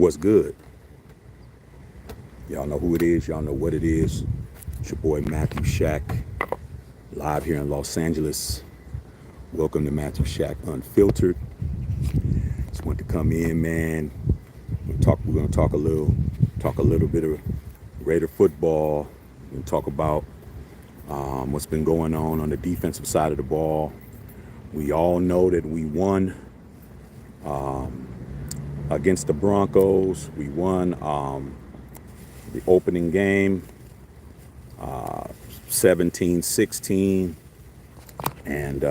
What's good? Y'all know who it is. Y'all know what it is. It's your boy Matthew Shack, live here in Los Angeles. Welcome to Matthew Shack Unfiltered. Just want to come in, man. We're gonna talk a little bit of Raider football. We're gonna talk about what's been going on the defensive side of the ball. We all know that we won against the Broncos. We won the opening game 17-16, and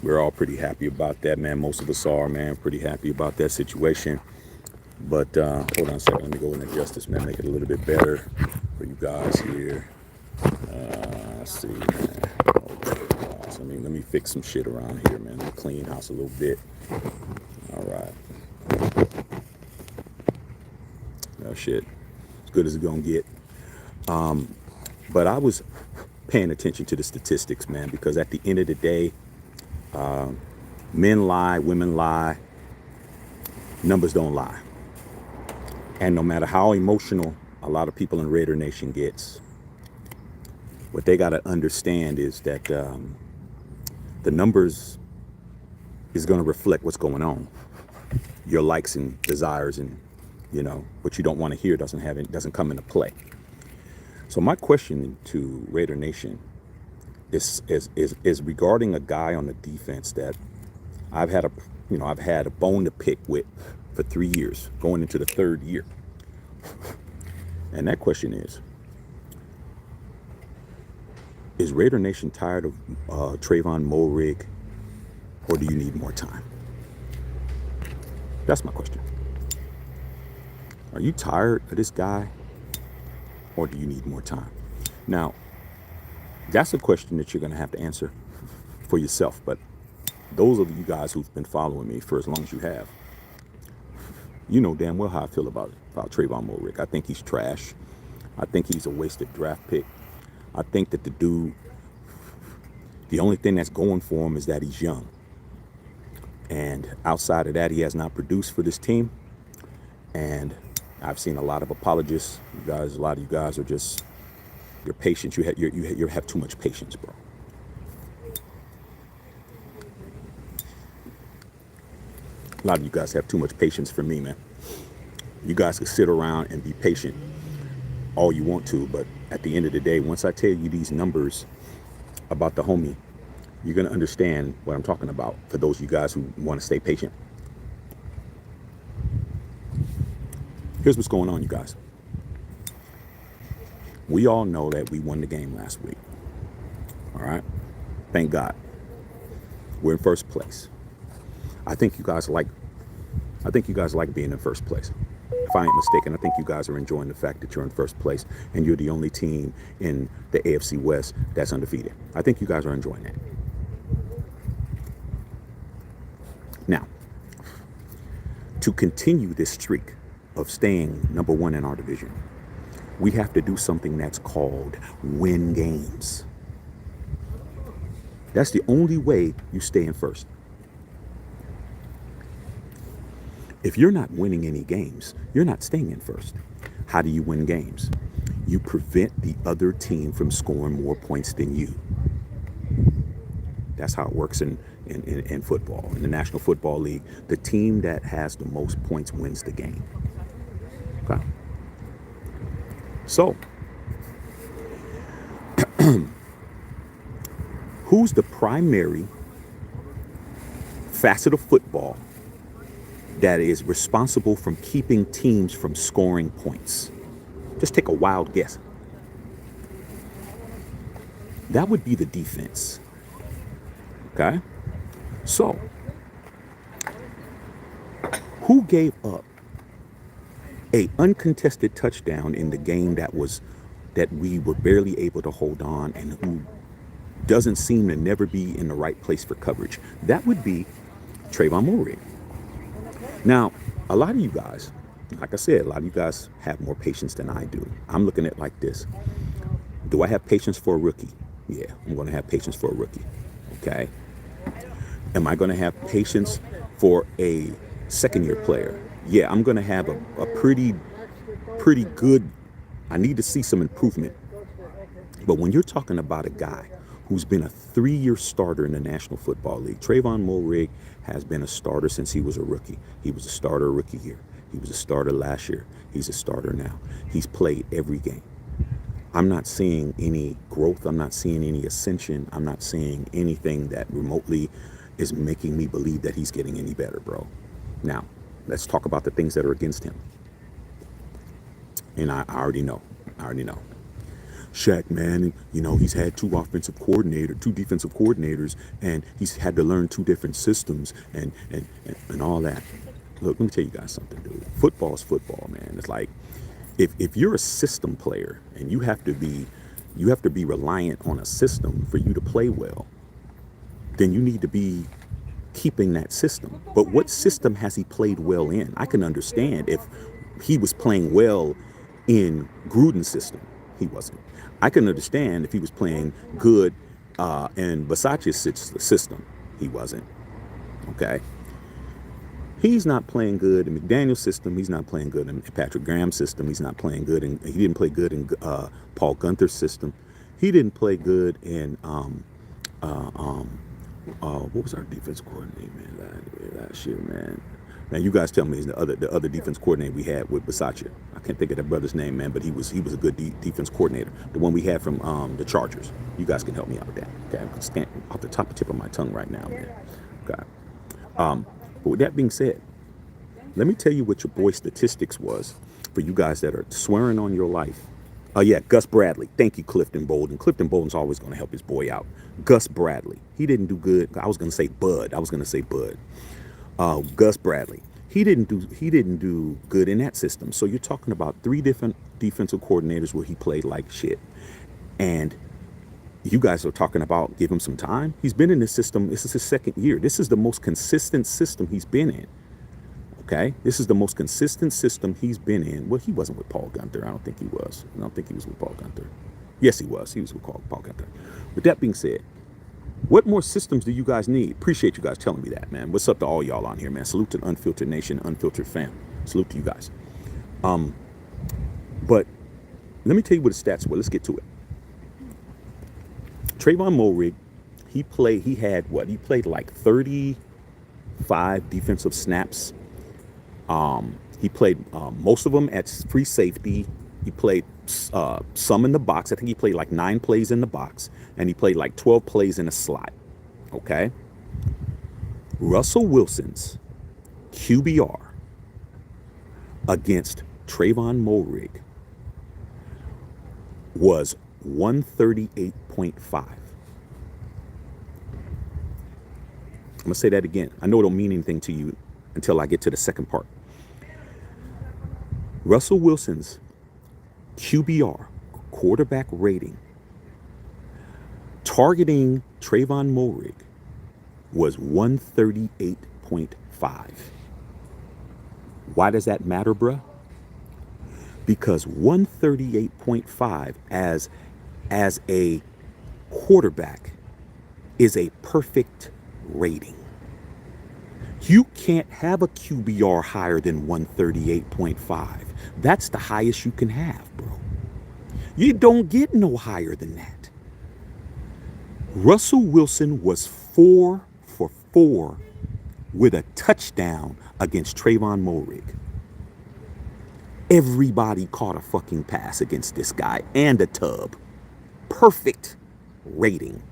we're all pretty happy about that, man. Most of us are, man, pretty happy about that situation. But hold on a second, let me go and adjust this, man, make it a little bit better for you guys here. Let's see, man. Okay, so let me fix some shit around here, man. Let me clean house a little bit. All right. Oh shit, as good as it's gonna get. But I was paying attention to the statistics, man, because at the end of the day, men lie, women lie, numbers don't lie. And no matter how emotional a lot of people in Raider Nation gets, what they got to understand is that the numbers is going to reflect what's going on. Your likes and desires, and what you don't want to hear doesn't come into play. So my question to Raider Nation is regarding a guy on the defense that I've had a bone to pick with for 3 years, going into the third year. And that question is Raider Nation tired of Trevon Moehrig, or do you need more time? That's my question. Are you tired of this guy, or do you need more time? Now, that's a question that you're going to have to answer for yourself. But those of you guys who've been following me for as long as you have, you know damn well how I feel about Trevon Moehrig. I think he's trash. I think he's a wasted draft pick. I think that the only thing that's going for him is that he's young. And outside of that, he has not produced for this team. And I've seen a lot of apologists. A lot of you guys are just, your patience. You have too much patience, bro. A lot of you guys have too much patience for me, man. You guys can sit around and be patient all you want to, but at the end of the day, once I tell you these numbers about the homie, you're going to understand what I'm talking about for those of you guys who want to stay patient. Here's what's going on, you guys. We all know that we won the game last week. All right? Thank God. We're in first place. I think you guys like being in first place. If I ain't mistaken, I think you guys are enjoying the fact that you're in first place and you're the only team in the AFC West that's undefeated. I think you guys are enjoying that. Now, to continue this streak of staying number one in our division, we have to do something that's called win games. That's the only way you stay in first. If you're not winning any games, you're not staying in first. How do you win games? You prevent the other team from scoring more points than you. That's how it works in football. In the National Football League, the team that has the most points wins the game. Okay. So, who's the primary facet of football that is responsible from keeping teams from scoring points? Just take a wild guess. That would be the defense. Okay? So, who gave up a uncontested touchdown in the game that we were barely able to hold on, and who doesn't seem to never be in the right place for coverage? That would be Trevon Moehrig. Now, a lot of you guys, like I said, a lot of you guys have more patience than I do. I'm looking at it like this. Do I have patience for a rookie? Yeah, I'm going to have patience for a rookie. Am I going to have patience for a second-year player? yeah, I'm going to have a pretty good. I need to see some improvement. But when you're talking about a guy who's been a 3-year starter in the National Football League, Trevon Moehrig has been a starter since he was a rookie. He was a starter rookie year. He was a starter last year. He's a starter now. He's played every game. I'm not seeing any growth. I'm not seeing any ascension. I'm not seeing anything that remotely is making me believe that he's getting any better, bro. Now, let's talk about the things that are against him. And I already know. I already know. Shaq, man, you know, he's had two defensive coordinators, and he's had to learn two different systems and all that. Look, let me tell you guys something, dude. Football is football, man. It's like if you're a system player and you have to be reliant on a system for you to play well, then you need to be keeping that system. But what system has he played well in? I can understand if he was playing well in Gruden's system. He wasn't. I can understand if he was playing good in Versace's system. He wasn't. Okay. He's not playing good in McDaniel's system. He's not playing good in Patrick Graham's system. He's not playing good in. He didn't play good in Paul Gunther's system. He didn't play good in what was our defense coordinator, man, last year, man. Man, you guys tell me the other defense coordinator we had with Versace. I can't think of that brother's name, man, but he was a good defense coordinator. The one we had from the Chargers. You guys can help me out with that. Okay, I'm just off the tip of my tongue right now, man. Okay. But with that being said, let me tell you what your boy statistics was for you guys that are swearing on your life. Oh, yeah, Gus Bradley. Thank you, Clifton Bolden. Clifton Bolden's always going to help his boy out. Gus Bradley. He didn't do good. I was going to say Bud. Gus Bradley. He didn't do good in that system. So you're talking about 3 different defensive coordinators where he played like shit. And you guys are talking about give him some time. He's been in this system. This is his 2nd year. This is the most consistent system he's been in. Okay, this is the most consistent system he's been in. Well, he wasn't with Paul Gunther. I don't think he was. I don't think he was with Paul Gunther. Yes, he was. He was with Paul Gunther. With that being said, what more systems do you guys need? Appreciate you guys telling me that, man. What's up to all y'all on here, man? Salute to the Unfiltered Nation, Unfiltered fam. Salute to you guys. But let me tell you what his stats were. Let's get to it. Trevon Moehrig, he played like 35 defensive snaps. He played most of them at free safety. He played some in the box. I think he played like 9 plays in the box, and he played like 12 plays in a slot. Okay. Russell Wilson's QBR against Trevon Moehrig was 138.5. I'm gonna say that again. I know it don't mean anything to you until I get to the second part. Russell Wilson's QBR, quarterback rating, targeting Trevon Moehrig was 138.5. Why does that matter, bruh? Because 138.5 as a quarterback is a perfect rating. You can't have a QBR higher than 138.5. That's the highest you can have, bro. You don't get no higher than that. Russell Wilson was 4 for 4 with a touchdown against Trevon Moehrig. Everybody caught a fucking pass against this guy and a tub. Perfect rating.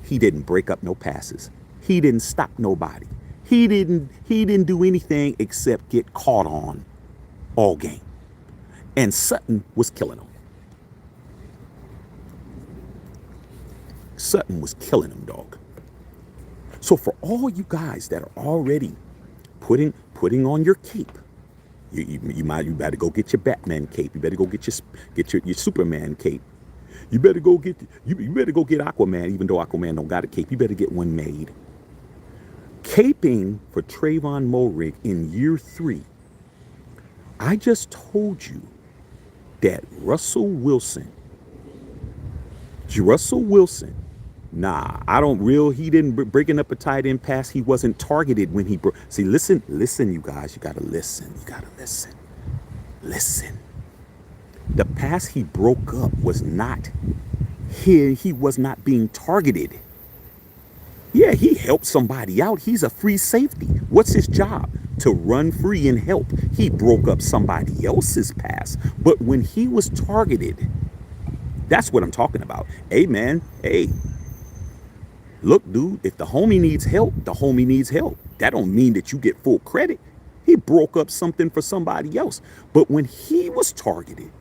He didn't break up no passes. He didn't stop nobody. He didn't do anything except get caught on all game. And Sutton was killing him. Sutton was killing him, dog. So for all you guys that are already putting on your cape, you better go get your Batman cape. You better go get your Superman cape. You better go get Aquaman, even though Aquaman don't got a cape. You better get one made. Caping for Trevon Moehrig in year 3. I just told you that Russell Wilson Nah, I don't real. He didn't breaking up a tight end pass. He wasn't targeted when he broke. See, listen, you guys. You gotta listen. You gotta listen. Listen. The pass he broke up was not here. He was not being targeted. Yeah, he helped somebody out. He's a free safety. What's his job? To run free and help. He broke up somebody else's pass. But when he was targeted, that's what I'm talking about. Hey, man. Hey, look, dude, if the homie needs help, the homie needs help. That don't mean that you get full credit. He broke up something for somebody else. But when he was targeted,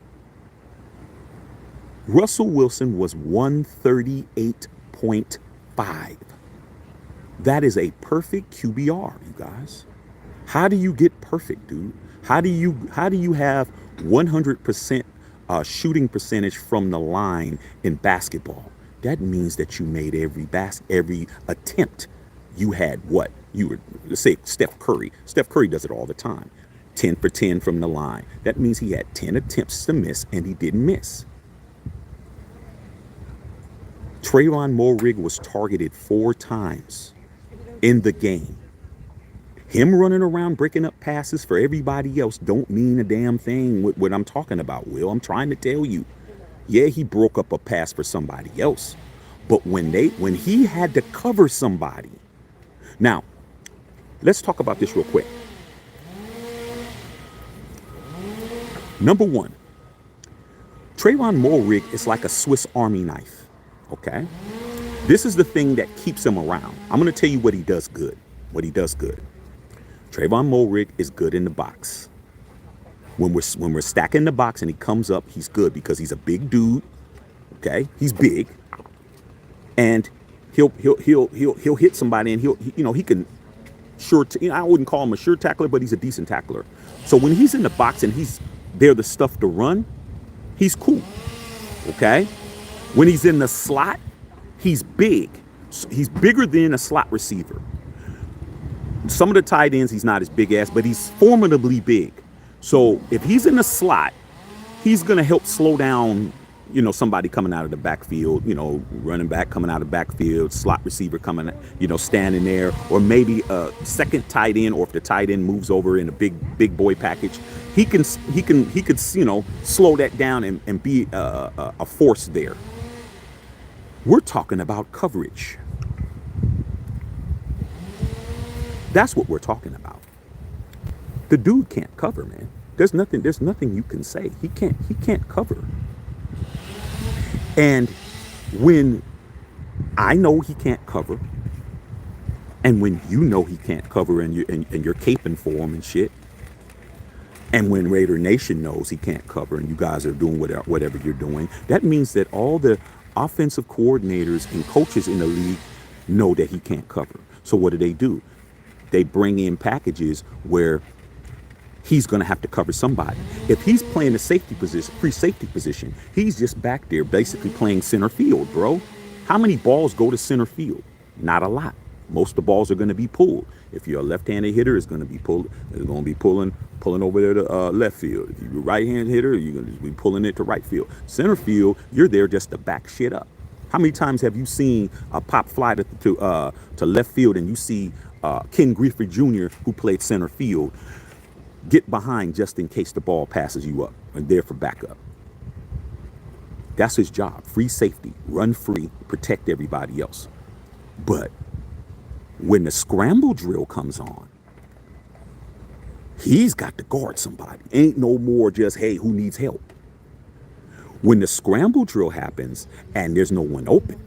Russell Wilson was 138.5. That is a perfect QBR, you guys. How do you get perfect, dude? How do you have 100% shooting percentage from the line in basketball? That means that you made every attempt. You had what? You were, let's say Steph Curry. Steph Curry does it all the time. 10 for 10 from the line. That means he had 10 attempts to miss and he didn't miss. Trevon Moehrig was targeted 4 times in the game. Him running around breaking up passes for everybody else don't mean a damn thing with what I'm talking about, Will. I'm trying to tell you. Yeah, he broke up a pass for somebody else. But when he had to cover somebody. Now, let's talk about this real quick. Number one, Trevon Moehrig is like a Swiss Army knife, okay? This is the thing that keeps him around. I'm going to tell you what he does good. Trevon Moehrig is good in the box. When we're stacking the box and he comes up, he's good because he's a big dude, okay? He's big. And he'll hit somebody and he can I wouldn't call him a sure tackler, but he's a decent tackler. So when he's in the box and he's there the stuff to run, he's cool. Okay? When he's in the slot, he's big. He's bigger than a slot receiver. Some of the tight ends he's not as big as, but he's formidably big. So if he's in the slot, he's gonna help slow down, somebody coming out of the backfield, running back coming out of the backfield, slot receiver coming, standing there, or maybe a second tight end, or if the tight end moves over in a big boy package, he could slow that down and be a force there. We're talking about coverage. That's what we're talking about. The dude can't cover, man. There's nothing you can say. He can't cover. And when I know he can't cover, and when you know he can't cover and you're caping for him and shit, and when Raider Nation knows he can't cover and you guys are doing whatever you're doing, that means that all the offensive coordinators and coaches in the league know that he can't cover. So what do? They bring in packages where he's going to have to cover somebody. If he's playing the free safety position, he's just back there basically playing center field, bro. How many balls go to center field? Not a lot. Most of the balls are going to be pulled. If you're a left-handed hitter, it's going to be pulling over there to left field. If you're a right-handed hitter, you're going to be pulling it to right field. Center field, you're there just to back shit up. How many times have you seen a pop fly to left field and you see Ken Griffey Jr., who played center field, get behind just in case the ball passes you up and there for backup? That's his job. Free safety, run free, protect everybody else. But when the scramble drill comes on, he's got to guard somebody. Ain't no more just, hey, who needs help? When the scramble drill happens and there's no one open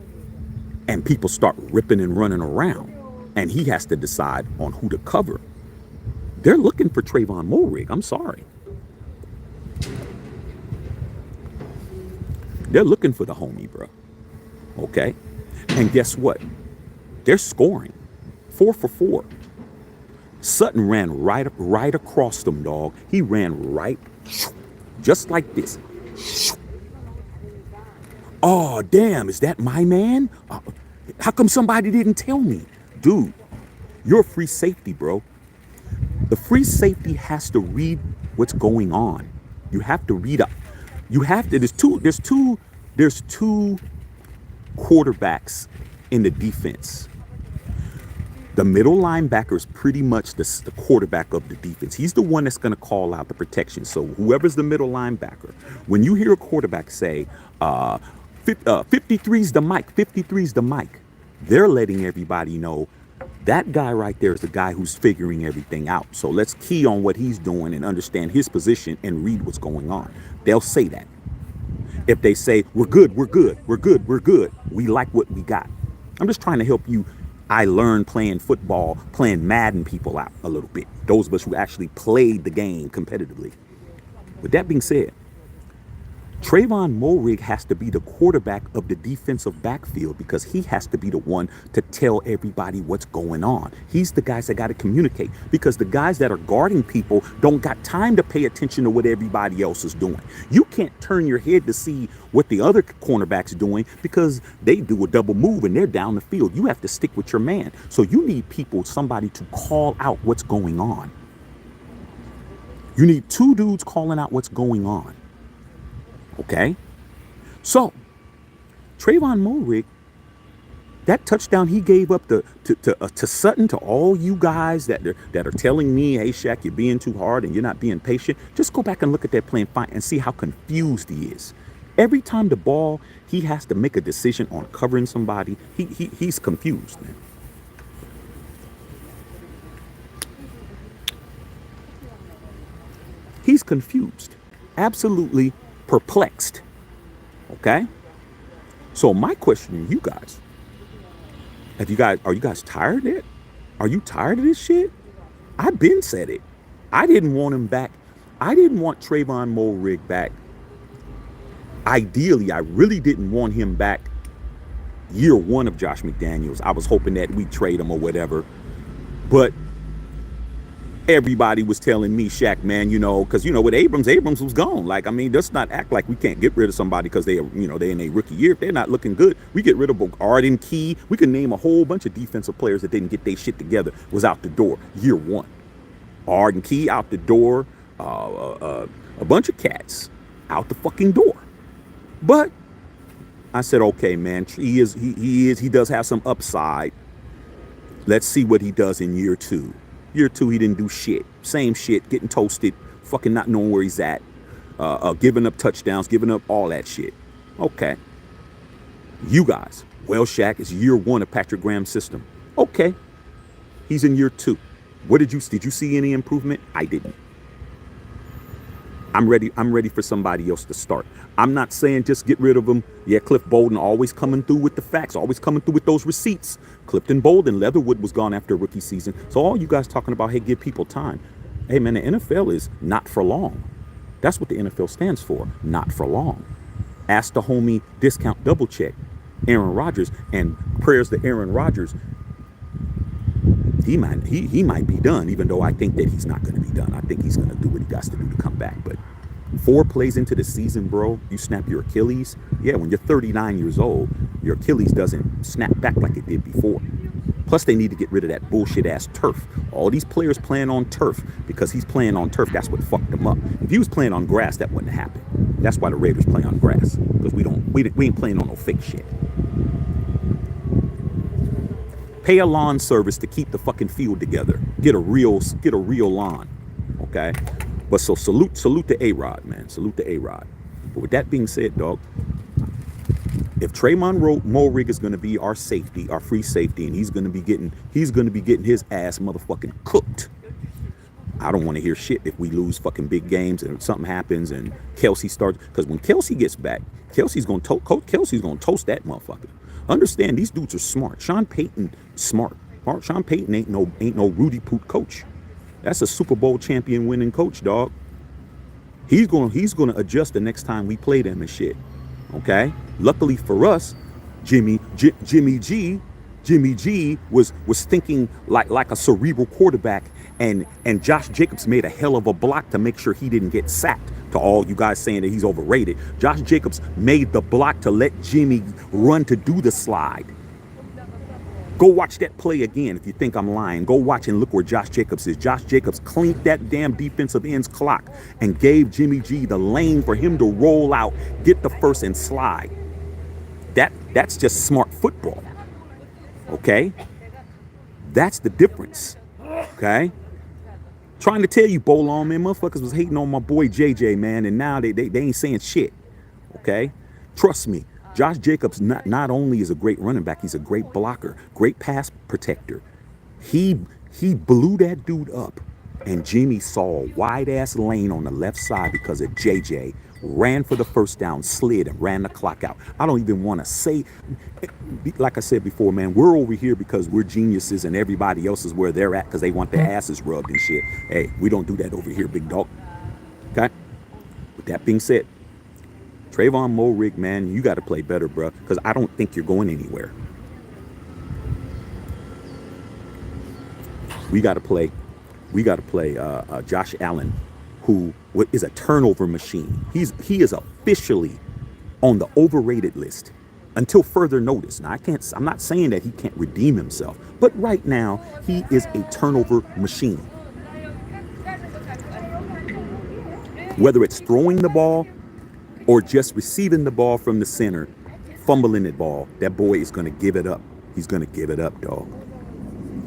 and people start ripping and running around and he has to decide on who to cover, they're looking for Trevon Moehrig. I'm sorry. They're looking for the homie, bro. Okay? And guess what? They're scoring 4 for 4. Sutton ran right across them, dog. He ran right, just like this. Oh, damn, is that my man? How come somebody didn't tell me? Dude, you're a free safety, bro. The free safety has to read what's going on. You have to read up. You have to, there's two quarterbacks in the defense. The middle linebacker is pretty much the quarterback of the defense. He's the one that's going to call out the protection. So whoever's the middle linebacker, when you hear a quarterback say, 53's the mic, 53's the mic, they're letting everybody know that guy right there is the guy who's figuring everything out. So let's key on what he's doing and understand his position and read what's going on. They'll say that. If they say, we're good, we're good, we're good, we're good, we like what we got. I'm just trying to help you. I learned playing football, playing Madden people out a little bit. Those of us who actually played the game competitively. With that being said, Trevon Moehrig has to be the quarterback of the defensive backfield because he has to be the one to tell everybody what's going on. He's the guys that got to communicate because the guys that are guarding people don't got time to pay attention to what everybody else is doing. You can't turn your head to see what the other cornerback's doing because they do a double move and they're down the field. You have to stick with your man. So you need people, somebody to call out what's going on. You need two dudes calling out what's going on. Okay, so Trevon Moehrig, that touchdown he gave up to Sutton, to all you guys that are telling me, hey Shaq, you're being too hard and you're not being patient. Just go back and look at that play and see how confused he is. Every time the ball, he has to make a decision on covering somebody. He's confused, man. He's confused, absolutely perplexed. Okay, so my question to you guys, are you guys tired of it? Are you tired of this shit? I've been said it. I didn't want him back. I didn't want Trevon Moehrig back. Ideally, I really didn't want him back year one of Josh McDaniels. I was hoping that we'd trade him or whatever, but everybody was telling me, Shaq, man, because, with Abrams was gone. Like, I mean, let's not act like we can't get rid of somebody because they're in a rookie year. If they're not looking good, we get rid of Arden Key. We can name a whole bunch of defensive players that didn't get their shit together, was out the door year one. Arden Key out the door, a bunch of cats out the fucking door. But I said, okay, man, he does have some upside. Let's see what he does in year two. Year two, he didn't do shit. Same shit, getting toasted, fucking not knowing where he's at, giving up touchdowns, giving up all that shit. Okay. You guys, well, Shaq, it's year one of Patrick Graham's system. Okay. He's in year two. Did you see any improvement? I didn't. I'm ready for somebody else to start. I'm not saying just get rid of him. Yeah, Cliff Bolden always coming through with the facts, always coming through with those receipts. Clifton Bolden, Leatherwood was gone after rookie season. So all you guys talking about, hey, give people time. Hey, man, the NFL is not for long. That's what the NFL stands for, not for long. Ask the homie Discount Double Check, Aaron Rodgers, and prayers to Aaron Rodgers. He might be done, even though I think that he's not going to be done. I think he's going to do what he got to do to come back. But 4 plays into the season, bro, you snap your Achilles. Yeah, when you're 39 years old, your Achilles doesn't snap back like it did before. Plus, they need to get rid of that bullshit-ass turf. All these players playing on turf because he's playing on turf. That's what fucked him up. If he was playing on grass, that wouldn't happen. That's why the Raiders play on grass, because we ain't playing on no fake shit. Pay a lawn service to keep the fucking field together. Get a real lawn, okay? But so salute to A-Rod, man. Salute to A-Rod. But with that being said, dog, if Trevon Moehrig is going to be our safety, our free safety, and he's going to be getting his ass motherfucking cooked, I don't want to hear shit if we lose fucking big games and something happens and Kelsey starts. Because when Kelsey gets back, Kelsey's gonna toast that motherfucker. Understand, these dudes are smart. Sean Payton smart. Sean Payton ain't no Rudy Poot coach. That's a Super Bowl champion winning coach, dog. He's gonna adjust the next time we play them and shit. Okay. Luckily for us, Jimmy G was thinking like a cerebral quarterback, and Josh Jacobs made a hell of a block to make sure he didn't get sacked. To all you guys saying that he's overrated, Josh Jacobs made the block to let Jimmy run to do the slide. Go watch that play again if you think I'm lying. Go watch and look where Josh Jacobs is. Josh Jacobs cleaned that damn defensive end's clock and gave Jimmy G the lane for him to roll out, get the first and slide. That's just smart football. Okay? That's the difference. Okay? Trying to tell you, Bolon, man, motherfuckers was hating on my boy JJ, man, and now they ain't saying shit. Okay? Trust me, Josh Jacobs not only is a great running back, he's a great blocker, great pass protector. He blew that dude up, and Jimmy saw a wide ass lane on the left side because of JJ. Ran for the first down, slid, and ran the clock out. I don't even want to say, like I said before, man, we're over here because we're geniuses and everybody else is where they're at because they want their asses rubbed and shit. Hey, we don't do that over here, big dog. Okay? With that being said, Trevon Moehrig, man, you got to play better, bro, because I don't think you're going anywhere. We got to play Josh Allen, who is a turnover machine. He is officially on the overrated list until further notice. Now I'm not saying that he can't redeem himself, but right now he is a turnover machine. Whether it's throwing the ball or just receiving the ball from the center, fumbling the ball, that boy is going to give it up. He's going to give it up, dog.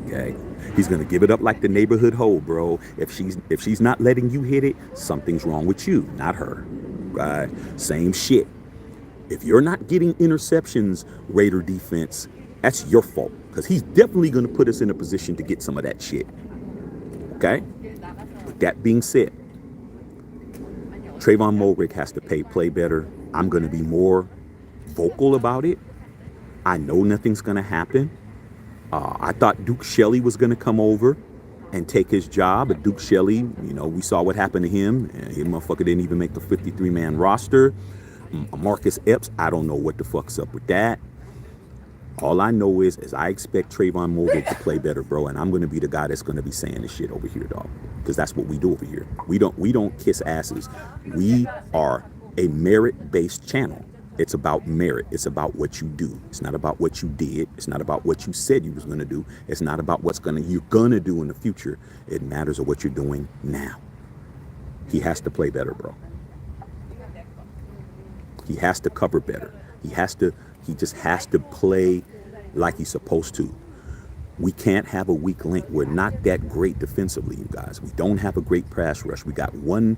Okay? He's going to give it up like the neighborhood hoe, bro. If she's not letting you hit it, something's wrong with you, not her. Right? Same shit. If you're not getting interceptions, Raider defense, that's your fault. Because he's definitely going to put us in a position to get some of that shit. Okay? With that being said, Trevon Moehrig has to play better. I'm going to be more vocal about it. I know nothing's going to happen. I thought Duke Shelley was going to come over and take his job. But Duke Shelley, we saw what happened to him. He motherfucker didn't even make the 53-man roster. Marcus Epps, I don't know what the fuck's up with that. All I know is I expect Trevon Moehrig to play better, bro. And I'm going to be the guy that's going to be saying this shit over here, dog. Because that's what we do over here. We don't kiss asses. We are a merit-based channel. It's about merit. It's about what you do. It's not about what you did. It's not about what you said you was going to do. It's not about you're going to do in the future. It matters of what you're doing now. He has to play better, bro. He has to cover better. He just has to play like he's supposed to. We can't have a weak link. We're not that great defensively, you guys. We don't have a great pass rush. We got one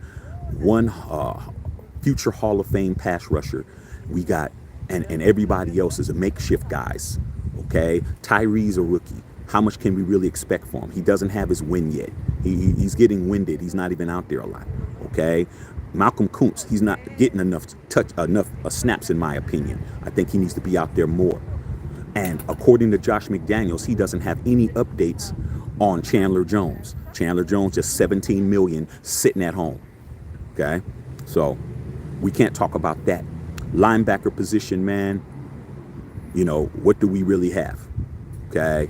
future Hall of Fame pass rusher. We got, and everybody else is a makeshift guys, okay? Tyree's a rookie. How much can we really expect from him? He doesn't have his win yet. He's getting winded. He's not even out there a lot, okay? Malcolm Kuntz, he's not getting enough snaps in my opinion. I think he needs to be out there more. And according to Josh McDaniels, he doesn't have any updates on Chandler Jones. Chandler Jones just $17 million sitting at home, okay? So we can't talk about that. Linebacker position, man, what do we really have? Okay.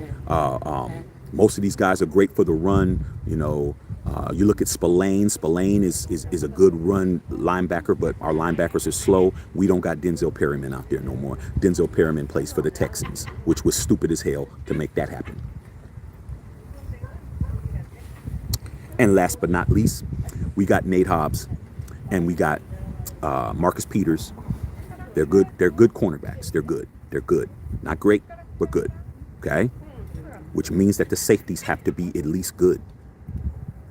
Most of these guys are great for the run. You look at Spillane. Spillane is a good run linebacker, but our linebackers are slow. We don't got Denzel Perryman out there no more. Denzel Perryman plays for the Texans, which was stupid as hell to make that happen. And last but not least, we got Nate Hobbs and we got Marcus Peters. They're good. They're good cornerbacks. They're good. They're good. Not great, but good. Okay? Which means that the safeties have to be at least good.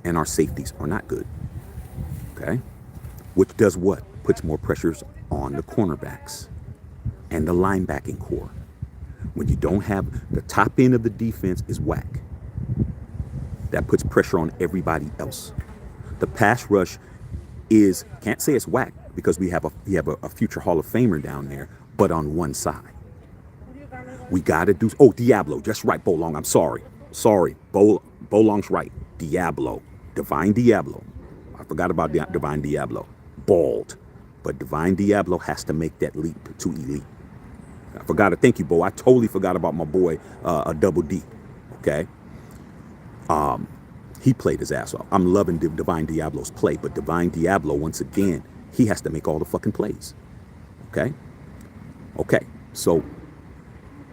And our safeties are not good. Okay? Which does what? Puts more pressures on the cornerbacks and the linebacking core. When you don't have the top end of the defense is whack. That puts pressure on everybody else. The pass rush can't say it's whack because we have a future Hall of Famer down there, but on one side. We got to do... Oh, Diablo. Just right, Bolong. I'm sorry. Bolong's right. Diablo. Divine Diablo. I forgot about Divine Diablo. Bald. But Divine Diablo has to make that leap to elite. I forgot to thank you, Bo. I totally forgot about my boy, Double D. Okay? He played his ass off. I'm loving Divine Diablo's play, but Divine Diablo, once again, he has to make all the fucking plays. Okay? Okay. So,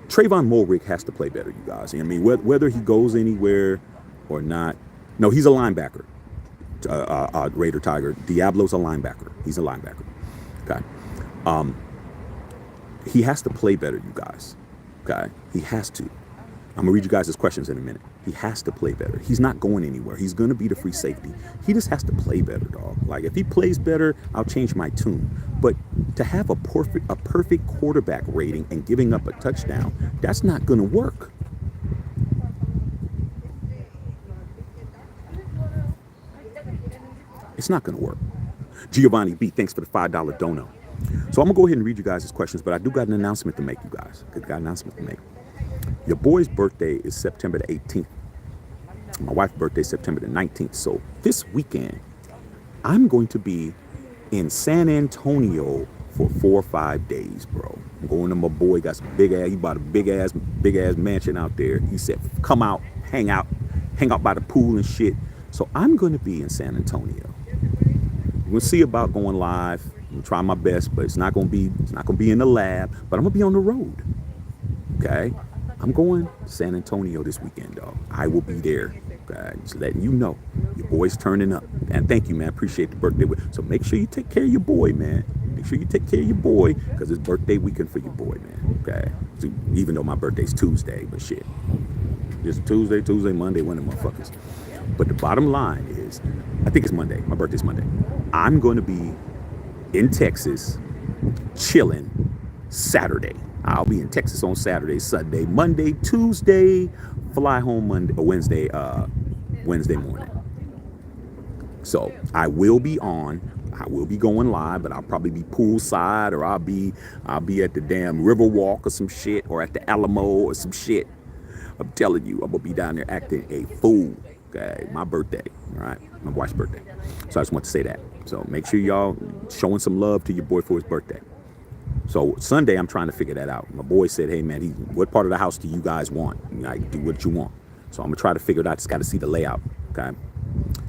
Trevon Moehrig has to play better, you guys. I mean, whether he goes anywhere or not. No, he's a linebacker. Raider Tiger. Diablo's a linebacker. He's a linebacker. Okay. He has to play better, you guys. Okay? He has to. I'm gonna read you guys his questions in a minute. He has to play better. He's not going anywhere. He's gonna be the free safety. He just has to play better, dog. Like if he plays better, I'll change my tune. But to have a perfect quarterback rating and giving up a touchdown, that's not gonna work. It's not gonna work. Giovanni B, thanks for the $5 dono. So I'm gonna go ahead and read you guys his questions, but I do got an announcement to make, you guys. I got an announcement to make. Your boy's birthday is September the 18th. My wife's birthday is September the 19th. So this weekend, I'm going to be in San Antonio for 4 or 5 days, bro. I'm going to my boy, got some big ass, he bought a big ass mansion out there. He said, come out, hang out by the pool and shit. So I'm going to be in San Antonio. We'll see about going live. I'm gonna try my best, but it's not gonna be in the lab, but I'm gonna be on the road. Okay? I'm going to San Antonio this weekend, dog. I will be there. Okay? Just letting you know. Your boy's turning up. And thank you, man. Appreciate the birthday. So make sure you take care of your boy, man. Make sure you take care of your boy, because it's birthday weekend for your boy, man. Okay? So even though my birthday's Tuesday, but shit. It's Tuesday, Monday, one of them motherfuckers. But the bottom line is, I think it's Monday. My birthday's Monday. I'm going to be in Texas, chilling Saturday. I'll be in Texas on Saturday, Sunday, Monday, Tuesday, fly home Monday or Wednesday morning. So I will be going live, but I'll probably be poolside, or I'll be at the damn Riverwalk or some shit, or at the Alamo or some shit. I'm telling you, I'm gonna be down there acting a fool. Okay, my birthday, all right, my wife's birthday. So I just want to say that. So make sure y'all showing some love to your boy for his birthday. So Sunday, I'm trying to figure that out. My boy said, hey man, what part of the house do you guys want? Like, do what you want. So I'm gonna try to figure it out. Just got to see the layout. Okay.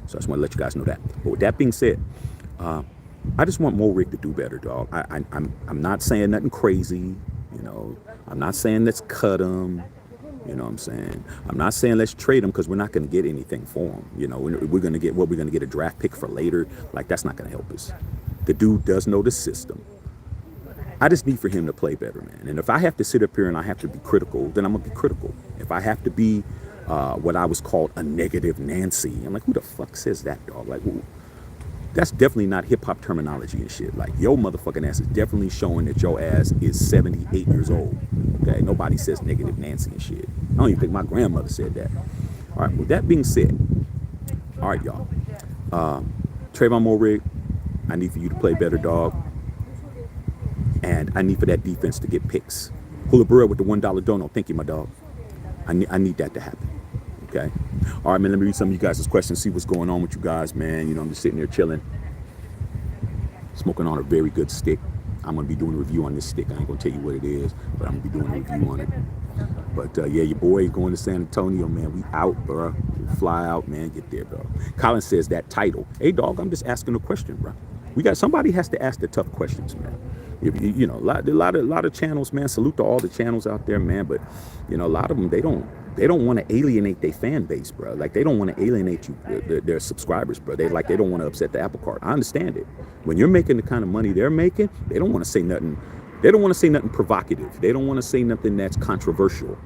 So I just want to let you guys know that. But with that being said, I just want Moehrig to do better, dog. I'm not saying nothing crazy. You know, I'm not saying let's cut him. You know what I'm saying? I'm not saying let's trade him, because we're not going to get anything for him. You know, we're going to get a draft pick for later. Like, that's not going to help us. The dude does know the system. I just need for him to play better, man. And if I have to sit up here and I have to be critical, then I'm going to be critical. If I have to be what I was called a negative Nancy, I'm like, who the fuck says that, dog? Like, ooh, that's definitely not hip-hop terminology and shit. Like, your motherfucking ass is definitely showing that your ass is 78 years old. Okay, nobody says negative Nancy and shit. I don't even think my grandmother said that. All right, with that being said, all right, y'all. Trevon Moehrig, I need for you to play better, dog. And I need for that defense to get picks. Hula Burrell with the $1 dono. Thank you, my dog. I need that to happen. Okay. All right, man. Let me read some of you guys' questions. See what's going on with you guys, man. You know, I'm just sitting there chilling, smoking on a very good stick. I'm gonna be doing a review on this stick. I ain't gonna tell you what it is, but I'm gonna be doing a review on it. But yeah, your boy going to San Antonio, man. We out, bro. We fly out, man. Get there, bro. Colin says that title. Hey, dog. I'm just asking a question, bro. Somebody has to ask the tough questions, man. You know, a lot of channels, man. Salute to all the channels out there, man. But you know, a lot of them, they don't want to alienate their fan base, bro. Like, they don't want to alienate their subscribers, bro. They don't want to upset the apple cart. I understand it. When you're making the kind of money they're making, they don't want to say nothing. They don't want to say nothing provocative. They don't want to say nothing that's controversial,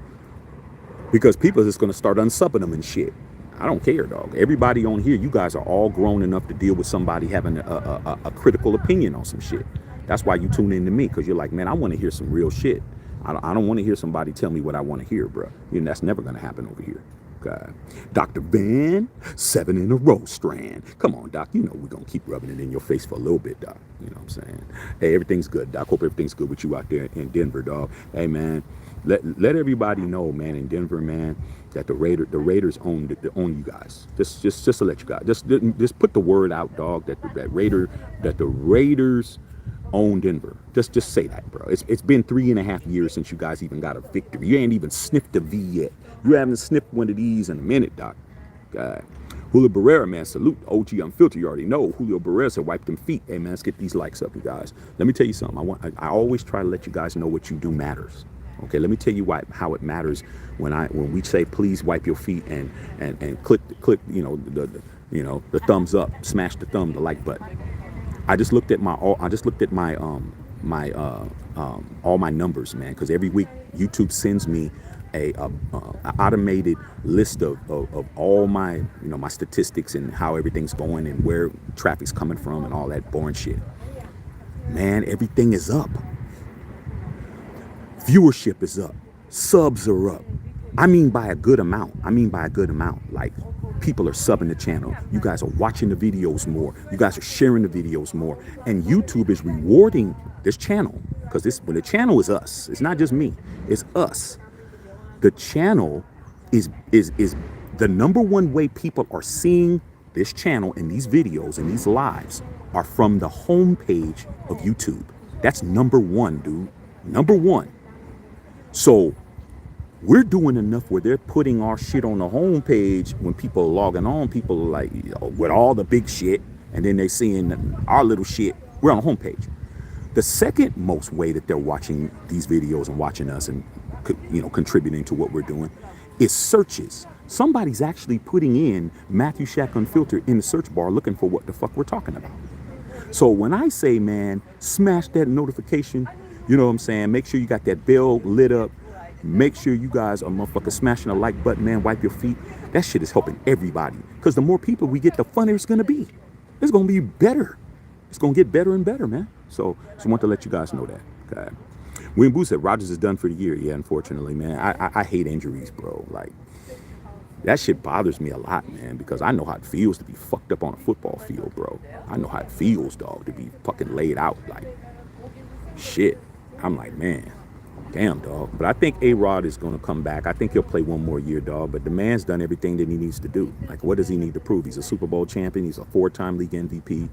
because people are just going to start unsubbing them and shit. I don't care, dog. Everybody on here, you guys are all grown enough to deal with somebody having a critical opinion on some shit. That's why you tune in to me, because you're like, man, I want to hear some real shit. I don't want to hear somebody tell me what I want to hear, bro. You know, that's never going to happen over here. Okay. Dr. Van, 7 in a row strand. Come on, Doc. You know we're going to keep rubbing it in your face for a little bit, Doc. You know what I'm saying? Hey, everything's good, Doc. Hope everything's good with you out there in Denver, dog. Hey, man, let everybody know, man, in Denver, man, that the Raiders own you guys. Just to let you guys, just put the word out, dog, that the Raiders own Denver. Just say that, bro. It's been 3.5 years since you guys even got a victory. You ain't even sniffed a V yet. You haven't sniffed one of these in a minute, Doc. God. Julio Barrera, man, salute. OG Unfiltered, you already know. Julio Barrera said, wipe them feet. Hey, man, let's get these likes up, you guys. Let me tell you something. I always try to let you guys know what you do matters. Okay, let me tell you how it matters when we say please wipe your feet and click the thumbs up, smash the the like button. I just looked at all my numbers, man, because every week YouTube sends me a automated list of all my my statistics and how everything's going and where traffic's coming from and all that boring shit. Man, everything is up. Viewership is up. Subs are up. I mean by a good amount. Like, people are subbing the channel. You guys are watching the videos more. You guys are sharing the videos more. And YouTube is rewarding this channel. Because when the channel is us, it's not just me, it's us. The channel is the number one way people are seeing this channel and these videos and these lives are from the homepage of YouTube. That's number one, dude. Number one. So we're doing enough where they're putting our shit on the homepage when people are logging on. People are like, with all the big shit, and then they're seeing our little shit. We're on the homepage. The second most way that they're watching these videos and watching us and contributing to what we're doing is searches. Somebody's actually putting in Matthew Shack Unfiltered in the search bar looking for what the fuck we're talking about. So when I say, man, smash that notification, you know what I'm saying? Make sure you got that bell lit up. Make sure you guys are motherfucking smashing the like button, man. Wipe your feet. That shit is helping everybody. Because the more people we get, the funnier it's going to be. It's going to be better. It's going to get better and better, man. So I want to let you guys know that. Okay. William Boo said Rodgers is done for the year. Yeah, unfortunately, man. I hate injuries, bro. Like, that shit bothers me a lot, man, because I know how it feels to be fucked up on a football field, bro. I know how it feels, dog, to be fucking laid out. Like, shit. I'm like, man, damn, dog. But I think A-Rod is going to come back. I think he'll play one more year, dog. But the man's done everything that he needs to do. Like, what does he need to prove? He's a Super Bowl champion. He's a 4-time league MVP.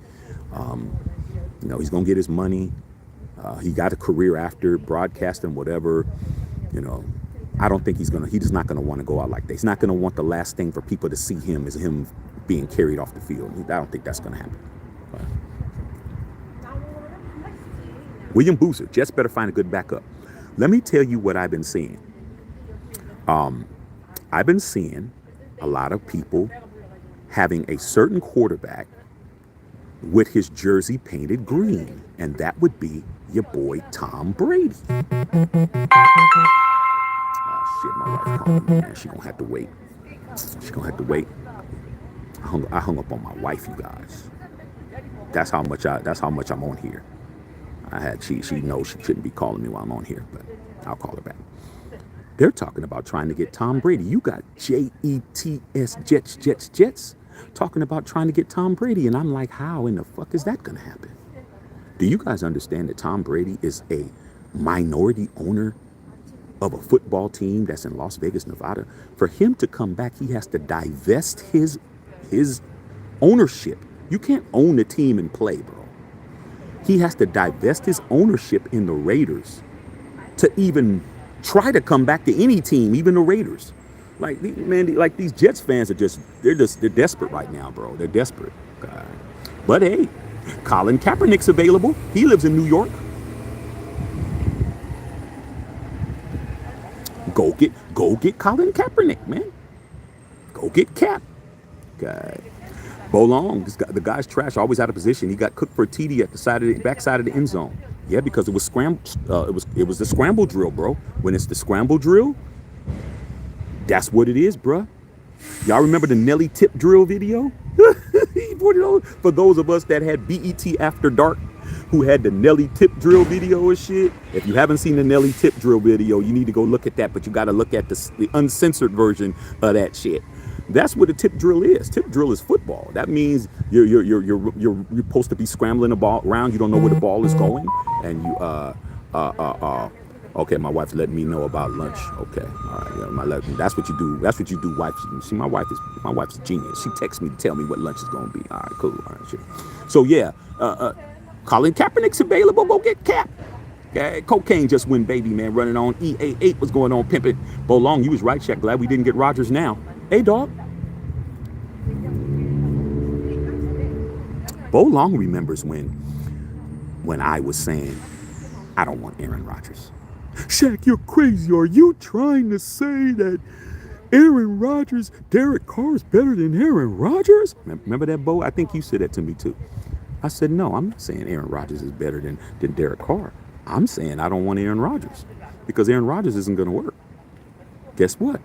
He's going to get his money. He got a career after broadcasting, whatever. I don't think he's just not going to want to go out like that. He's not going to want the last thing for people to see him is him being carried off the field. I don't think that's going to happen. But William Boozer, Jets better find a good backup. Let me tell you what I've been seeing. I've been seeing a lot of people having a certain quarterback with his jersey painted green, and that would be your boy Tom Brady. Oh shit, my wife calling me, man. She gonna have to wait. I hung up on my wife, you guys. That's how much I'm on here. She knows she shouldn't be calling me while I'm on here, but I'll call her back. They're talking about trying to get Tom Brady. You got Jets, Jets, talking about trying to get Tom Brady. And I'm like, how in the fuck is that going to happen? Do you guys understand that Tom Brady is a minority owner of a football team that's in Las Vegas, Nevada? For him to come back, he has to divest his ownership. You can't own the team and play, bro. He has to divest his ownership in the Raiders to even try to come back to any team, even the Raiders. Like, man, like these Jets fans are they're desperate right now, bro. They're desperate. God. But hey, Colin Kaepernick's available. He lives in New York. Go get Colin Kaepernick, man. Go get Cap. God. Bo Long, the guy's trash, always out of position. He got cooked for a TD at the backside of the end zone. Yeah, because it was it was the scramble drill, bro. When it's the scramble drill, that's what it is, bro. Y'all remember the Nelly tip drill video? For those of us that had BET After Dark, who had the Nelly tip drill video and shit. If you haven't seen the Nelly tip drill video, you need to go look at that. But you got to look at the uncensored version of that shit. That's what a tip drill is. Tip drill is football. That means you're supposed to be scrambling the ball around. You don't know where the ball is going, and you okay, my wife's letting me know about lunch. Okay, all right, that's what you do. That's what you do, wife. See, my wife's a genius. She texts me to tell me what lunch is gonna be. All right, cool. All right, shit. So yeah, Colin Kaepernick's available. Go get Cap. Okay, cocaine just went, baby, man. Running on EA8. What's going on, pimping? Bo Long, you was right, Check. Glad we didn't get Rodgers now. Hey, dog. Bo Long remembers when I was saying, I don't want Aaron Rodgers. Shaq, you're crazy. Are you trying to say that Aaron Rodgers, Derek Carr is better than Aaron Rodgers? Remember that, Bo? I think you said that to me, too. I said, no, I'm not saying Aaron Rodgers is better than Derek Carr. I'm saying I don't want Aaron Rodgers because Aaron Rodgers isn't going to work. Guess what?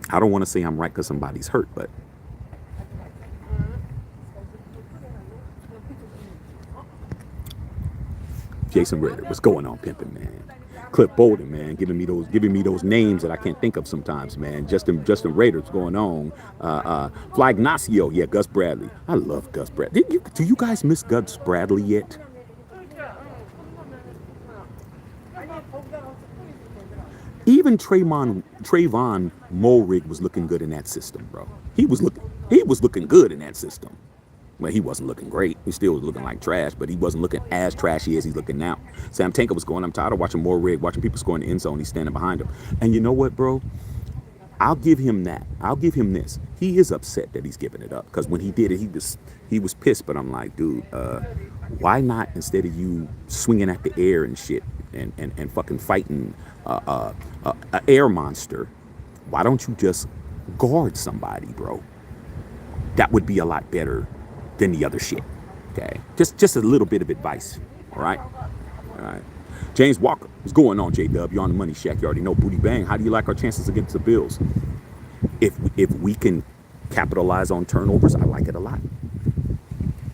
I don't want to say I'm right because somebody's hurt, but Jason Ritter, what's going on, pimping, man? Cliff Bolden, man, giving me those names that I can't think of sometimes, man. Justin Rader, what's going on? Fly Ignacio, yeah, Gus Bradley. I love Gus Bradley. Do you guys miss Gus Bradley yet? Even Trevon Moehrig was looking good in that system, bro. He was looking good in that system. Well, he wasn't looking great. He still was looking like trash, but he wasn't looking as trashy as he's looking now. Sam Tanker was going, I'm tired of watching Moehrig, watching people score in the end zone. He's standing behind him. And you know what, bro? I'll give him that. I'll give him this. He is upset that he's giving it up because when he did it, he was pissed. But I'm like, dude, why not, instead of you swinging at the air and shit and fucking fighting a air monster, why don't you just guard somebody, bro? That would be a lot better than the other shit. Okay, just a little bit of advice. All right. James Walker, what's going on, J-Dub? You're on the money, Shack. You already know. Booty Bang, how do you like our chances against the Bills? If we can capitalize on turnovers, I like it a lot.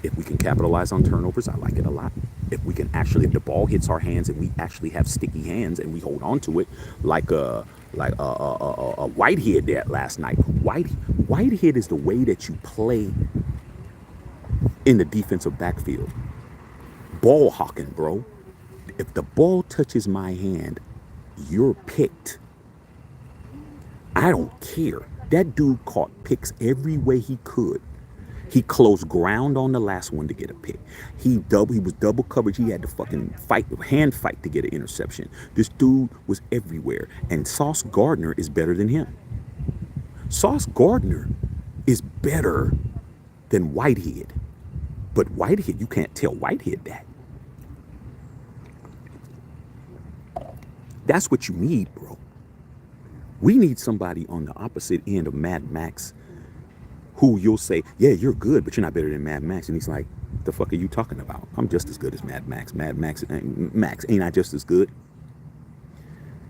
If we can capitalize on turnovers, I like it a lot. If we can actually, if the ball hits our hands and we actually have sticky hands and we hold on to it, like a Whitehead did last night. Whitehead is the way that you play in the defensive backfield. Ball hawking, bro. If the ball touches my hand, you're picked. I don't care. That dude caught picks every way he could. He closed ground on the last one to get a pick. He was double coverage. He had to fucking hand fight to get an interception. This dude was everywhere. And Sauce Gardner is better than him. Sauce Gardner is better than Whitehead. But Whitehead, you can't tell Whitehead that. That's what you need, bro. We need somebody on the opposite end of Mad Max who you'll say, yeah, you're good, but you're not better than Mad Max. And he's like, the fuck are you talking about? I'm just as good as Mad Max. Max, ain't I just as good?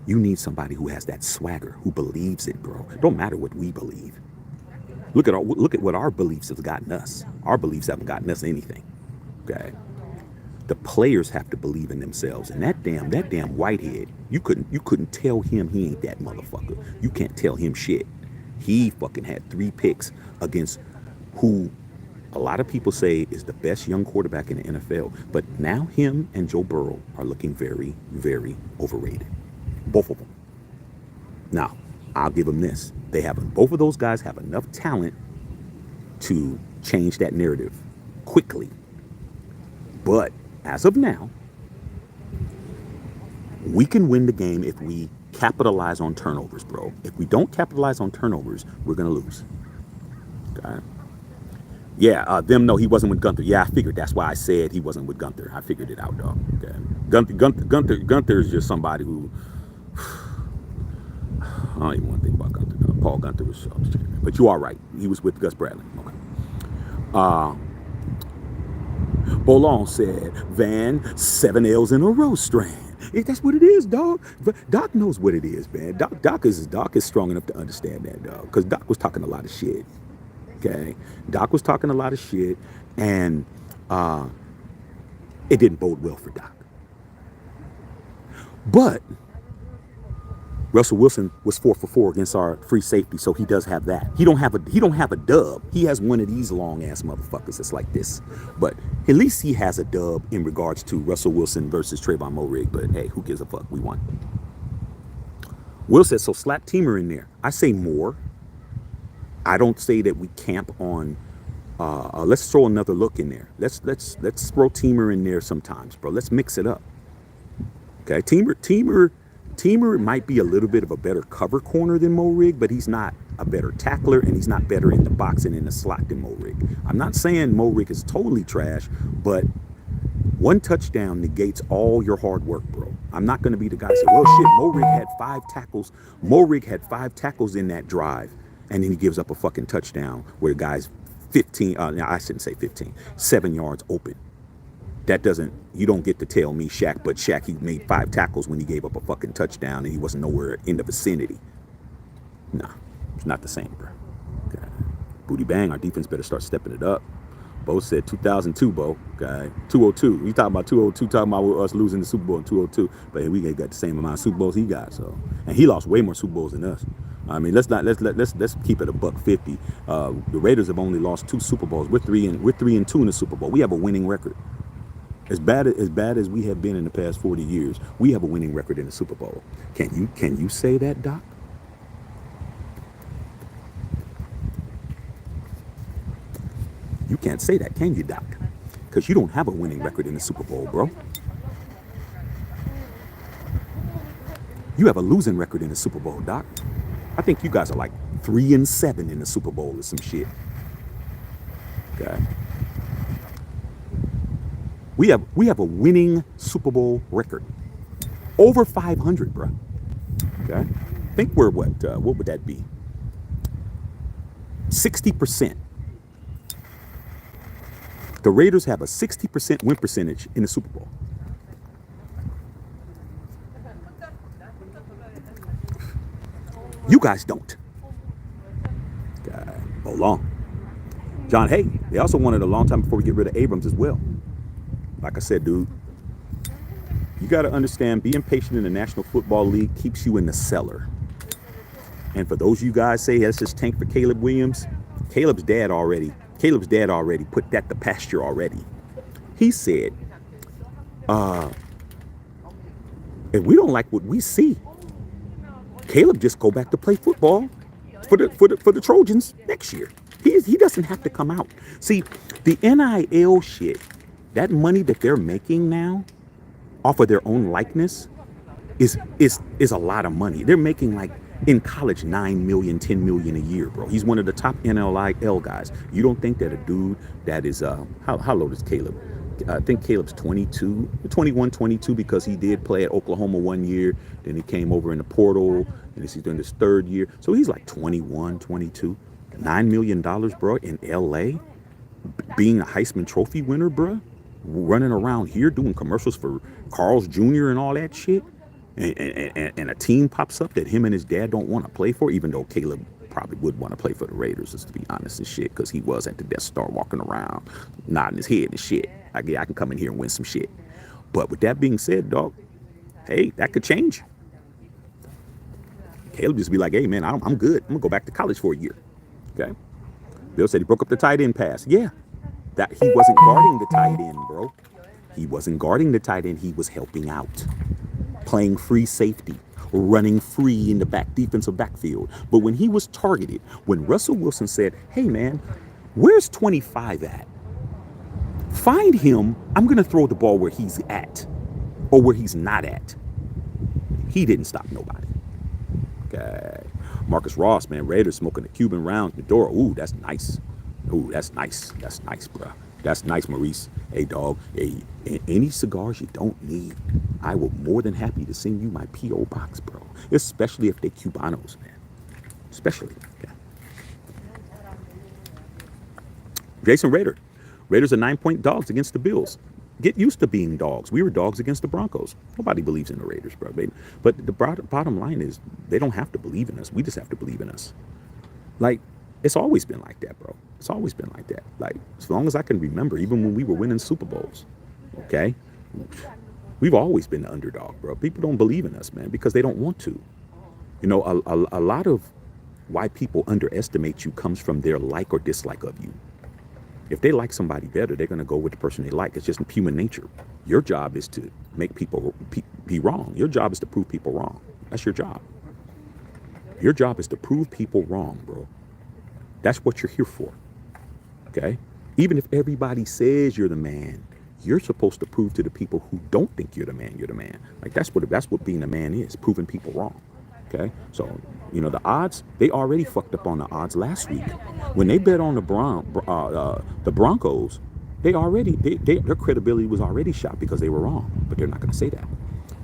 You need somebody who has that swagger, who believes it, bro. Don't matter what we believe. Look at what our beliefs have gotten us. Our beliefs haven't gotten us anything. Okay. The players have to believe in themselves. And that damn Whitehead, you couldn't tell him he ain't that motherfucker. You can't tell him shit. He fucking had 3 picks against who a lot of people say is the best young quarterback in the NFL. But now him and Joe Burrow are looking very, very overrated. Both of them. Now, I'll give them this. Both of those guys have enough talent to change that narrative quickly. But as of now, we can win the game if we capitalize on turnovers, bro. If we don't capitalize on turnovers, we're going to lose. Okay. Yeah, them know he wasn't with Gunther. Yeah, I figured that's why I said he wasn't with Gunther. I figured it out, dog. Okay. Gunther is just somebody who, I don't even want to think about Gunther, dog. Paul Gunther was, but you are right. He was with Gus Bradley. Okay. Bolon said, Van, 7 L's in a row strand. That's what it is, dog. Doc knows what it is, man. Doc is strong enough to understand that, dog. Because Doc was talking a lot of shit. Okay? Doc was talking a lot of shit, and it didn't bode well for Doc. But Russell Wilson was 4 for 4 against our free safety, so he does have that. He don't have a dub. He has one of these long ass motherfuckers that's like this. But at least he has a dub in regards to Russell Wilson versus Trevon Moehrig. But hey, who gives a fuck? We won. Will says, so slap Teamer in there. I say more. I don't say that we camp on. Let's throw another look in there. Let's throw Teamer in there sometimes, bro. Let's mix it up. Okay, Teamer might be a little bit of a better cover corner than Moehrig, but he's not a better tackler, and he's not better in the box and in the slot than Moehrig. I'm not saying Moehrig is totally trash, but one touchdown negates all your hard work, bro. I'm not going to be the guy that say, well, shit, Moehrig had 5 tackles. Moehrig had 5 tackles in that drive, and then he gives up a fucking touchdown where the guy's 15, I shouldn't say 15, 7 yards open. You don't get to tell me Shaq, but Shaq, he made 5 tackles when he gave up a fucking touchdown and he wasn't nowhere in the vicinity. Nah, it's not the same, bro. Okay. Booty bang, our defense better start stepping it up. Bo said 2002, Bo. Okay. 202. We talking about 202, talking about us losing the Super Bowl in 202. But hey, we got the same amount of Super Bowls he got. So, and he lost way more Super Bowls than us. I mean, let's keep it a $150. The Raiders have only lost 2 Super Bowls. We're 3-2 in the Super Bowl. We have a winning record. As bad as we have been in the past 40 years, we have a winning record in the Super Bowl. Can you say that, Doc? You can't say that, can you, Doc? Because you don't have a winning record in the Super Bowl, bro. You have a losing record in the Super Bowl, Doc. I think you guys are like 3-7 in the Super Bowl or some shit. Okay. We have a winning Super Bowl record. Over 500, bro. Okay. I think we're what would that be? 60%. The Raiders have a 60% win percentage in the Super Bowl. You guys don't. God, hold on. John Hay, they also wanted a long time before we get rid of Abrams as well. Like I said, dude, you got to understand, being patient in the National Football League keeps you in the cellar. And for those of you guys say, let's just tank for Caleb Williams, Caleb's dad already put that to pasture already. He said, if we don't like what we see, Caleb just go back to play football for the Trojans next year. He doesn't have to come out. See, the NIL shit, that money that they're making now off of their own likeness is a lot of money. They're making, like, in college, $9 million, $10 million a year, bro. He's one of the top NIL guys. You don't think that a dude that is how old is Caleb? I think Caleb's 21, 22, because he did play at Oklahoma 1 year. Then he came over in the portal, and he's doing his 3rd year. So he's like 21, 22. $9 million, bro, in LA, being a Heisman Trophy winner, bro, running around here doing commercials for Carl's Jr. and all that shit. And a team pops up that him and his dad don't want to play for, even though Caleb probably would want to play for the Raiders, just to be honest and shit, because he was at the Death Star walking around, nodding his head and shit. I can come in here and win some shit. But with that being said, dog, hey, that could change. Caleb just be like, hey, man, I'm good. I'm going to go back to college for a year. Okay? Bill said he broke up the tight end pass. Yeah. That he wasn't guarding the tight end, bro. He wasn't guarding the tight end. He was helping out. Playing free safety, running free in the defensive backfield. But when he was targeted, when Russell Wilson said, hey, man, where's 25 at? Find him. I'm going to throw the ball where he's at or where he's not at. He didn't stop nobody. Okay. Marcus Ross, man, Raiders smoking the Cuban rounds. Medora, ooh, that's nice. Ooh, that's nice. That's nice, bro. That's nice, Maurice. Hey, dog, hey, any cigars you don't need, I will more than happy to send you my P.O. box, bro. Especially if they Cubanos, man. Especially. Okay. Jason Rader. Raiders are 9-point dogs against the Bills. Get used to being dogs. We were dogs against the Broncos. Nobody believes in the Raiders, bro. But the bottom line is, they don't have to believe in us. We just have to believe in us. Like, it's always been like that, bro. It's always been like that. Like, as long as I can remember, even when we were winning Super Bowls, okay? We've always been the underdog, bro. People don't believe in us, man, because they don't want to. You know, a lot of why people underestimate you comes from their like or dislike of you. If they like somebody better, they're going to go with the person they like. It's just human nature. Your job is to make people be wrong. Your job is to prove people wrong. That's your job. Your job is to prove people wrong, bro. That's what you're here for. Okay? Even if everybody says you're the man, you're supposed to prove to the people who don't think you're the man. Like, that's what being a man is, proving people wrong. Okay? So, you know, the odds, they already fucked up on the odds last week. When they bet on the Broncos, their credibility was already shot because they were wrong. But they're not going to say that.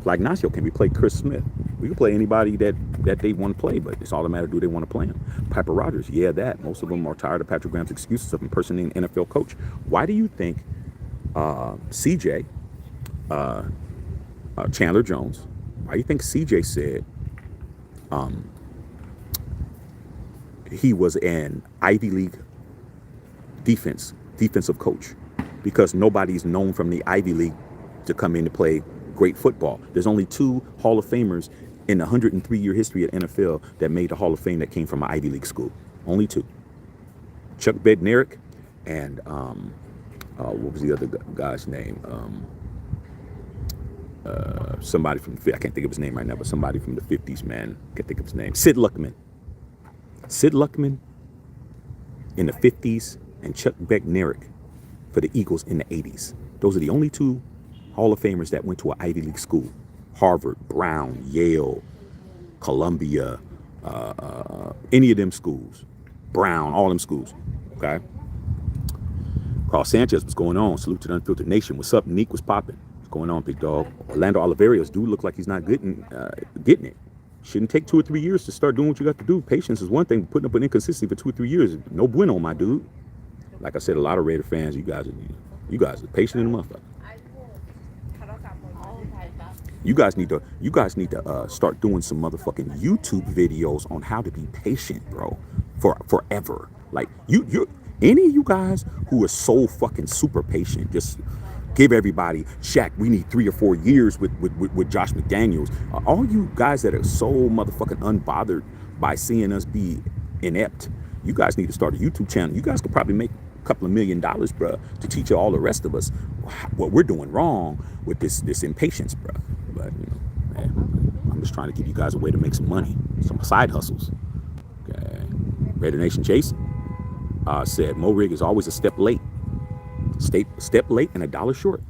Like Ignacio, can we play Chris Smith? We can play anybody that they want to play, but it's all a matter of do they want to play him. Piper Rogers, yeah, that. Most of them are tired of Patrick Graham's excuses of impersonating an NFL coach. Why do you think CJ, Chandler Jones, why do you think CJ said he was an Ivy League defensive coach, because nobody's known from the Ivy League to come in to play great football. There's only 2 Hall of Famers in the 103-year history of NFL that made the Hall of Fame that came from an Ivy League school. Only 2. Chuck Bednarik and what was the other guy's name? Somebody from I can't think of his name right now, but somebody from the 50s, man. Can't think of his name. Sid Luckman. Sid Luckman in the 50s and Chuck Bednarik for the Eagles in the 80s. Those are the only 2 Hall of Famers that went to an Ivy League school. Harvard, Brown, Yale, Columbia, any of them schools. Brown, all them schools. Okay? Carl Sanchez, what's going on? Salute to the Unfiltered Nation. What's up? Neek was popping. What's going on, big dog? Orlando Oliverios, dude, look like he's not getting it. Shouldn't take 2 or 3 years to start doing what you got to do. Patience is one thing, but putting up an inconsistency for 2 or 3 years, no bueno, my dude. Like I said, a lot of Raider fans, you guys are patient in the motherfucker. You guys need to start doing some motherfucking YouTube videos on how to be patient, bro, for forever. Like you any of you guys who are so fucking super patient, just give everybody, Shaq, we need 3 or 4 years with Josh McDaniels. All you guys that are so motherfucking unbothered by seeing us be inept, you guys need to start a YouTube channel. You guys could probably make a couple of $1 million, bro, to teach all the rest of us what we're doing wrong with this impatience, bro. But, man, I'm just trying to give you guys a way to make some money, some side hustles. Okay. Raider Nation Chase said, Moehrig is always a step late. Step late and $1 short.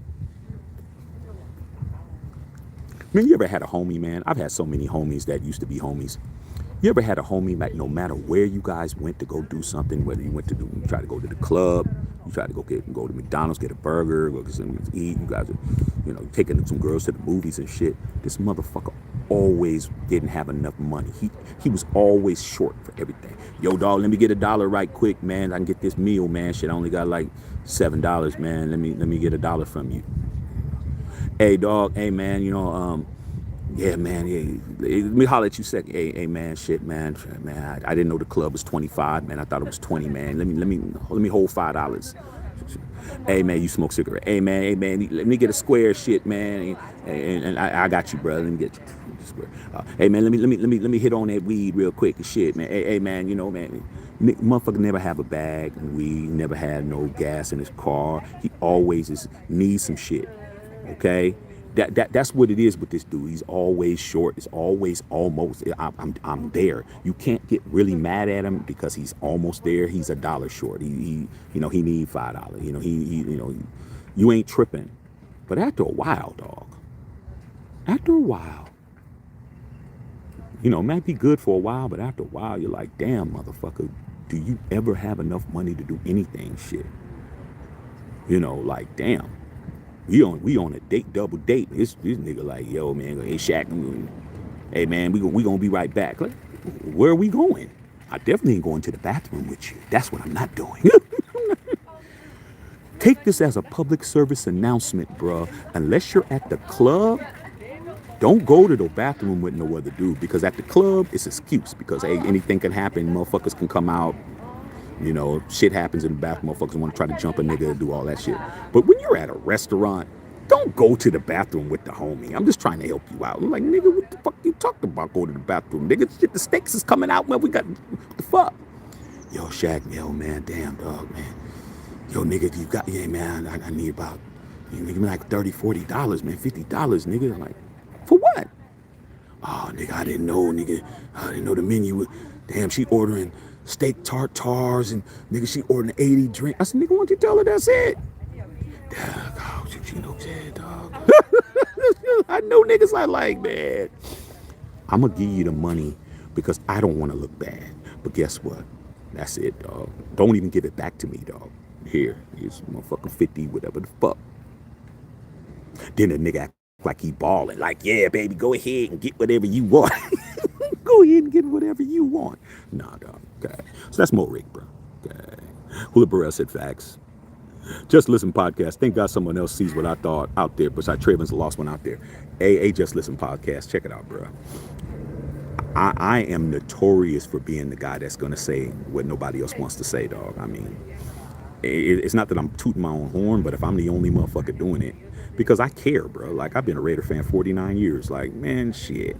Man, you ever had a homie, man? I've had so many homies that used to be homies. You ever had a homie that no matter where you guys went to go do something, whether you try to go to the club, you try to go to McDonald's, get a burger, go get something to eat, you guys are, taking some girls to the movies and shit. This motherfucker always didn't have enough money. He was always short for everything. Yo, dog, let me get $1 right quick, man. I can get this meal, man. Shit, I only got like $7, man. Let me get $1 from you. Hey, dog. Hey, man. Yeah, man. Yeah, let me holler at you second. Hey, man. Shit, man. I didn't know the club was 25, man. I thought it was 20, man. Let me hold $5. Hey, man, you smoke cigarette. Hey, man. Let me get a square, shit, man. And I got you, bro. Let me get you. Hey, man. Let me hit on that weed real quick and shit, man. Hey, man. Man. Motherfucker never have a bag of weed. Never had no gas in his car. He always needs some shit. Okay. That's what it is with this dude. He's always short. It's always almost. I'm there. You can't get really mad at him because he's almost there. He's $1 short. He need $5. You ain't tripping. But after a while, dog. After a while, it might be good for a while, but after a while, you're like, damn, motherfucker, do you ever have enough money to do anything? Shit. Like, damn. We on a double date. This nigga like, yo, man, hey, Shaq, hey, man, we gonna be right back. Like, where are we going? I definitely ain't going to the bathroom with you. That's what I'm not doing. Take this as a public service announcement, bro. Unless you're at the club, don't go to the bathroom with no other dude, because at the club, it's excuse, because, hey, anything can happen. Motherfuckers can come out. Shit happens in the bathroom. Motherfuckers want to try to jump a nigga and do all that shit. But when you're at a restaurant, don't go to the bathroom with the homie. I'm just trying to help you out. I'm like, nigga, what the fuck you talking about? Go to the bathroom, nigga. Shit, the steaks is coming out, man. We got, what the fuck? Yo, Shaq, yo, man, damn, dog, man. Yo, nigga, you got, yeah, man, I need about, give me like $30, $40, man, $50, nigga. I'm like, for what? Oh, nigga, I didn't know, nigga. I didn't know the menu. Damn, she ordering steak tartars, and nigga, she ordering 80 drink. I said, nigga, why don't you tell her that's it? Dog, she knows that, dog. I know niggas like, man, I'm gonna give you the money because I don't want to look bad. But guess what? That's it, dog. Don't even give it back to me, dog. Here's motherfucking 50, whatever the fuck. Then the nigga act like he balling. Like, yeah, baby, go ahead and get whatever you want. Go ahead and get whatever you want. Nah, dog. Okay. So that's Moehrig, bro. Okay. Hula Burrell said facts. Just Listen podcast. Thank God someone else sees what I thought out there. Besides, Trevon's the lost one out there. Just Listen podcast. Check it out, bro. I am notorious for being the guy that's gonna say what nobody else wants to say, dog. I mean, it's not that I'm tooting my own horn, but if I'm the only motherfucker doing it, because I care, bro. Like, I've been a Raider fan 49 years. Like, man, shit.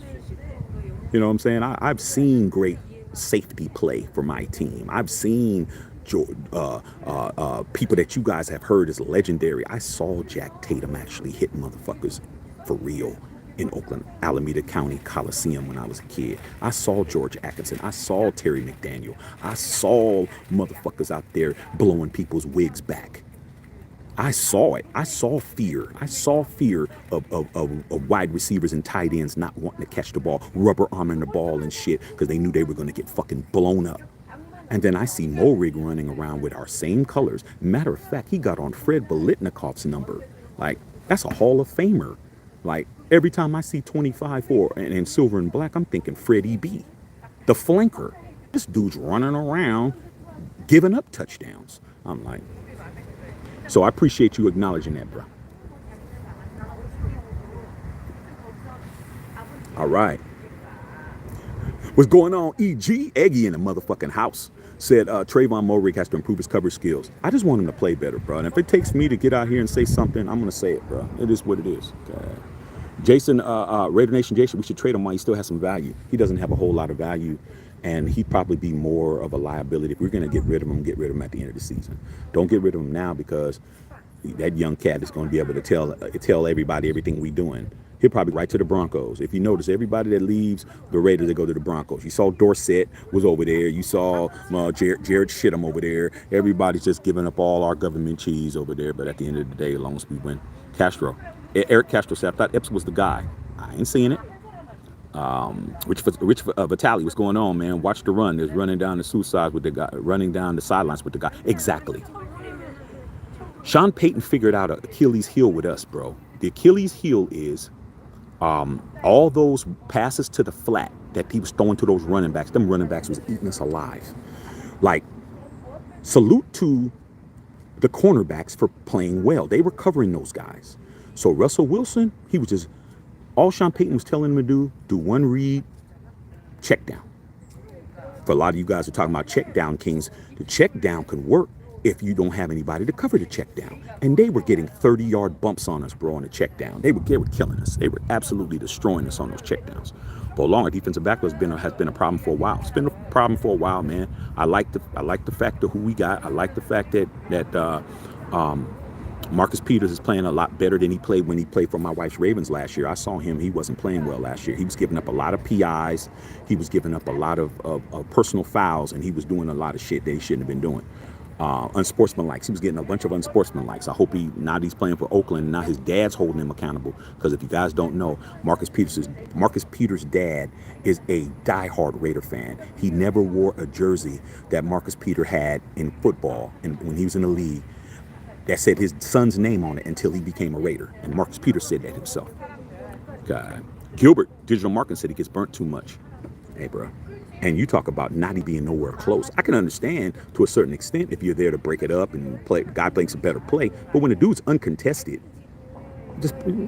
You know what I'm saying? I've seen great safety play for my team. I've seen people that you guys have heard is legendary. I saw Jack Tatum actually hit motherfuckers for real in Oakland, Alameda County Coliseum when I was a kid. I saw George Atkinson. I saw Terry McDaniel. I saw motherfuckers out there blowing people's wigs back. I saw it. I saw fear. I saw fear of wide receivers and tight ends not wanting to catch the ball, rubber arming the ball and shit because they knew they were going to get fucking blown up. And then I see Moehrig running around with our same colors. Matter of fact, he got on Fred Biletnikov's number. Like, that's a Hall of Famer. Like, every time I see 25-4 and silver and black, I'm thinking Freddie B, the flanker. This dude's running around giving up touchdowns. I'm like, so I appreciate you acknowledging that, bro. All right. What's going on, E.G.? Eggy in the motherfucking house. Said Trevon Moehrig has to improve his coverage skills. I just want him to play better, bro. And if it takes me to get out here and say something, I'm going to say it, bro. It is what it is. Jason, Raider Nation Jason, we should trade him while he still has some value. He doesn't have a whole lot of value, and he'd probably be more of a liability. If we're going to get rid of him, get rid of him at the end of the season. Don't get rid of him now, because that young cat is going to be able to tell everybody everything we're doing. He'll probably write to the Broncos. If you notice, everybody that leaves the Raiders, they go to the Broncos. You saw Dorsett was over there. You saw Jared Shittum over there. Everybody's just giving up all our government cheese over there. But at the end of the day, as long as we win. Castro. Eric Castro said, I thought Epps was the guy. I ain't seeing it. Rich Vitale, what's going on, man? Watch the run. There's running down the suicides with the guy, running down the sidelines with the guy. Exactly. Sean Payton figured out an Achilles heel with us, bro. The Achilles heel is all those passes to the flat that he was throwing to those running backs. Them running backs was eating us alive. Like, salute to the cornerbacks for playing well. They were covering those guys. So Russell Wilson, he was just, all Sean Payton was telling him to do one read, check down. For a lot of you guys are talking about check down kings, the check down can work if you don't have anybody to cover the check down. And they were getting 30-yard bumps on us, bro, on the check down. They were killing us. They were absolutely destroying us on those check downs. For a long, our defensive back has been a problem for a while. It's been a problem for a while, man. I like the fact of who we got. I like the fact that Marcus Peters is playing a lot better than he played when he played for my wife's Ravens last year. I saw him. He wasn't playing well last year. He was giving up a lot of PIs. He was giving up a lot of personal fouls, and he was doing a lot of shit that he shouldn't have been doing. Unsportsmanlike. He was getting a bunch of unsportsmanlikes. I hope now he's playing for Oakland. Now his dad's holding him accountable. Because if you guys don't know, Marcus Peters' dad is a diehard Raider fan. He never wore a jersey that Marcus Peters had in football, and when he was in the league, that said his son's name on it until he became a Raider. And Marcus Peters said that himself. God. Gilbert, digital marketing, said he gets burnt too much. Hey, bro. And you talk about not being nowhere close. I can understand to a certain extent if you're there to break it up and play. The guy makes a better play. But when the dude's uncontested,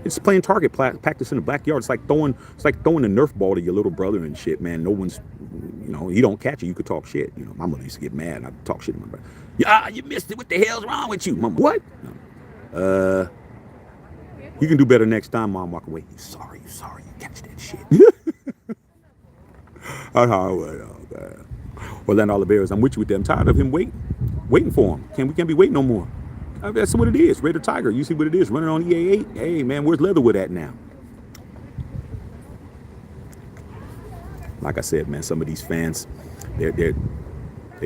it's playing target practice in the backyard. It's like throwing a Nerf ball to your little brother and shit, man. No one's, you don't catch it. You could talk shit. My mother used to get mad. I'd talk shit to my brother. Yeah, you missed it. What the hell's wrong with you, Mama? What? You can do better next time, Mom. Walk away. You sorry. You catch that shit. Orlando Oliveras, I'm with you with them. I'm tired of him waiting for him. We can't be waiting no more. That's what it is. Raider Tiger. You see what it is. Running on EA8. Hey, man, where's Leatherwood at now? Like I said, man, some of these fans, they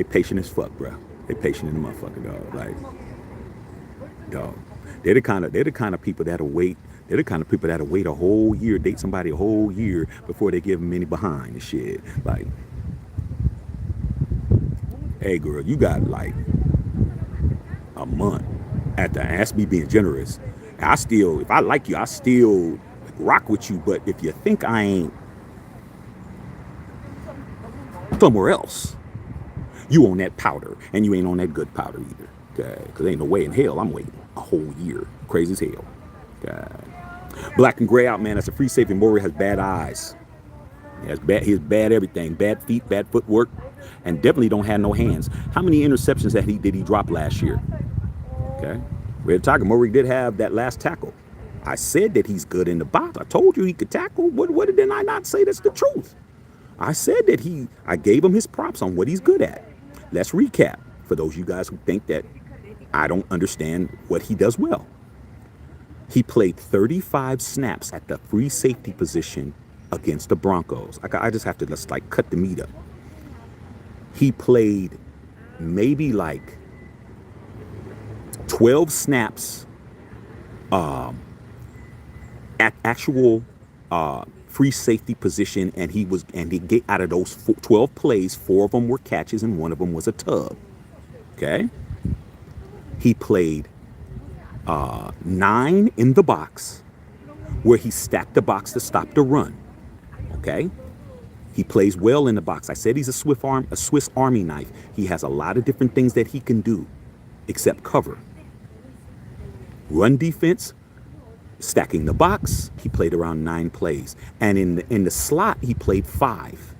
patient as fuck, bro. They patient in the motherfucker, dog. Like, dog. They're the kind of people that'll wait. They're the kind of people that'll wait a whole year, date somebody a whole year before they give them any behind and shit. Like, hey, girl, you got like a month. That's me being generous. If I like you, I still rock with you. But if you think I ain't somewhere else, you on that powder, and you ain't on that good powder either. Okay? Because ain't no way in hell I'm waiting a whole year. Crazy as hell. God. Black and gray out, man. That's a free safety. Moehrig has bad eyes. He's bad everything. Bad feet, bad footwork, and definitely don't have no hands. How many interceptions did he drop last year? Okay. We're talking. Moehrig did have that last tackle. I said that he's good in the box. I told you he could tackle. What did I not say? That's the truth. I said that I gave him his props on what he's good at. Let's recap for those of you guys who think that I don't understand what he does well. He played 35 snaps at the free safety position against the Broncos. I just have to just like cut the meat up. He played maybe like 12 snaps at actual free safety position, and he get out of those 12 plays, 4 of them were catches and 1 of them was a tub. Okay. He played 9 in the box, where he stacked the box to stop the run. Okay. He plays well in the box. I said he's a Swiss Army knife. He has a lot of different things that he can do, except cover. Run defense, stacking the box, he played around 9 plays. And in the slot, he played 5.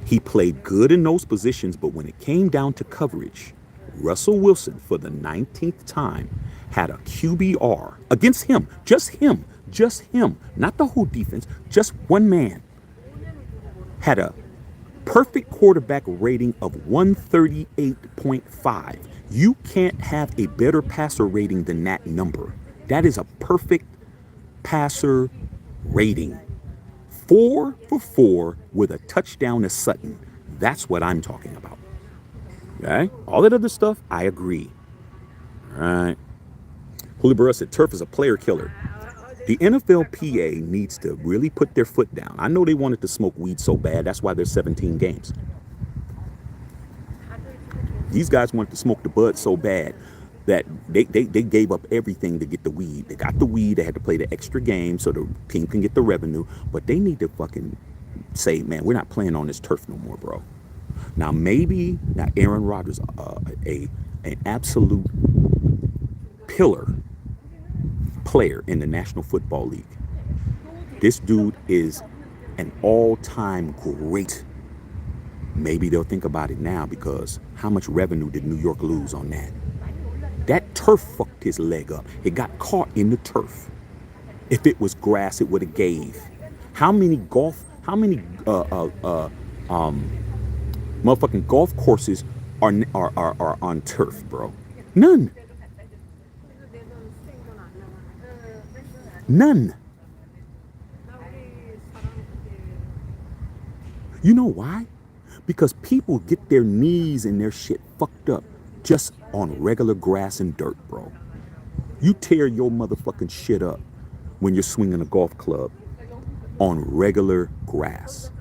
He played good in those positions, but when it came down to coverage, Russell Wilson, for the 19th time, had a QBR against him, just him, not the whole defense, just one man, had a perfect quarterback rating of 138.5. You can't have a better passer rating than that number. That is a perfect passer rating. 4 for 4 with a touchdown to Sutton. That's what I'm talking about. Okay? All that other stuff, I agree. All right. Julio Barrera said, turf is a player killer. The NFLPA needs to really put their foot down. I know they wanted to smoke weed so bad. That's why there's 17 games. These guys wanted to smoke the bud so bad that they gave up everything to get the weed. They got the weed. They had to play the extra game so the team can get the revenue. But they need to fucking say, man, we're not playing on this turf no more, bro. Now, maybe Aaron Rodgers, an absolute pillar player in the National Football League. This dude is an all-time great. Maybe they'll think about it now, because how much revenue did New York lose on that? That turf fucked his leg up. It got caught in the turf. If it was grass, it would have gave. How many motherfucking golf courses are on turf, bro? None. None. You know why? Because people get their knees and their shit fucked up just on regular grass and dirt, bro. You tear your motherfucking shit up when you're swinging a golf club on regular grass.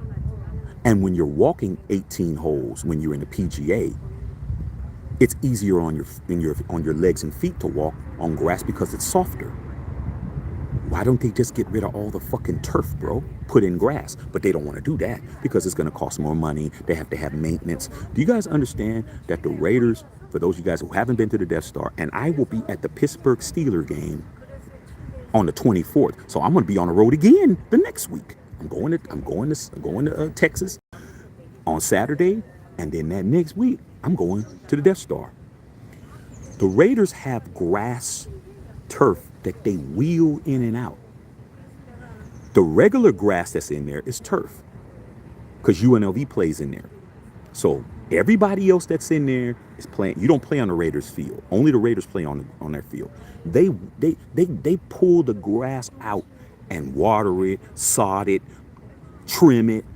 And when you're walking 18 holes, when you're in the PGA, it's easier on your legs and feet to walk on grass because it's softer. Why don't they just get rid of all the fucking turf, bro? Put in grass. But they don't want to do that because it's going to cost more money. They have to have maintenance. Do you guys understand that the Raiders, for those of you guys who haven't been to the Death Star, and I will be at the Pittsburgh Steelers game on the 24th. So I'm going to be on the road again the next week. I'm going to Texas on Saturday, and then that next week I'm going to the Death Star. The Raiders have grass turf that they wheel in and out. The regular grass that's in there is turf, because UNLV plays in there. So everybody else that's in there is playing. You don't play on the Raiders field. Only the Raiders play on their field. They pull the grass out and water it, sod it, trim it,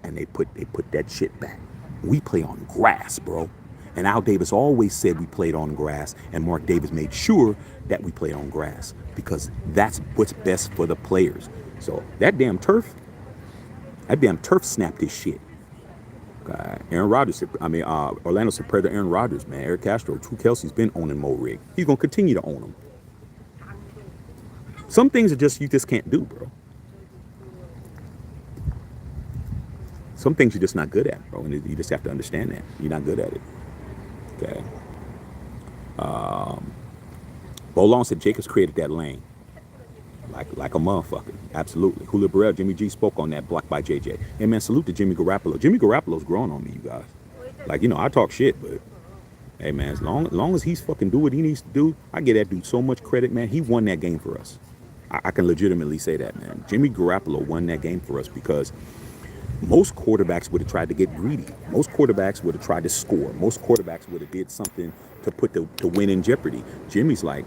and they put that shit back. We play on grass, bro. And Al Davis always said we played on grass, and Mark Davis made sure that we played on grass because that's what's best for the players. So that damn turf snapped his shit. Aaron Rodgers, Orlando said prayer to Aaron Rodgers, man. Eric Castro, True Kelsey's been owning Moehrig. He's going to continue to own them. Some things you just can't do, bro. Some things you're just not good at, bro. And you just have to understand that. You're not good at it. Okay. Bo Long said Jacobs created that lane. Like a motherfucker. Absolutely. Julio Barrera, Jimmy G spoke on that, blocked by JJ. Hey man, salute to Jimmy Garoppolo. Jimmy Garoppolo's growing on me, you guys. Like, I talk shit, but hey man, as long as he's fucking do what he needs to do, I give that dude so much credit, man. He won that game for us. I can legitimately say that, man. Jimmy Garoppolo won that game for us because most quarterbacks would have tried to get greedy. Most quarterbacks would have tried to score. Most quarterbacks would have did something to put the win in jeopardy. Jimmy's like,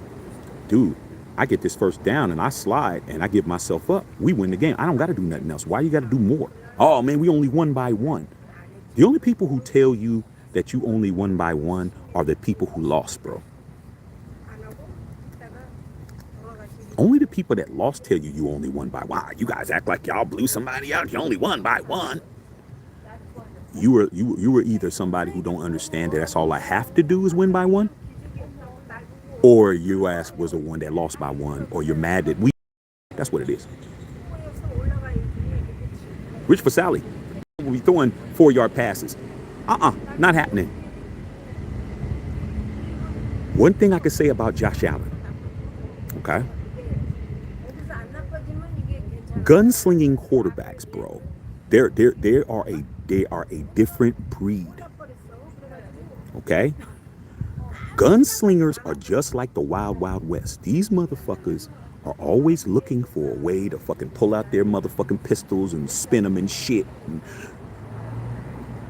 dude, I get this first down and I slide and I give myself up. We win the game. I don't got to do nothing else. Why you got to do more? Oh man, we only won by one. The only people who tell you that you only won by one are the people who lost, bro. Only the people that lost tell you only won by one. You guys act like y'all blew somebody out. You only won by one. You were either somebody who don't understand that that's all I have to do is win by one, or your ass was the one that lost by one, or you're mad that we. That's what it is. Rich for Sally. We throwing 4-yard passes. Not happening. One thing I could say about Josh Allen, okay? Gunslinging quarterbacks, bro. They are a different breed. Okay? Gunslingers are just like the Wild Wild West. These motherfuckers are always looking for a way to fucking pull out their motherfucking pistols and spin them and shit and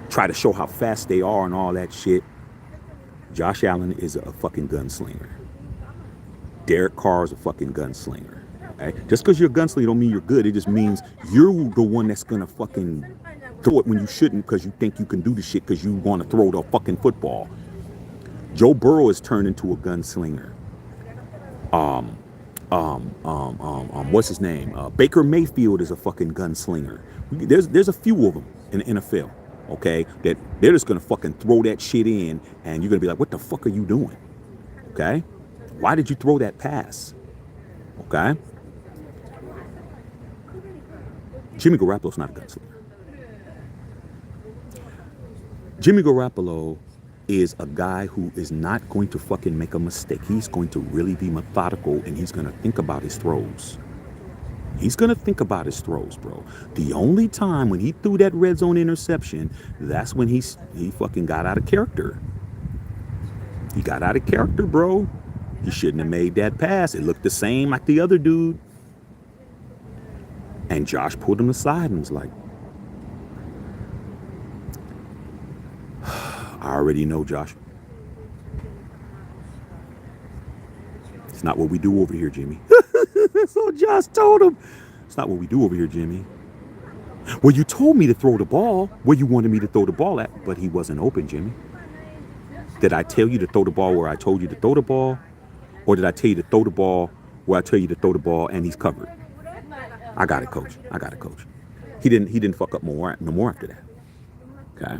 try to show how fast they are and all that shit. Josh Allen is a fucking gunslinger. Derek Carr is a fucking gunslinger. Okay? Just because you're a gunslinger don't mean you're good. It just means you're the one that's gonna fucking throw it when you shouldn't because you think you can do the shit because you want to throw the fucking football. Joe Burrow has turned into a gunslinger. What's his name? Baker Mayfield is a fucking gunslinger. There's a few of them in the NFL, okay, that they're just gonna fucking throw that shit in, and you're gonna be like, what the fuck are you doing? Okay, why did you throw that pass? Okay, Jimmy Garoppolo's not a gunslinger. Jimmy Garoppolo is a guy who is not going to fucking make a mistake. He's going to really be methodical, and he's going to think about his throws. He's going to think about his throws, bro. The only time when he threw that red zone interception, that's when he fucking got out of character. He got out of character, bro. He shouldn't have made that pass. It looked the same like the other dude. And Josh pulled him aside and was like, I already know, Josh. It's not what we do over here, Jimmy. So Josh told him, it's not what we do over here, Jimmy. Well, you told me to throw the ball where you wanted me to throw the ball at, but he wasn't open, Jimmy. Did I tell you to throw the ball where I told you to throw the ball? Or did I tell you to throw the ball where I tell you to throw the ball and he's covered? I got it, coach. I got it, coach. He didn't fuck up no more after that. Okay.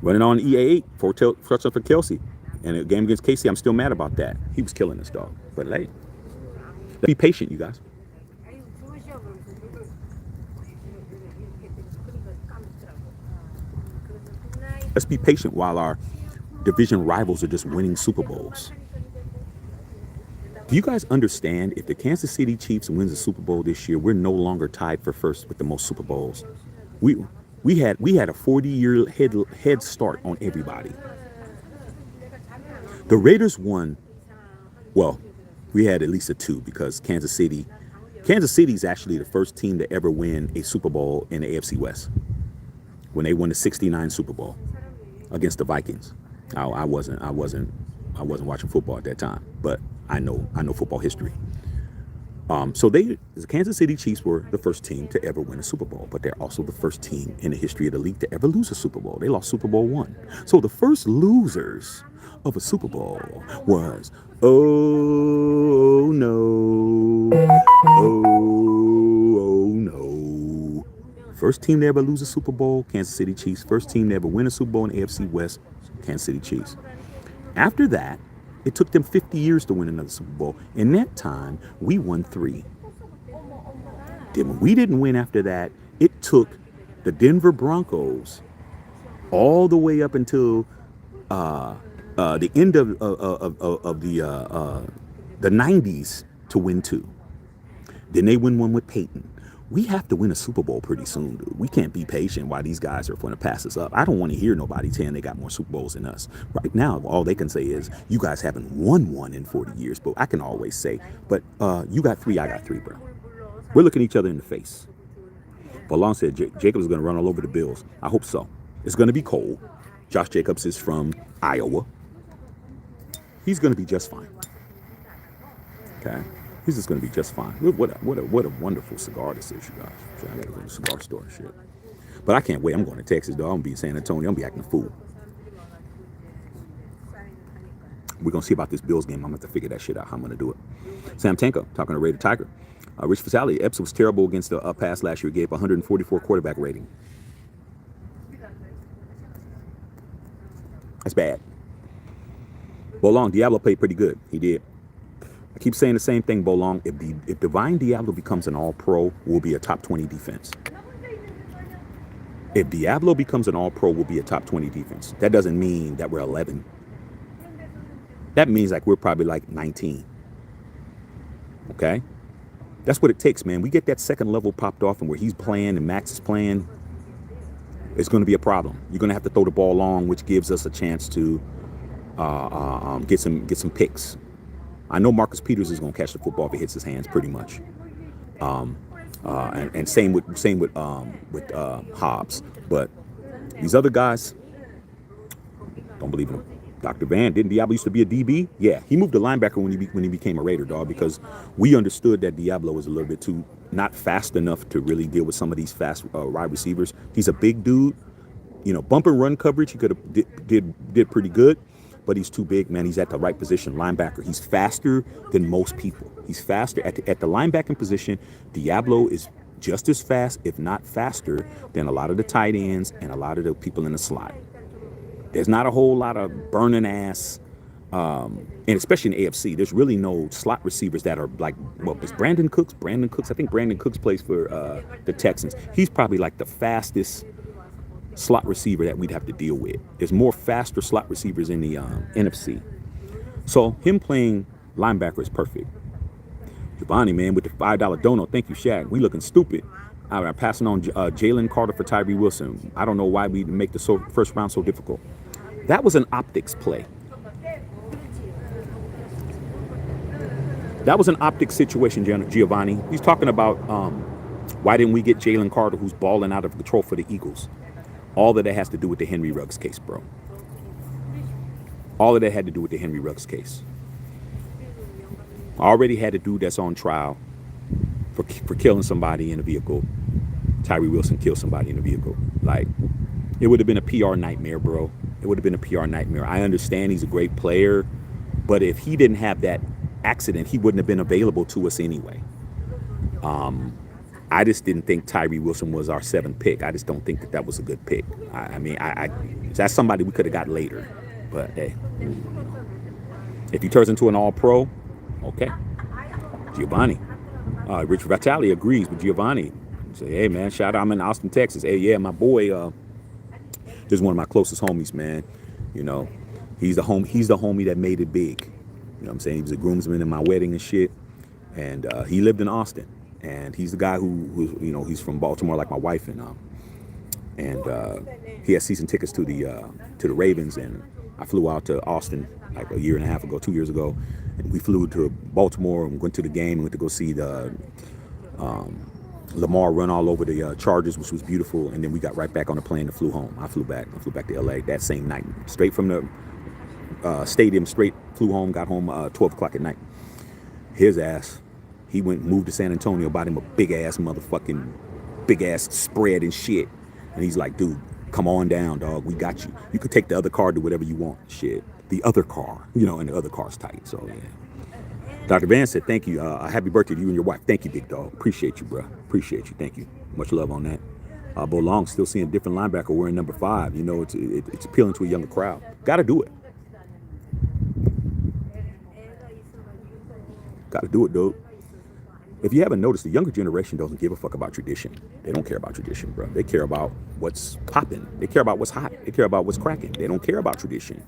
Running on EA8 for touchdown for Kelsey. And a game against Casey, I'm still mad about that. He was killing this dog. But hey, be patient, you guys. Let's be patient while our division rivals are just winning Super Bowls. Do you guys understand if the Kansas City Chiefs wins the Super Bowl this year, we're no longer tied for first with the most Super Bowls. We had a 40-year head start on everybody. The Raiders won. Well, we had at least a 2 because Kansas City is actually the first team to ever win a Super Bowl in the AFC West when they won the '69 Super Bowl against the Vikings. I wasn't watching football at that time, but I know football history. So the Kansas City Chiefs were the first team to ever win a Super Bowl, but they're also the first team in the history of the league to ever lose a Super Bowl. They lost Super Bowl I. So the first losers of a Super Bowl was, oh no, oh no. First team to ever lose a Super Bowl, Kansas City Chiefs. First team to ever win a Super Bowl in the AFC West, Kansas City Chiefs. After that, it took them 50 years to win another Super Bowl. In that time, we won 3. Then when we didn't win after that, it took the Denver Broncos all the way up until the end of the 90s to win 2. Then they win one with Peyton. We have to win a Super Bowl pretty soon, dude. We can't be patient while these guys are going to pass us up. I don't want to hear nobody saying they got more Super Bowls than us. Right now, all they can say is, you guys haven't won one in 40 years. But I can always say, but you got 3, I got 3, bro. We're looking each other in the face. But Long said Jacobs is going to run all over the Bills. I hope so. It's going to be cold. Josh Jacobs is from Iowa. He's going to be just fine. Okay? He's just going to be just fine. What a wonderful cigar this is, you guys. I got to go to the cigar store and shit. But I can't wait. I'm going to Texas, though. I'm going to be in San Antonio. I'm going to be acting a fool. We're going to see about this Bills game. I'm going to have to figure that shit out, how I'm going to do it. Sam Tanka, talking to Raider Tiger. Rich Fasali, Epps was terrible against the pass last year. Gave 144 quarterback rating. That's bad. Bolong, Diablo played pretty good. He did. I keep saying the same thing, Bolong. If Divine Diablo becomes an all-pro, we'll be a top 20 defense. If Diablo becomes an all-pro, we'll be a top 20 defense. That doesn't mean that we're 11. That means like we're probably like 19. Okay? That's what it takes, man. We get that second level popped off and where he's playing and Max is playing, it's going to be a problem. You're going to have to throw the ball long, which gives us a chance to get some picks. I know Marcus Peters is going to catch the football if it hits his hands, pretty much. And same with Hobbs. But these other guys, don't believe in them. Dr. Van, didn't Diablo used to be a DB? Yeah, he moved to linebacker when he became a Raider, dog, because we understood that Diablo was a little bit too not fast enough to really deal with some of these fast wide receivers. He's a big dude, bump and run coverage. He could have did pretty good. But he's too big, man. He's at the right position, linebacker. He's faster than most people. He's faster at the linebacking position. Diablo is just as fast, if not faster, than a lot of the tight ends and a lot of the people in the slot. There's not a whole lot of burning ass, and especially in the AFC, there's really no slot receivers that are like, it's Brandon Cooks? I think Brandon Cooks plays for the Texans. He's probably like the fastest slot receiver that we'd have to deal with. There's more faster slot receivers in the NFC. So him playing linebacker is perfect. Giovanni, man, with the $5 dono. Thank you, Shaq. We looking stupid. I'm passing on Jalen Carter for Tyree Wilson. I don't know why we make the first round so difficult. That was an optics play. That was an optics situation, Giovanni. He's talking about why didn't we get Jalen Carter, who's balling out of control for the Eagles. All of that has to do with the Henry Ruggs case, bro. All of that had to do with the Henry Ruggs case. I already had a dude that's on trial for killing somebody in a vehicle. Tyree Wilson killed somebody in a vehicle. Like, it would have been a PR nightmare, bro. It would have been a PR nightmare. I understand he's a great player, but if he didn't have that accident, he wouldn't have been available to us anyway. I just didn't think Tyree Wilson was our 7th pick. I just don't think that was a good pick. I mean, that's somebody we could have got later. But, hey, if he turns into an all-pro, okay. Giovanni. Richard Vitale agrees with Giovanni. Say, hey, man, shout out. I'm in Austin, Texas. Hey, yeah, my boy, this is one of my closest homies, man. He's the homie that made it big. You know what I'm saying? He was a groomsman in my wedding and shit. And he lived in Austin. And he's the guy who he's from Baltimore, like my wife, and he has season tickets to the Ravens. And I flew out to Austin like a year and a half ago, 2 years ago, and we flew to Baltimore and went to the game and went to go see the Lamar run all over the Chargers, which was beautiful. And then we got right back on the plane and flew home. I flew back to LA that same night, straight from the stadium, flew home, got home 12 o'clock at night. His ass. He moved to San Antonio, bought him a big ass spread and shit. And he's like, dude, come on down, dog. We got you. You could take the other car, do whatever you want. Shit. The other car, and the other car's tight. So, yeah. Dr. Van said, thank you. Happy birthday to you and your wife. Thank you, big dog. Appreciate you, bro. Appreciate you. Thank you. Much love on that. Bolong still seeing a different linebacker wearing number 5. It's appealing to a younger crowd. Got to do it. Got to do it, dude. If you haven't noticed, the younger generation doesn't give a fuck about tradition. They don't care about tradition, bro. They care about what's popping. They care about what's hot. They care about what's cracking. They don't care about tradition.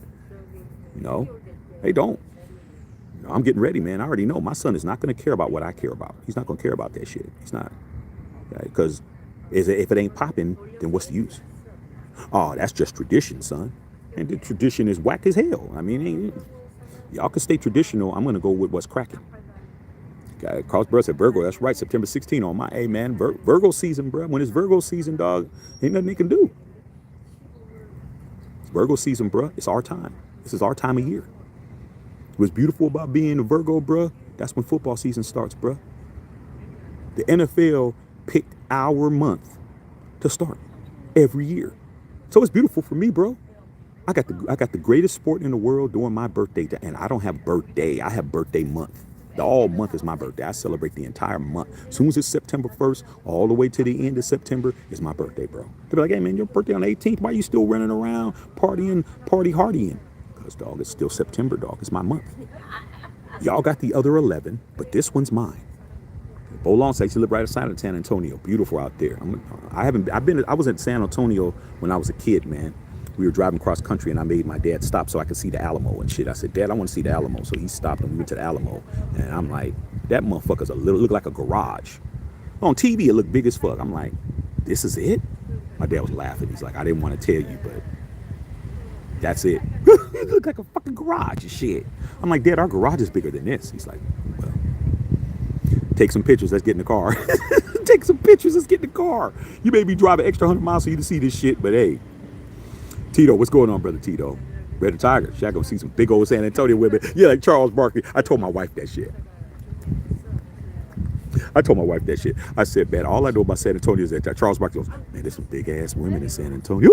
They don't. I'm getting ready, man. I already know my son is not going to care about what I care about. He's not going to care about that shit. He's not. Because if it ain't popping, then what's the use? Oh, that's just tradition, son. And the tradition is whack as hell. I mean, y'all can stay traditional. I'm going to go with what's cracking. Carlos Burr said Virgo. That's right. September 16 on my. Hey, man, Virgo season, bro. When it's Virgo season, dog, ain't nothing they can do. It's Virgo season, bro. It's our time. This is our time of year. What's beautiful about being a Virgo, bro, that's when football season starts, bro. The NFL picked our month to start every year. So it's beautiful for me, bro. I got the greatest sport in the world during my birthday, and I don't have birthday. I have birthday month. The all month is my birthday. I celebrate the entire month. As soon as it's September 1st, all the way to the end of September is my birthday, bro. They'll be like, hey, man, your birthday on the 18th. Why are you still running around partying, partying? Because, dog, it's still September, dog. It's my month. Y'all got the other 11, but this one's mine. Bolon says you live right outside of San Antonio. Beautiful out there. I was in San Antonio when I was a kid, man. We were driving cross country and I made my dad stop so I could see the Alamo and shit. I said, Dad, I want to see the Alamo. So he stopped and we went to the Alamo. And I'm like, that motherfucker's look like a garage. On TV, it looked big as fuck. I'm like, this is it? My dad was laughing. He's like, I didn't want to tell you, but that's it. It looked like a fucking garage and shit. I'm like, Dad, our garage is bigger than this. He's like, well, take some pictures. Let's get in the car. Take some pictures. Let's get in the car. You may be driving extra 100 miles for you to see this shit, but hey. Tito, what's going on, brother Tito? Red Tiger. Y'all gonna see some big old San Antonio women. Yeah, like Charles Barkley. I told my wife that shit. I said, man, all I know about San Antonio is that Charles Barkley goes, man, there's some big ass women in San Antonio.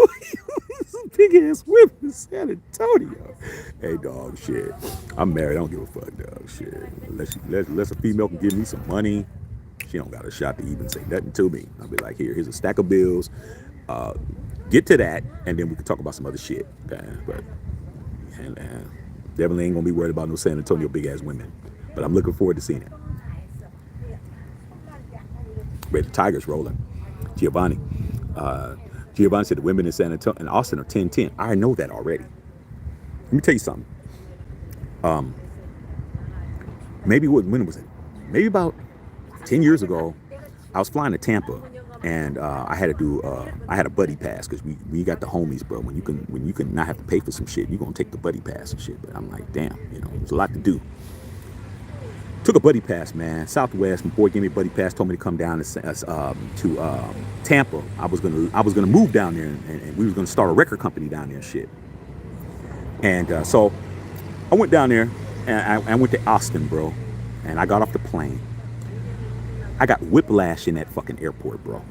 Some big ass women in San Antonio. Hey, dog, shit. I'm married. I don't give a fuck, dog. Shit. Unless a female can give me some money, she don't got a shot to even say nothing to me. I'll be like, here's a stack of bills. Get to that, and then we can talk about some other shit. Okay? But definitely ain't gonna be worried about no San Antonio big ass women. But I'm looking forward to seeing it. Red Tigers rolling. Giovanni said the women in San Antonio and Austin are 10-10. I know that already. Let me tell you something. When was it? Maybe about 10 years ago, I was flying to Tampa. And I had a buddy pass because we got the homies, bro. When you can not have to pay for some shit, you're gonna take the buddy pass and shit. But I'm like, damn, there's a lot to do. Took a buddy pass, man. Southwest, my boy gave me a buddy pass, told me to come down to Tampa. I was gonna move down there, and we was gonna start a record company down there and shit. And so I went down there, and I went to Austin, bro. And I got off the plane. I got whiplash in that fucking airport, bro.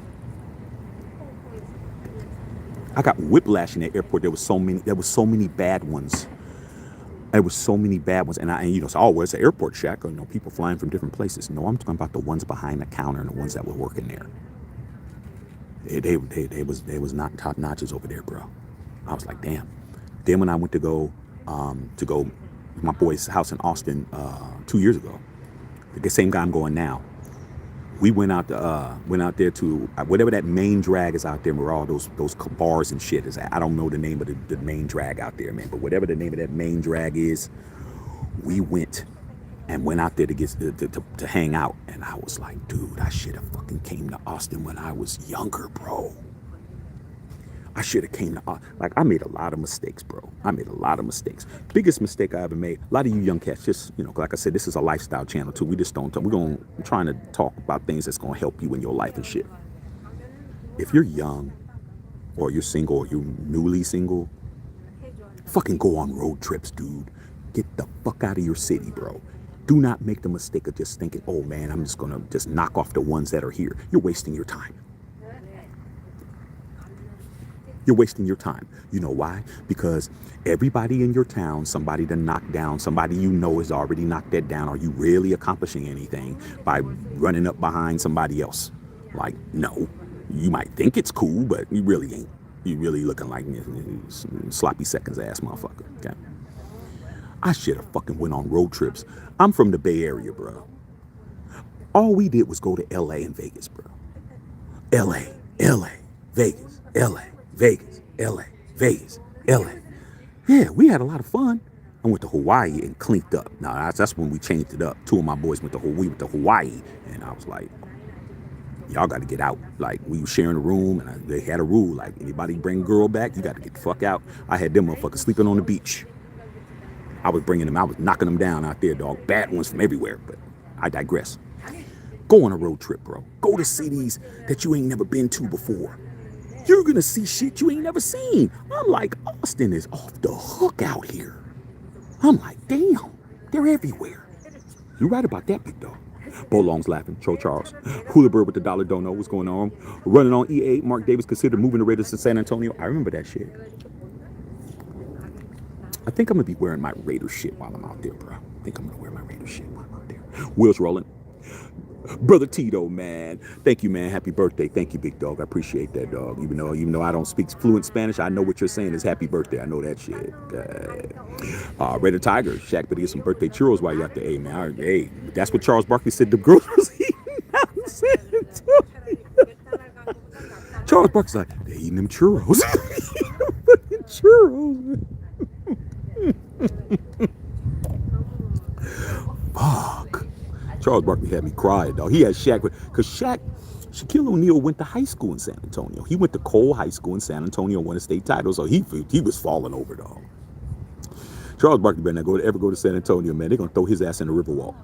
I got whiplash in that airport. There was so many bad ones. There was so many bad ones. And so, oh, well, it's an airport shack. People flying from different places. No, I'm talking about the ones behind the counter and the ones that were working there. They was not top notches over there, bro. I was like, damn. Then when I went to go to my boy's house in Austin 2 years ago, the same guy I'm going now. We went out there to whatever that main drag is out there, where all those bars and shit is. I don't know the name of the main drag out there, man. But whatever the name of that main drag is, we went out there to hang out. And I was like, dude, I should have fucking came to Austin when I was younger, bro. I should have came to I made a lot of mistakes, bro. Biggest mistake I ever made. A lot of you young cats, just, like I said, this is a lifestyle channel too. We just don't talk. We're trying to talk about things that's gonna help you in your life and shit. If you're young, or you're single, or you're newly single, fucking go on road trips, dude. Get the fuck out of your city, bro. Do not make the mistake of just thinking, oh man, I'm just gonna just knock off the ones that are here. You're wasting your time. You're wasting your time. You know why? Because everybody in your town, somebody to knock down, somebody has already knocked that down. Are you really accomplishing anything by running up behind somebody else? Like, no. You might think it's cool, but you really ain't. You really looking like sloppy seconds ass motherfucker. Okay? I should have fucking went on road trips. I'm from the Bay Area, bro. All we did was go to LA and Vegas, bro. LA, Vegas, LA. Vegas, LA, Vegas, LA. Yeah, we had a lot of fun. I went to Hawaii and clinked up. Now that's when we changed it up. Two of my boys went to Hawaii, and I was like, y'all got to get out. Like, we were sharing a room, and they had a rule, like, anybody bring girl back, you got to get the fuck out. I had them motherfuckers sleeping on the beach. I was knocking them down out there, dog. Bad ones from everywhere, but I digress. Go on a road trip, bro. Go to cities that you ain't never been to before. You're gonna see shit you ain't never seen. I'm like, Austin is off the hook out here. I'm like, damn, they're everywhere. You're right about that, big dog. Bolong's laughing. Cho Charles. Hula Bird with the dollar don't know what's going on. Running on E8. Mark Davis considered moving the Raiders to San Antonio. I remember that shit. I think I'm gonna be wearing my Raider shit while I'm out there, bro. I think I'm gonna wear my Raider shit while I'm out there. Wheels rolling. Brother Tito, man. Thank you, man. Happy birthday. Thank you, big dog. I appreciate that, dog. Even though I don't speak fluent Spanish, I know what you're saying is happy birthday. I know that shit. Raider Tiger. Shaq better get some birthday churros while you're out there. Hey, man. Hey, that's what Charles Barkley said the girls was eating out in San Antonio. Charles Barkley's like, they eating them churros. Fucking churros. Fuck. Charles Barkley had me crying, dog. He had Shaq, because Shaquille O'Neal went to high school in San Antonio. He went to Cole High School in San Antonio, won a state title, so he was falling over, dog. Charles Barkley better not ever go to San Antonio, man. They're going to throw his ass in the Riverwalk.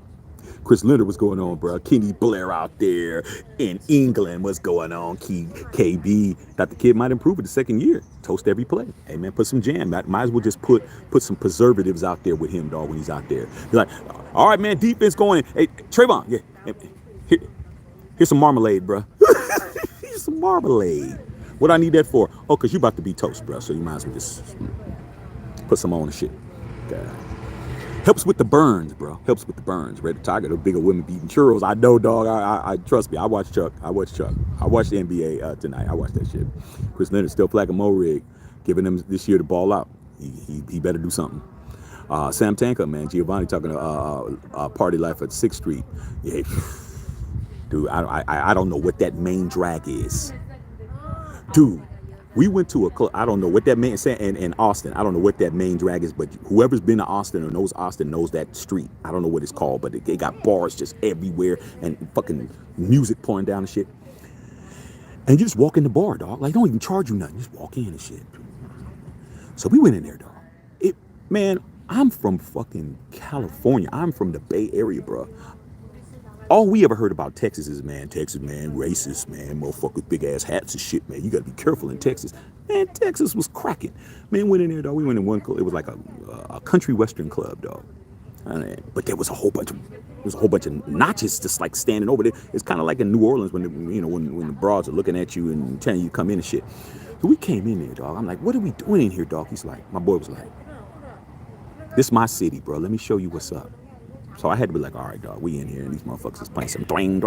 Chris Leonard, what's going on, bro? Kenny Blair out there in England, what's going on? KB, thought the kid might improve it the second year. Toast every play. Hey, man, put some jam. Might as well just put some preservatives out there with him, dog, when he's out there. He's like, all right, man, defense going in. Hey, Trevon, yeah, here's some marmalade, bro. Here's some marmalade. What I need that for? Oh, because you about to be toast, bro, so you might as well just put some on the shit. God. Helps with the burns, bro. Helps with the burns. Red Tiger, the bigger women beating churros. I know, dog. I trust me. I watched Chuck. I watched the NBA tonight. I watched that shit. Chris Leonard still flagging Moehrig, giving him this year to ball out. He better do something. Sam Tanker, man. Giovanni talking to Party Life at 6th Street. Yeah, dude. I don't know what that main drag is, dude. We went to a club. I don't know what that means in Austin. I don't know what that main drag is, but whoever's been to Austin or knows Austin knows that street. I don't know what it's called, but they got bars just everywhere and fucking music pouring down and shit. And you just walk in the bar, dog. Like, don't even charge you nothing. Just walk in and shit. So we went in there, dog. Man, I'm from fucking California. I'm from the Bay Area, bro. All we ever heard about Texas is, man, racist, man, motherfuckers, big ass hats and shit, man. You gotta be careful in Texas. Man, Texas was cracking. Man, went in there, dog. We went in one club. It was like a country western club, dog. But there was a whole bunch of notches just like standing over there. It's kind of like in New Orleans when the broads are looking at you and telling you to come in and shit. So we came in there, dog. I'm like, what are we doing in here, dog? He's like, my boy was like, this is my city, bro. Let me show you what's up. So I had to be like, all right, dog, we in here, and these motherfuckers is playing some doing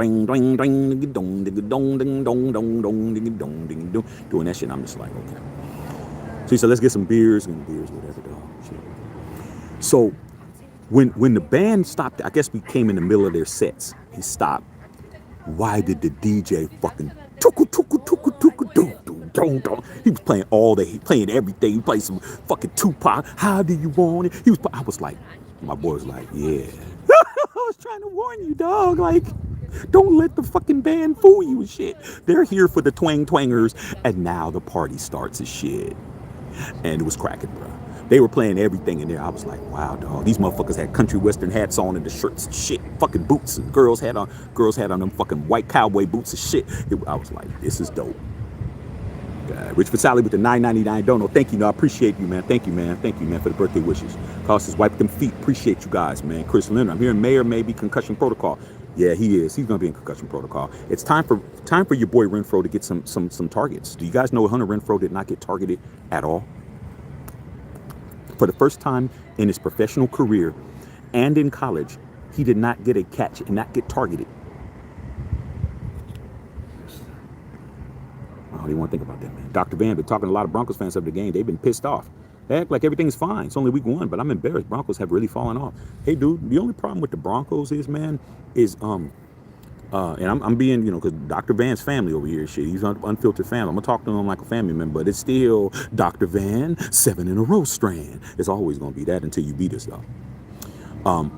that shit. And I'm just like, okay. So he said, let's get some beers, whatever, dog. Shit. So when the band stopped, I guess we came in the middle of their sets. He stopped. Why did the DJ fucking he was playing playing everything. He played some fucking Tupac. How do you want it? I was like, my boy was like, yeah. I was trying to warn you, dog. Like, don't let the fucking band fool you and shit. They're here for the twangers, and now the party starts and shit. And it was cracking, bro. They were playing everything in there. I was like, wow, dog. These motherfuckers had country western hats on and the shirts and shit. Fucking boots. And girls had on them fucking white cowboy boots and shit. I was like, this is dope. Rich Fasali with the $9.99 dono. Thank you, no, I appreciate you, man. Thank you, man, for the birthday wishes. Costas wipe them feet. Appreciate you guys, man. Chris Leonard, I'm hearing Mayor may be concussion protocol. Yeah, he is. He's gonna be in concussion protocol. It's time for your boy Renfro to get some targets. Do you guys know Hunter Renfro did not get targeted at all? For the first time in his professional career and in college, he did not get a catch and not get targeted. What do you want to think about that, man? Dr. Van been talking to a lot of Broncos fans after the game. They've been pissed off. They act like everything's fine. It's only week 1, but I'm embarrassed. Broncos have really fallen off. Hey, dude, the only problem with the Broncos is, man, is And I'm being, because Dr. Van's family over here, shit, he's unfiltered family. I'm gonna talk to him like a family member, but it's still Dr. Van, 7 in a row strand. It's always gonna be that until you beat us, though.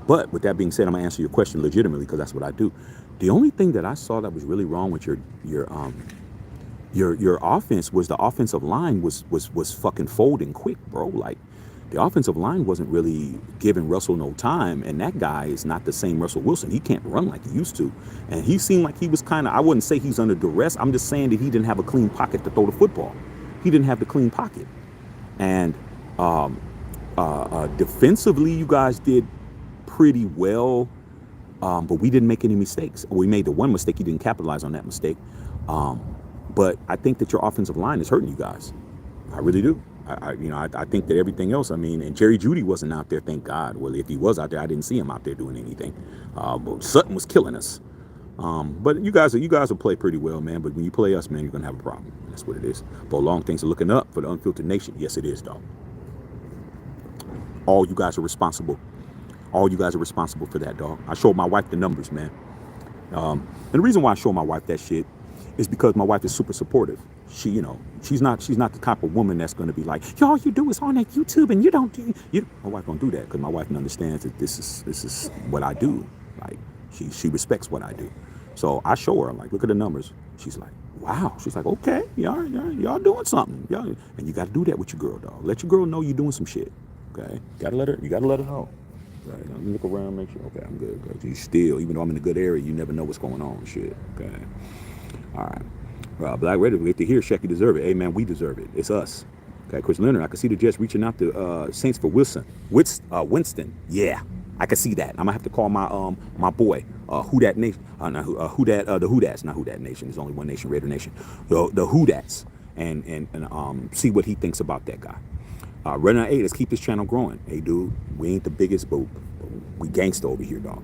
But with that being said, I'm gonna answer your question legitimately because that's what I do. The only thing that I saw that was really wrong with your offense was the offensive line was fucking folding quick, bro. Like the offensive line wasn't really giving Russell no time, and that guy is not the same Russell Wilson. He can't run like he used to, and he seemed like he was kind of. I wouldn't say he's under duress. I'm just saying that he didn't have a clean pocket to throw the football. He didn't have the clean pocket, and defensively, you guys did pretty well, but we didn't make any mistakes. We made the one mistake. You didn't capitalize on that mistake. But I think that your offensive line is hurting you guys. I really do. I think that everything else, and Jerry Jeudy wasn't out there, thank God. Well, if he was out there, I didn't see him out there doing anything. But Sutton was killing us. But you guys will play pretty well, man. But when you play us, man, you're going to have a problem. That's what it is. But long things are looking up for the Unfiltered Nation. Yes, it is, dog. All you guys are responsible. All you guys are responsible for that, dog. I showed my wife the numbers, man. And the reason why I show my wife that shit is because my wife is super supportive. She's not the type of woman that's going to be like, yo, all you do is on that YouTube and you don't do you. My wife don't do that because my wife understands that this is what I do. Like she respects what I do. So I show her, I'm like, look at the numbers. She's like, wow. She's like, okay, y'all doing something. Y'all, and you got to do that with your girl, dog. Let your girl know you're doing some shit. Okay, you got to let her know. Right, let me look around, make sure. Okay, I'm good. You still, even though I'm in a good area, you never know what's going on. Shit. Okay. All right. Black Raider, we get to hear Shecky deserve it. Hey, man, we deserve it. It's us. Okay, Chris Leonard, I can see the Jets reaching out to Saints for Winston. Yeah, I can see that. I'm gonna have to call my boy, Who Dat Nation, the Who Dats, not Who Dat Nation. There's only one nation, Raider Nation. The Who Dats, and see what he thinks about that guy. Red 8, let's keep this channel growing. Hey, dude, we ain't the biggest, but we gangsta over here, dog.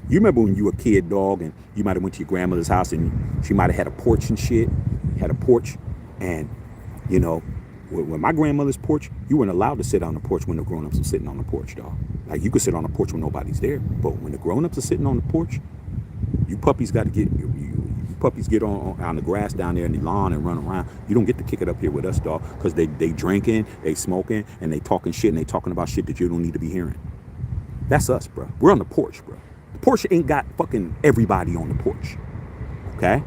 You remember when you were a kid, dog, and you might have went to your grandmother's house and she might have had a porch and shit, and, when my grandmother's porch, you weren't allowed to sit on the porch when the grown-ups are sitting on the porch, dog. Like, you could sit on the porch when nobody's there, but when the grown-ups are sitting on the porch, you puppies got to get... Puppies get on the grass down there in the lawn and run around. You don't get to kick it up here with us, dog, because they drinking, they smoking, and they talking shit, and they talking about shit that you don't need to be hearing. That's us, bro. We're on the porch, bro. The porch ain't got fucking everybody on the porch, okay?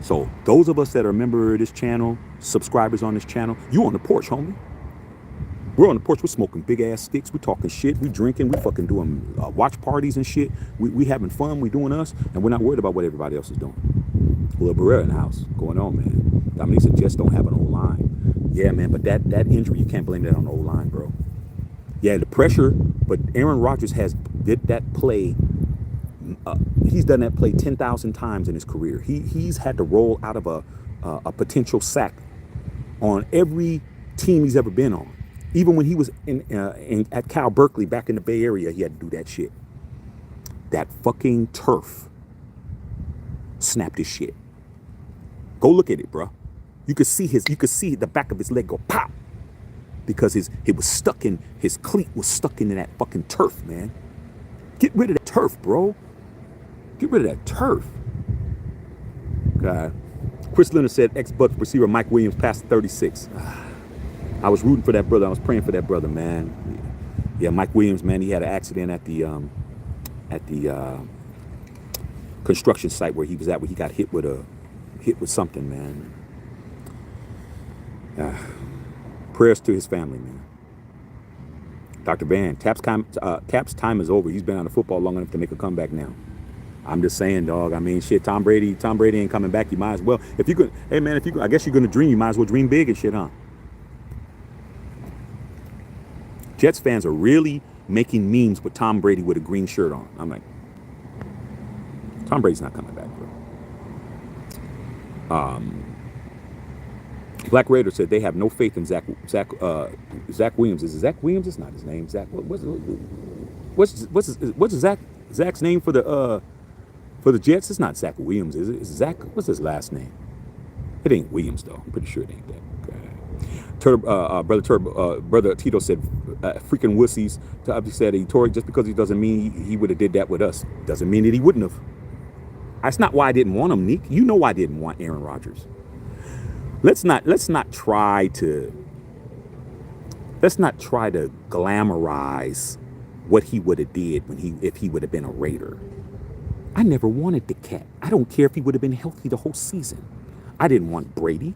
So those of us that are a member of this channel, subscribers on this channel, you on the porch, homie. We're on the porch. We're smoking big ass sticks. We're talking shit. We drinking. We fucking doing watch parties and shit. We having fun. We doing us, and we're not worried about what everybody else is doing. Little Barrera in the house. Going on, man. Dominique said Jets don't have an O-line. Yeah, man. But that injury, you can't blame that on the O-line, bro. Yeah, the pressure. But Aaron Rodgers did that play. He's done that play 10,000 times in his career. He's had to roll out of a potential sack on every team he's ever been on. Even when he was at Cal Berkeley back in the Bay Area, he had to do that shit. That fucking turf snapped his shit. Go look at it, bro. You could see the back of his leg go pop because his cleat was stuck into that fucking turf, man. Get rid of that turf, bro. Get rid of that turf. God. Chris Leonard said ex-Bucks receiver Mike Williams passed 36. I was rooting for that brother. I was praying for that brother, man. Yeah, Mike Williams, man, he had an accident at the construction site where he was at, where he got hit with something, man. Prayers to his family, man. Dr. Van, Cap's time is over. He's been on the football long enough to make a comeback now. I'm just saying, dog. I mean, shit. Tom Brady ain't coming back. You might as well. If you could, hey man, I guess you're gonna dream. You might as well dream big and shit, huh? Jets fans are really making memes with Tom Brady with a green shirt on. I'm like, Tom Brady's not coming back, bro. Black Raider said they have no faith in Zach Williams. Is it Zach Williams? It's not his name. Zach. What's Zach's name for the Jets? It's not Zach Williams, is it? It's Zach. What's his last name? It ain't Williams though. I'm pretty sure it ain't that. Okay. Brother Tito said, freaking wussies. He said he tore it just because he doesn't mean he would have did that with us. Doesn't mean that he wouldn't have. That's not why I didn't want him, Neek. You know I didn't want Aaron Rodgers. Let's not try to glamorize what he would have did if he would have been a Raider. I never wanted the cat. I don't care if he would have been healthy the whole season. I didn't want Brady.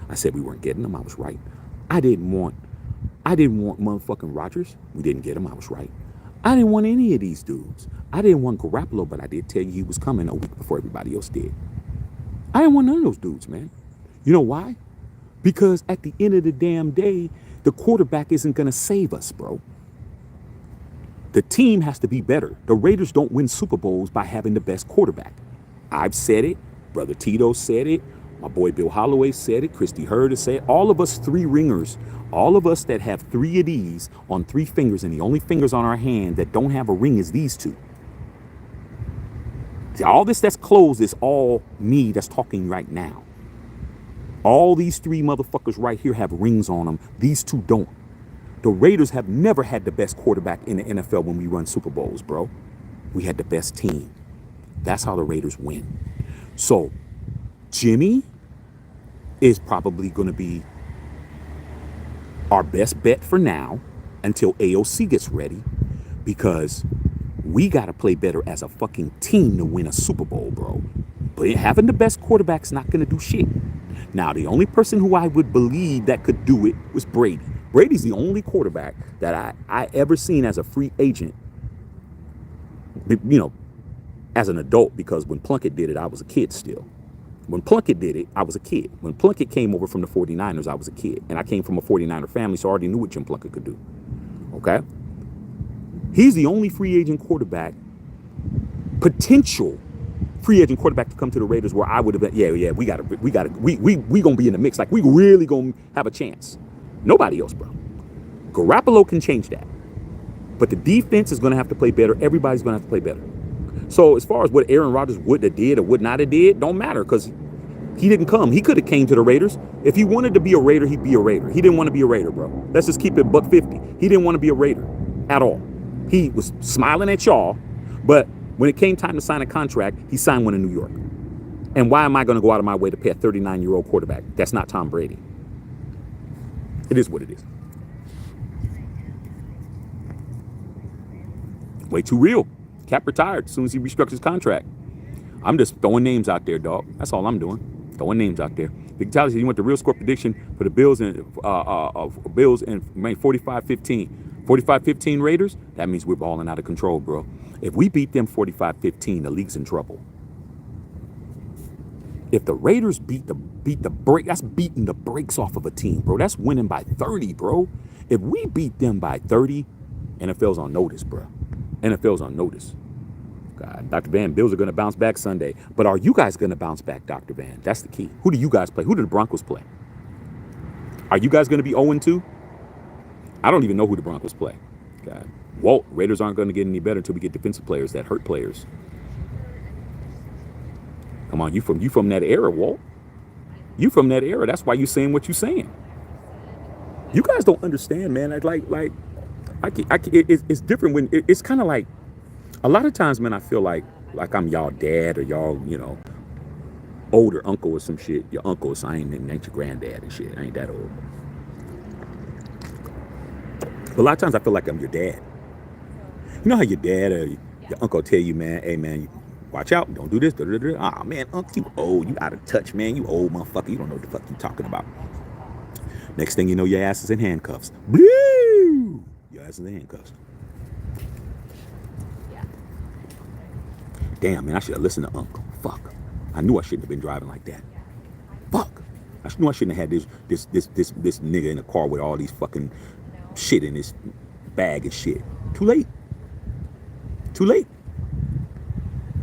I said we weren't getting him. I was right. I didn't want motherfucking Rodgers. We didn't get him. I was right. I didn't want any of these dudes. I didn't want Garoppolo, but I did tell you he was coming a week before everybody else did. I didn't want none of those dudes, man. You know why? Because at the end of the damn day, the quarterback isn't going to save us, bro. The team has to be better. The Raiders don't win Super Bowls by having the best quarterback. I've said it. Brother Tito said it. My boy Bill Holloway said it. Christy Hurd has said it. All of us three ringers, all of us that have three of these on three fingers, and the only fingers on our hand that don't have a ring is these two. See, all this that's closed is all me that's talking right now. All these three motherfuckers right here have rings on them. These two don't. The Raiders have never had the best quarterback in the NFL when we run Super Bowls, bro. We had the best team. That's how the Raiders win. So, Jimmy is probably going to be our best bet for now until AOC gets ready, because we got to play better as a fucking team to win a Super Bowl, bro. But having the best quarterback's not going to do shit. Now, the only person who I would believe that could do it was Brady. Brady's the only quarterback that I ever seen as a free agent, you know, as an adult, because when Plunkett did it, I was a kid still. When Plunkett did it, I was a kid. When Plunkett came over from the 49ers, I was a kid. And I came from a 49er family, so I already knew what Jim Plunkett could do. Okay? He's the only free agent quarterback, potential free agent quarterback to come to the Raiders where I would have been, we gonna be in the mix. Like, we really gonna have a chance. Nobody else, bro. Garoppolo can change that. But the defense is gonna have to play better. Everybody's gonna have to play better. So as far as what Aaron Rodgers would have did or would not have did, don't matter, because he didn't come. He could have came to the Raiders. If he wanted to be a Raider, he'd be a Raider. He didn't want to be a Raider, bro. Let's just keep it $150. He didn't want to be a Raider at all. He was smiling at y'all, but when it came time to sign a contract, he signed one in New York. And why am I going to go out of my way to pay a 39-year-old quarterback? That's not Tom Brady. It is what it is. Way too real. Cap retired as soon as he restructures his contract. I'm just throwing names out there, dog. That's all I'm doing. Throwing names out there. Big Tyler said you want the real score prediction for the Bills and 45-15. 45-15 Raiders, that means we're balling out of control, bro. If we beat them 45-15, the league's in trouble. If the Raiders beat the break, that's beating the brakes off of a team, bro. That's winning by 30, bro. If we beat them by 30, NFL's on notice, bro. NFL's on notice. God, Dr. Van, Bills are going to bounce back Sunday. But are you guys going to bounce back, Dr. Van? That's the key. Who do you guys play? Who do the Broncos play? Are you guys going to be 0-2? I don't even know who the Broncos play. God. Walt, Raiders aren't going to get any better until we get defensive players that hurt players. Come on, you from that era, Walt. You from that era. That's why you saying what you saying. You guys don't understand, man. It's different when it's kind of like a lot of times, man. I feel like I'm y'all dad or y'all, older uncle or some shit. Your uncle, so I ain't your granddad and shit. I ain't that old. But a lot of times I feel like I'm your dad. You know how your dad or your uncle tell you, man, hey, man, watch out, don't do this. Ah, man, uncle, you old, you out of touch, man, you old motherfucker, you don't know what the fuck you talking about. Next thing you know, your ass is in handcuffs. Blue! Your ass is in handcuffs. Yeah. Damn, man, I should have listened to uncle. Fuck. I knew I shouldn't have been driving like that. Fuck. I knew I shouldn't have had this nigga in the car with all these fucking shit in his bag and shit. Too late.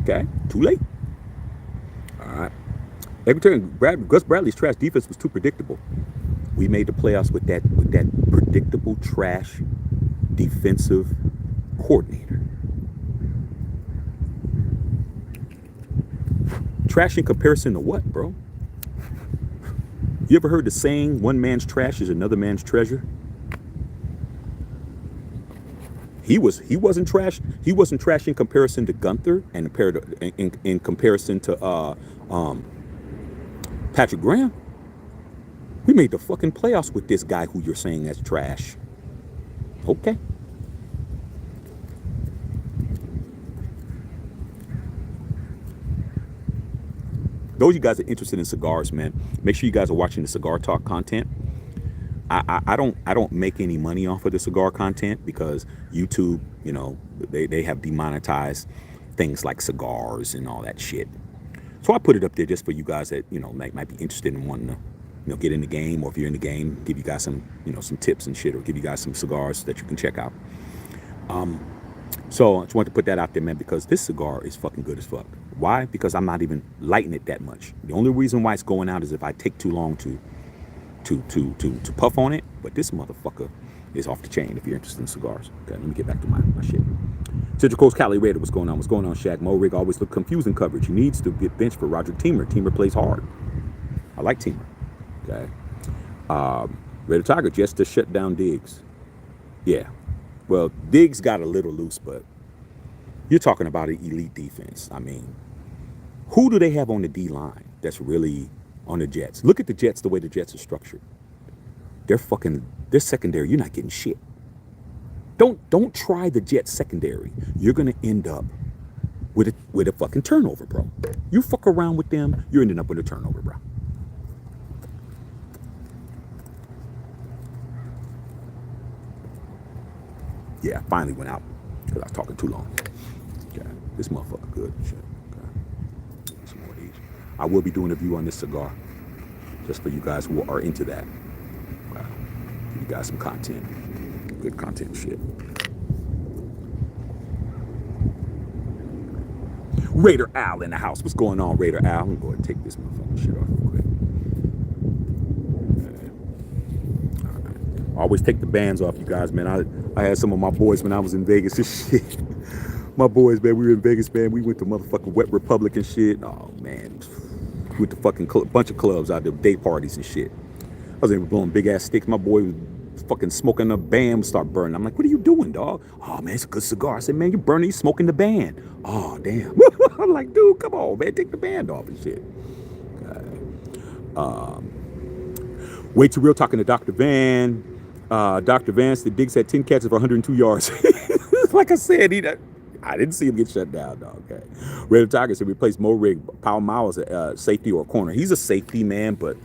Okay? Too late. All right. Every time Gus Bradley's trash defense was too predictable. We made the playoffs with that predictable trash defensive coordinator. Trash in comparison to what, bro? You ever heard the saying, one man's trash is another man's treasure? He wasn't trash. He wasn't trash in comparison to Gunther and in comparison to Patrick Graham. We made the fucking playoffs with this guy who you're saying is trash. Okay. Those of you guys that are interested in cigars, man, make sure you guys are watching the Cigar Talk content. I don't make any money off of the cigar content because YouTube, you know, they have demonetized things like cigars and all that shit. So I put it up there just for you guys that, you know, might be interested in wanting to, you know, get in the game, or if you're in the game, give you guys some, you know, some tips and shit, or give you guys some cigars that you can check out. So I just wanted to put that out there, man, because this cigar is fucking good as fuck. Why? Because I'm not even lighting it that much. The only reason why it's going out is if I take too long to puff on it. But this motherfucker is off the chain if you're interested in cigars. Okay, let me get back to my shit. Central Coast Cali Raider, what's going on? What's going on, Shaq? Moehrig always look confusing coverage. He needs to get benched for Roger Teamer. Teamer plays hard. I like Teamer. Okay. Raider Tiger just to shut down Diggs. Yeah. Well, Diggs got a little loose, but you're talking about an elite defense. I mean, who do they have on the D line that's really on the Jets? Look at the Jets, the way the Jets are structured. They're secondary. You're not getting shit. Don't try the Jets secondary. You're gonna end up with a fucking turnover, bro. You fuck around with them, you're ending up with a turnover, bro. Yeah, I finally went out because I was talking too long. Okay, this motherfucker good. Shit. Okay. Some more of these. I will be doing a review on this cigar, just for you guys who are into that. Okay. Give you guys some content, good content shit. Raider Al in the house. What's going on, Raider Al? I'm gonna go ahead and take this motherfucking shit off real quick. Always take the bands off, you guys, man. I had some of my boys when I was in Vegas and shit. My boys, man, we were in Vegas, man. We went to motherfucking Wet Republic and shit. Oh, man. We went to fucking bunch of clubs out there, day parties and shit. I was able to blowing big ass sticks. My boy was fucking smoking a band, start burning. I'm like, what are you doing, dog? Oh, man, it's a good cigar. I said, man, you burning, you smoking the band. Oh, damn. I'm like, dude, come on, man, take the band off and shit. Way Too Real talking to Dr. Van. Dr. Vance, the Diggs had 10 catches for 102 yards. Like I said, I didn't see him get shut down, dog. Okay. Raider Tiger said replace Moehrig. Powell Miles a safety or a corner. He's a safety, man, but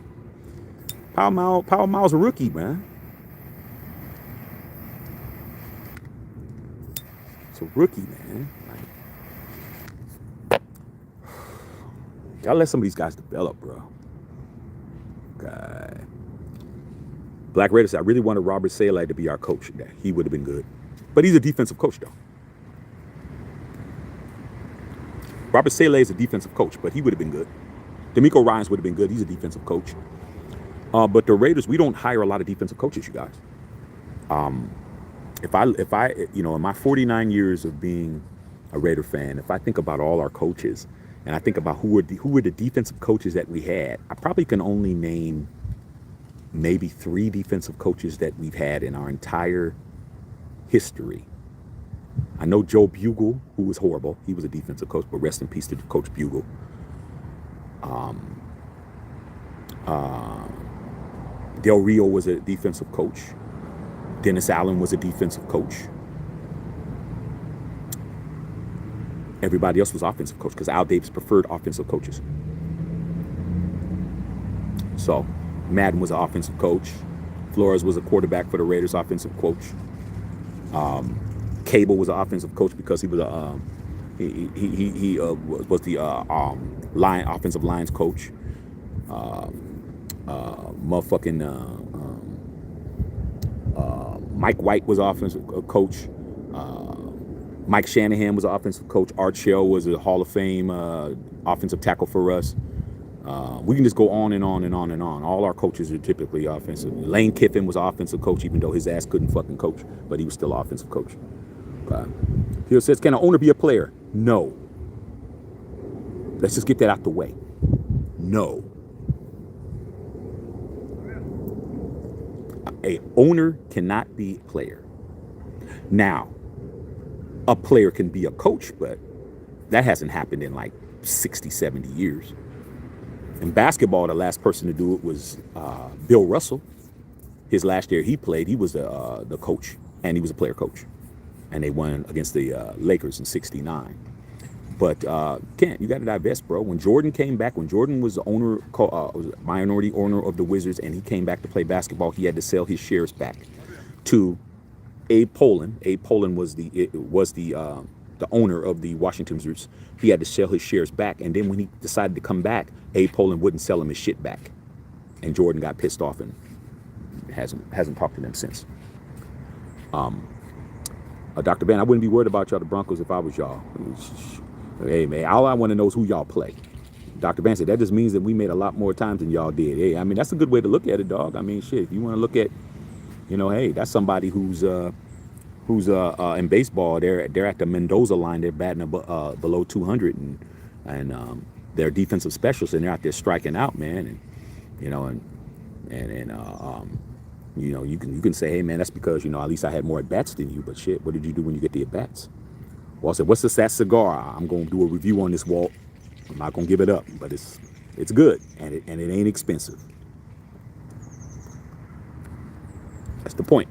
Powell Miles a rookie, man. It's a rookie, man. Gotta let some of these guys develop, bro. Okay. Black Raider said, I really wanted Robert Saleh to be our coach. Yeah, he would have been good. But he's a defensive coach, though. Robert Saleh is a defensive coach, but he would have been good. D'Amico Ryans would have been good. He's a defensive coach. But the Raiders, we don't hire a lot of defensive coaches, you guys. If I, you know, in my 49 years of being a Raider fan, if I think about all our coaches, and I think about who were the defensive coaches that we had, I probably can only name maybe 3 defensive coaches that we've had in our entire history. I know Joe Bugle, who was horrible. He was a defensive coach, but rest in peace to Coach Bugle. Del Rio was a defensive coach. Dennis Allen was a defensive coach. Everybody else was offensive coach because Al Davis preferred offensive coaches. So Madden was an offensive coach. Flores was a quarterback for the Raiders, offensive coach. Cable was an offensive coach because he was was the offensive lines coach. Mike White was an offensive coach. Mike Shanahan was an offensive coach. Art Shell was a Hall of Fame offensive tackle for us. We can just go on and on and on and on. All our coaches are typically offensive. Lane Kiffin was an offensive coach, even though his ass couldn't fucking coach, but he was still an offensive coach. He says, can an owner be a player? No. Let's just get that out the way. No. A owner cannot be a player. Now, a player can be a coach, but that hasn't happened in like 60, 70 years. In basketball, the last person to do it was Bill Russell. His last year he played, he was the coach, and he was a player coach. And they won against the Lakers in '69. But Kent, you got to divest, bro. When Jordan came back, when Jordan was the owner, was a minority owner of the Wizards, and he came back to play basketball, he had to sell his shares back to Abe Pollin. Abe Pollin was the owner of the Washington Wizards. He had to sell his shares back, and then when he decided to come back, Abe Pollin wouldn't sell him his shit back, and Jordan got pissed off and hasn't talked to them since. Dr. Ben, I wouldn't be worried about y'all, the Broncos, if I was y'all. Hey, man, all I want to know is who y'all play. Dr. Ben said, that just means that we made a lot more times than y'all did. Hey, I mean, that's a good way to look at it, dog. I mean, shit, if you want to look at, hey, that's somebody who's in baseball, they're at the Mendoza line, they're batting below 200, and they're defensive specialists, and they're out there striking out, man, you can say, hey, man, that's because, at least I had more at-bats than you, but shit, what did you do when you get the at-bats? Well, I said, what's that cigar? I'm going to do a review on this, Walt. I'm not going to give it up, but it's good, and it ain't expensive. That's the point.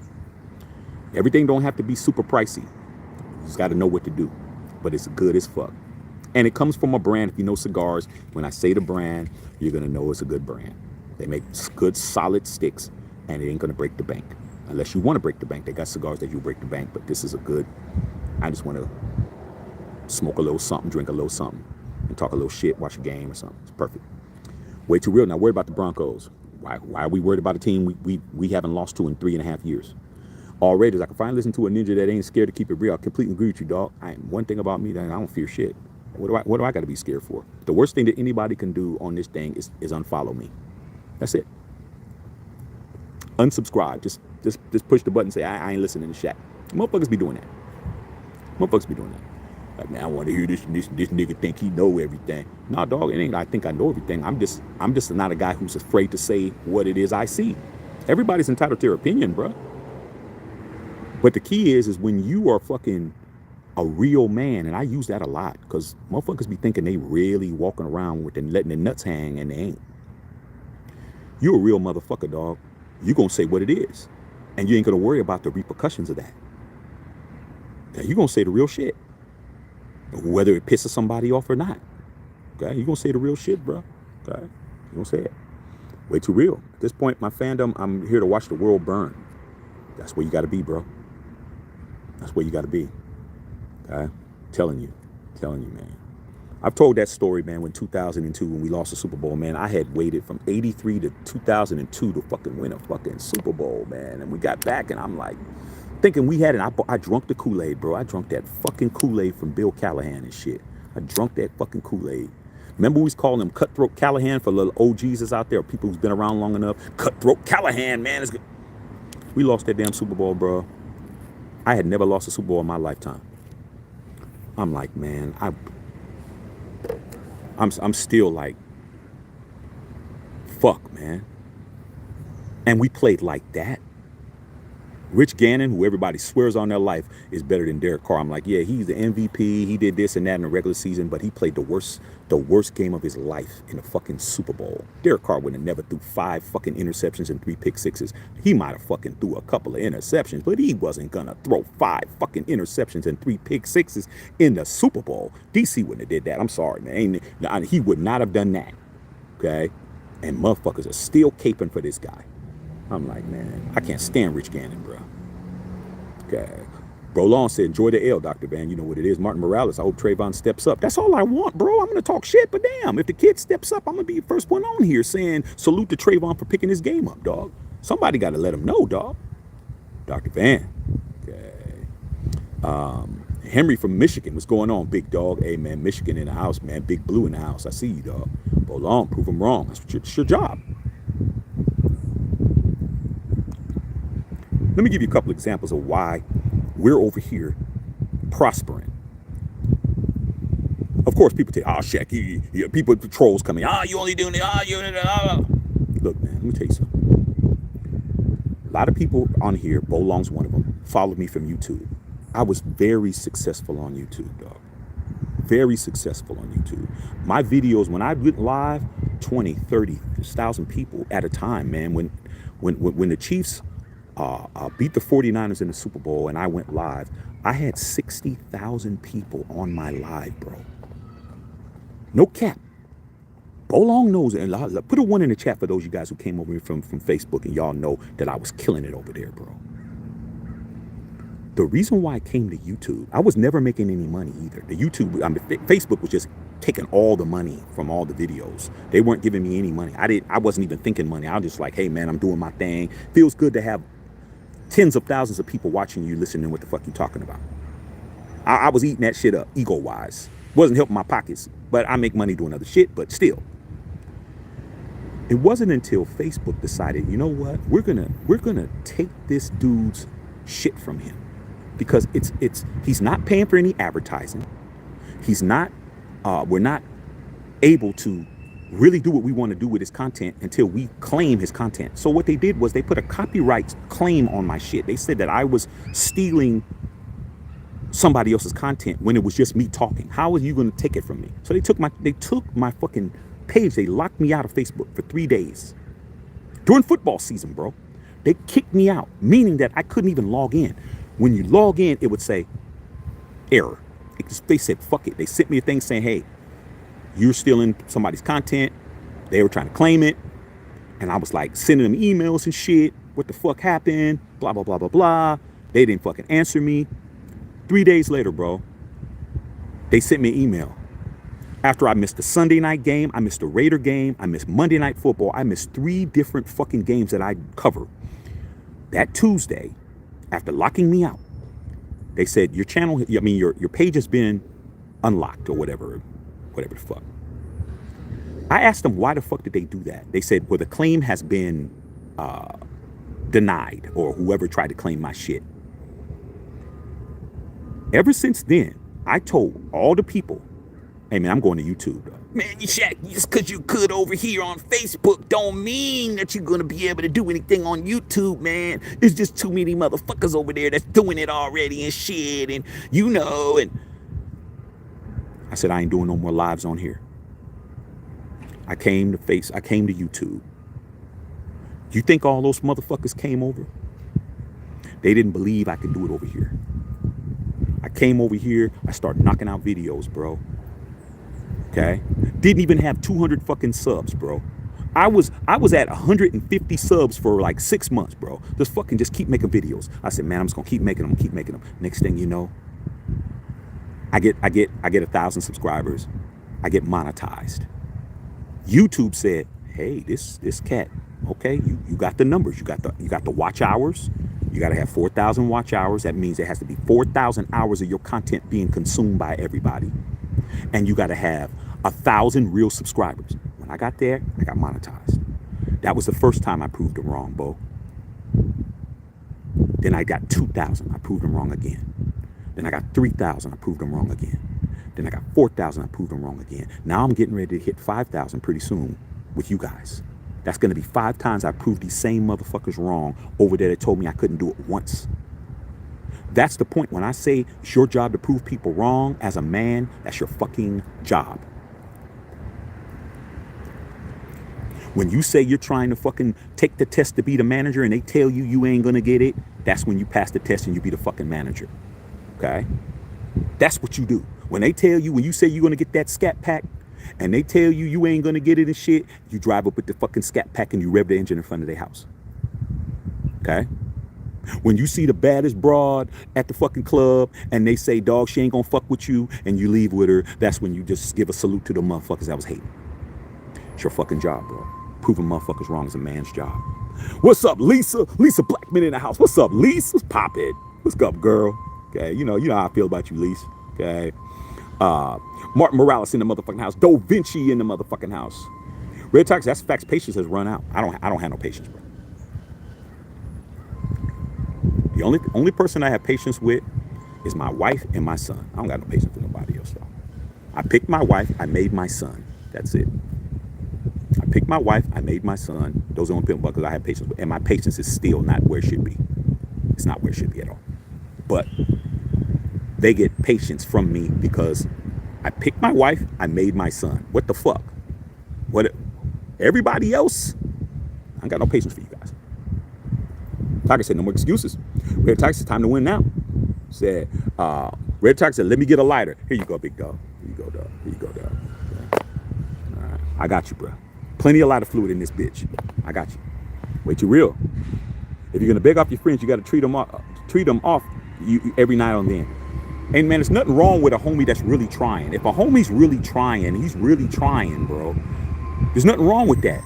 Everything don't have to be super pricey. You just got to know what to do, but it's good as fuck. And it comes from a brand. If you know cigars, when I say the brand, you're going to know it's a good brand. They make good, solid sticks, and it ain't going to break the bank. Unless you want to break the bank. They got cigars that you break the bank, but this is a good, I just want to smoke a little something, drink a little something, and talk a little shit, watch a game or something. It's perfect. Way too real. Now, worried about the Broncos. Why are we worried about a team we haven't lost to in 3.5 years? All Raiders, I can finally listen to a ninja that ain't scared to keep it real. I completely agree with you, dog. One thing about me, that I don't fear shit. What do I got to be scared for? The worst thing that anybody can do on this thing is unfollow me. That's it. Unsubscribe. Just push the button and say, I ain't listening to Shaq. Motherfuckers be doing that. Like, man, I want to hear this nigga think he know everything. Nah, dog, it ain't I think I know everything. I'm just not a guy who's afraid to say what it is I see. Everybody's entitled to their opinion, bro. But the key is when you are fucking a real man, and I use that a lot, because motherfuckers be thinking they really walking around with and letting their nuts hang, and they ain't. You a real motherfucker, dog. You gonna say what it is, and you ain't gonna worry about the repercussions of that. Now, you gonna say the real shit, whether it pisses somebody off or not. Okay, you gonna say the real shit, bro. Okay, you gonna say it. Way too real. At this point, my fandom, I'm here to watch the world burn. That's where you gotta be, bro. That's where you gotta be. Okay, telling you, man. I've told that story, man, when 2002, when we lost the Super Bowl, man, I had waited from 83 to 2002 to fucking win a fucking Super Bowl, man. And we got back, and I'm like, thinking we had it. I drunk the Kool-Aid, bro. I drunk that fucking Kool-Aid from Bill Callahan and shit. I drunk that fucking Kool-Aid. Remember we was calling him Cutthroat Callahan for little OGs that's out there, people who's been around long enough. Cutthroat Callahan, man. It's good. We lost that damn Super Bowl, bro. I had never lost a Super Bowl in my lifetime. I'm like, man, I'm still like, fuck, man. And we played like that. Rich Gannon, who everybody swears on their life is better than Derek Carr. I'm like, yeah, he's the MVP. He did this and that in the regular season, but he played the worst game of his life in the fucking Super Bowl. Derek Carr would have never threw 5 fucking interceptions and 3 pick sixes. He might have fucking threw a couple of interceptions, but he wasn't gonna throw 5 fucking interceptions and 3 pick sixes in the Super Bowl. DC wouldn't have did that. I'm sorry, man. He would not have done that. Okay? And motherfuckers are still caping for this guy. I'm like, man, I can't stand Rich Gannon, bro. Okay. Bro Long said, enjoy the L, Dr. Van. You know what it is. Martin Morales, I hope Trevon steps up. That's all I want, bro. I'm going to talk shit, but damn, if the kid steps up, I'm going to be the first one on here saying salute to Trevon for picking his game up, dog. Somebody got to let him know, dog. Dr. Van. Okay. Henry from Michigan, what's going on, big dog? Hey, man, Michigan in the house, man. Big Blue in the house. I see you, dog. Bro Long, prove him wrong. That's your job. Let me give you a couple examples of why we're over here prospering. Of course, people say, oh, Shaq, people, trolls coming, you only doing it, you. Look, man, let me tell you something. lot of people on here, Bolong's one of them, followed me from YouTube. I was very successful on YouTube, dog. Very successful on YouTube. My videos, when I went live, 20, 30,000 people at a time, man. When the Chiefs beat the 49ers in the Super Bowl and I went live, I had 60,000 people on my live, bro. No cap. Bolong knows it. And put a 1 in the chat for those of you guys who came over from Facebook and y'all know that I was killing it over there, bro. The reason why I came to YouTube, I was never making any money either. The YouTube, Facebook was just taking all the money from all the videos. They weren't giving me any money. I wasn't even thinking money. I was just like, hey man, I'm doing my thing. Feels good to have tens of thousands of people watching you, listening to what the fuck you talking about. I was eating that shit up, ego-wise. Wasn't helping my pockets, but I make money doing other shit, but still. It wasn't until Facebook decided, you know what, we're gonna take this dude's shit from him. Because he's not paying for any advertising. He's not, we're not able to really do what we want to do with his content until we claim his content. So what they did was they put a copyright claim on my shit. They said that I was stealing somebody else's content when it was just me talking. How are you going to take it from me? So they took my fucking page. They locked me out of Facebook for 3 days during football season, bro. They kicked me out, meaning that I couldn't even log in. When you log in, it would say error. They said, fuck it. They sent me a thing saying, hey, you're stealing somebody's content. They were trying to claim it. And I was like sending them emails and shit. What the fuck happened? Blah, blah, blah, blah, blah. They didn't fucking answer me. 3 days later, bro, they sent me an email. After I missed the Sunday night game, I missed the Raider game, I missed Monday Night Football. I missed 3 different fucking games that I covered. That Tuesday, after locking me out, they said your channel, your page has been unlocked or whatever the fuck. I asked them why the fuck did they do that? They said, well, the claim has been denied, or whoever tried to claim my shit. Ever since then, I told all the people, hey man, I'm going to YouTube though. Man, Shaq, just because you could over here on Facebook don't mean that you're going to be able to do anything on YouTube, man. There's just too many motherfuckers over there that's doing it already and shit, and you know, and I said, I ain't doing no more lives on here. I came to YouTube. You think all those motherfuckers came over? They didn't believe I could do it over here. I came over here, I started knocking out videos, bro. Okay? Didn't even have 200 fucking subs, bro. I was at 150 subs for like 6 months, bro. Just keep making videos. I said, man, I'm just gonna keep making them. Next thing you know, I get 1,000 subscribers. I get monetized. YouTube said, hey, this cat, okay, you got the numbers. You got the watch hours. You got to have 4,000 watch hours. That means there has to be 4,000 hours of your content being consumed by everybody. And you got to have 1,000 real subscribers. When I got there, I got monetized. That was the first time I proved them wrong, Bo. Then I got 2,000. I proved them wrong again. Then I got 3,000. I proved them wrong again. Then I got 4,000. I proved them wrong again. Now I'm getting ready to hit 5,000 pretty soon with you guys. That's going to be 5 times I proved these same motherfuckers wrong over there that told me I couldn't do it once. That's the point. When I say it's your job to prove people wrong as a man, that's your fucking job. When you say you're trying to fucking take the test to be the manager and they tell you you ain't going to get it, that's when you pass the test and you be the fucking manager. Okay? That's what you do. When they tell you, when you say you're going to get that scat pack, and they tell you you ain't gonna get it and shit, you drive up with the fucking scat pack and you rev the engine in front of their house. Okay? When you see the baddest broad at the fucking club and they say, dog, she ain't gonna fuck with you, and you leave with her, that's when you just give a salute to the motherfuckers that was hating. It's your fucking job, bro. Proving motherfuckers wrong is a man's job. What's up, Lisa? Lisa Blackman in the house. What's up, Lisa? What's poppin'? What's up, girl? Okay, you know how I feel about you, Lisa. Okay. Martin Morales in the motherfucking house. Do Vinci in the motherfucking house. Red Talks, that's facts. Patience has run out. I don't have no patience, bro. The only person I have patience with is my wife and my son. I don't got no patience for nobody else, though. I picked my wife. I made my son. That's it. I picked my wife. I made my son. Those are the only people because I have patience. And my patience is still not where it should be. It's not where it should be at all. But they get patience from me because I picked my wife. I made my son. What the fuck? What? Everybody else, I ain't got no patience for you guys. Tiger said, no more excuses. Red Tiger said, time to win now. Said, Red Tiger said, let me get a lighter. Here you go, big dog. Here you go, dog. Here you go, dog. Okay. All right. I got you, bro. Plenty of lighter fluid in this bitch. I got you. Wait, you real. If you're gonna beg off your friends, you gotta treat them off every night on then. And man, there's nothing wrong with a homie that's really trying. If a homie's really trying, he's really trying, bro. There's nothing wrong with that.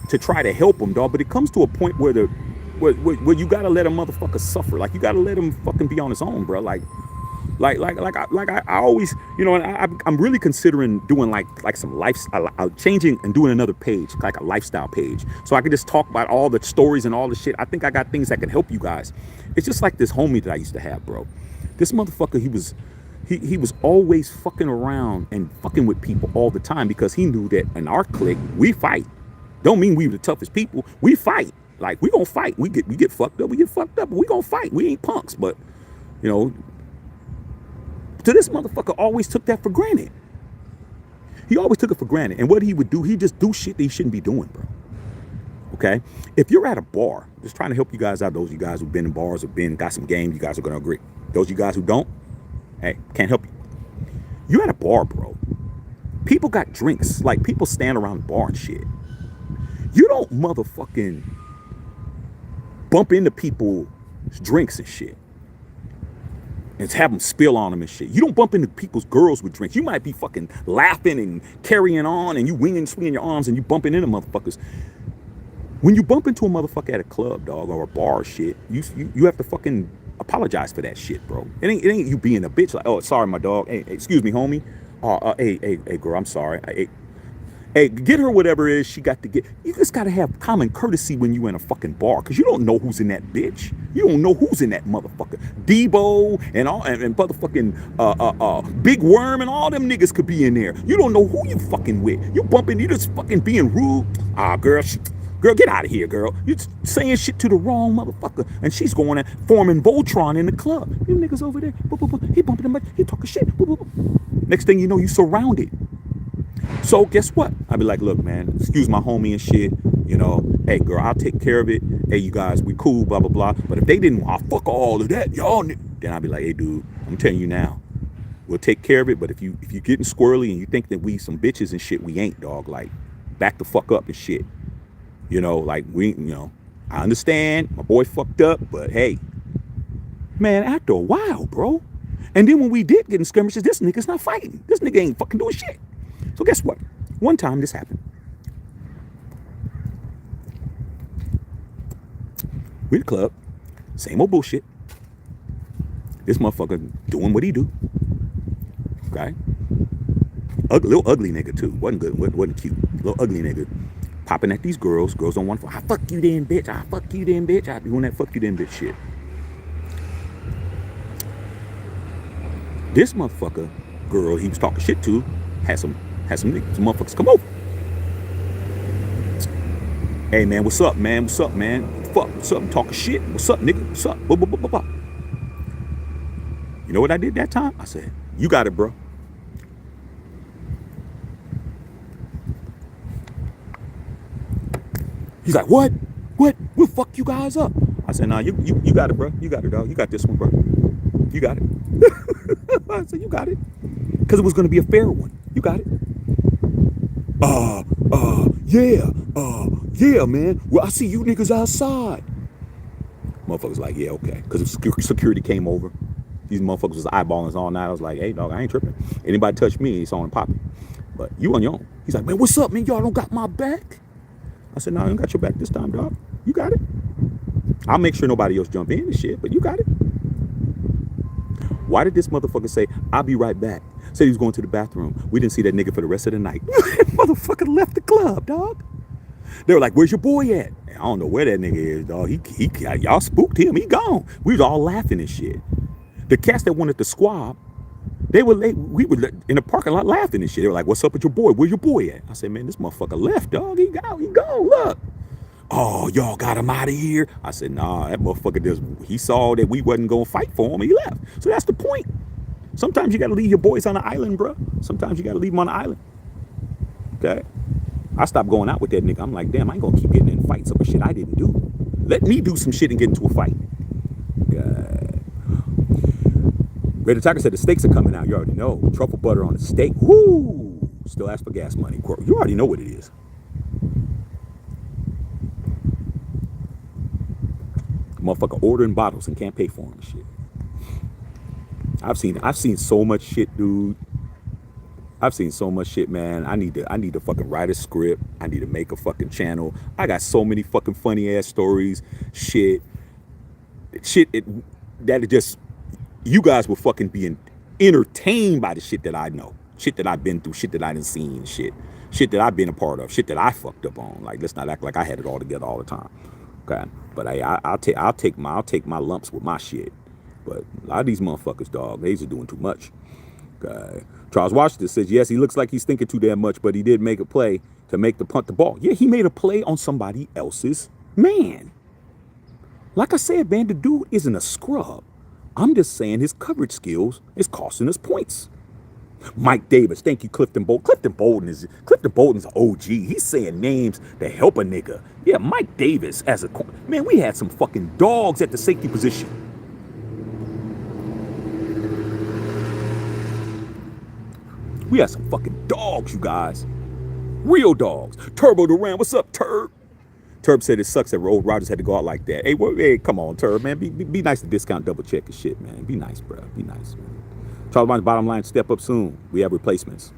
To try to help him, dog. But it comes to a point where where you gotta let a motherfucker suffer. Like you gotta let him fucking be on his own, bro. Like I always, you know, and I'm really considering doing like some lifestyle, changing and doing another page, like a lifestyle page, so I can just talk about all the stories and all the shit. I think I got things that can help you guys. It's just like this homie that I used to have, bro. This motherfucker, he was always fucking around and fucking with people all the time because he knew that in our clique we fight. Don't mean we were the toughest people. We fight. Like we gonna fight. We get fucked up. We get fucked up. But we gonna fight. We ain't punks. But you know, to this motherfucker always took that for granted. He always took it for granted. And what he would do, he just do shit that he shouldn't be doing, bro. Okay? If you're at a bar, just trying to help you guys out, those of you guys who've been in bars or got some game, you guys are gonna agree. Those of you guys who don't, hey, can't help you. You're at a bar, bro. People got drinks. Like people stand around the bar and shit. You don't motherfucking bump into people's drinks and shit and have them spill on them and shit. You don't bump into people's girls with drinks. You might be fucking laughing and carrying on and you swinging your arms and you bumping into motherfuckers. When you bump into a motherfucker at a club, dog, or a bar or shit, you have to fucking apologize for that shit, bro. It ain't you being a bitch like, oh, sorry, my dog. Hey, excuse me, homie. Hey, girl, I'm sorry. Hey, get her whatever it is she got to get. You just got to have common courtesy when you in a fucking bar, because you don't know who's in that bitch. You don't know who's in that motherfucker. Debo and motherfucking Big Worm and all them niggas could be in there. You don't know who you fucking with. You bumping, you just fucking being rude. Girl, get out of here, girl. You saying shit to the wrong motherfucker. And she's going and forming Voltron in the club. You niggas over there. He bumping them, he talking shit. Next thing you know, you surrounded. So guess what? I'd be like, look, man, excuse my homie and shit. You know, hey, girl, I'll take care of it. Hey, you guys, we cool, blah, blah, blah. But if they didn't want to fuck all of that, y'all, then I'd be like, hey, dude, I'm telling you now, we'll take care of it. But if you getting squirrely and you think that we some bitches and shit, we ain't, dog. Like, back the fuck up and shit. You know, like I understand my boy fucked up, but hey, man, after a while, bro. And then when we did get in skirmishes, this nigga's not fighting. This nigga ain't fucking doing shit. So guess what? One time this happened. We at the club, same old bullshit. This motherfucker doing what he do. Okay? Little ugly nigga too. Wasn't good, wasn't cute. Little ugly nigga. Popping at these girls don't want to fuck. I fuck you then, bitch. I fuck you then, bitch. I be doing that fuck you then, bitch shit. This motherfucker girl he was talking shit to had some motherfuckers come over. Hey man, what's up, man? What's up, man? Fuck, what's up? I'm talking shit. What's up, nigga? What's up? You know what I did that time? I said, you got it, bro. He's like, what? We'll fuck you guys up. I said, nah, you got it, bro. You got it, dog. You got this one, bro. You got it. I said, you got it. Because it was going to be a fair one. You got it. Yeah, man. Well, I see you niggas outside. Motherfuckers like, yeah, okay. Because security came over. These motherfuckers was eyeballing us all night. I was like, hey, dog, I ain't tripping. Anybody touch me, it's on and popping. But you on your own. He's like, man, what's up, man? Y'all don't got my back? I said, no, I don't got your back this time, dog. You got it. I'll make sure nobody else jump in and shit, but you got it. Why did this motherfucker say, I'll be right back? Said he was going to the bathroom. We didn't see that nigga for the rest of the night. Motherfucker left the club, dog. They were like, where's your boy at? I don't know where that nigga is, dog. Y'all spooked him. He gone. We was all laughing and shit. The cats that wanted to squab We were in the parking lot laughing and shit. They were like, "What's up with your boy? Where your boy at?" I said, "Man, this motherfucker left, dog. He gone. Look." "Oh, y'all got him out of here." I said, "Nah, that motherfucker just he saw that we wasn't gonna fight for him, and he left." So that's the point. Sometimes you gotta leave your boys on the island, bro. Sometimes you gotta leave them on the island. Okay. I stopped going out with that nigga. I'm like, damn, I ain't gonna keep getting in fights over shit I didn't do. Let me do some shit and get into a fight. Red Tiger said the steaks are coming out. You already know. Truffle butter on the steak. Woo! Still ask for gas money. You already know what it is. Motherfucker ordering bottles and can't pay for them and shit. I've seen so much shit, dude. I've seen so much shit, man. I need to fucking write a script. I need to make a fucking channel. I got so many fucking funny ass stories. Shit. That it just, you guys will fucking be entertained by the shit that I know. Shit that I've been through. Shit that I done seen. Shit that I've been a part of. Shit that I fucked up on. Like, let's not act like I had it all together all the time. Okay. But I'll take my lumps with my shit. But a lot of these motherfuckers, dog, they's are doing too much. Okay. Charles Washington says, yes, he looks like he's thinking too damn much, but he did make a play to make the punt the ball. Yeah, he made a play on somebody else's man. Like I said, man, the dude isn't a scrub. I'm just saying his coverage skills is costing us points. Mike Davis, thank you, Clifton Bolton. Clifton Bolton's an OG. He's saying names to help a nigga. Yeah, Mike Davis as a man. We had some fucking dogs at the safety position. We had some fucking dogs, you guys. Real dogs. Turbo Duran, what's up, Turb? Turb said it sucks that Road Rogers had to go out like that. Hey, come on, Turb, man. Be nice to discount double check and shit, man. Be nice, bro. Be nice, man. Charles Barnes, bottom line, step up soon. We have replacements.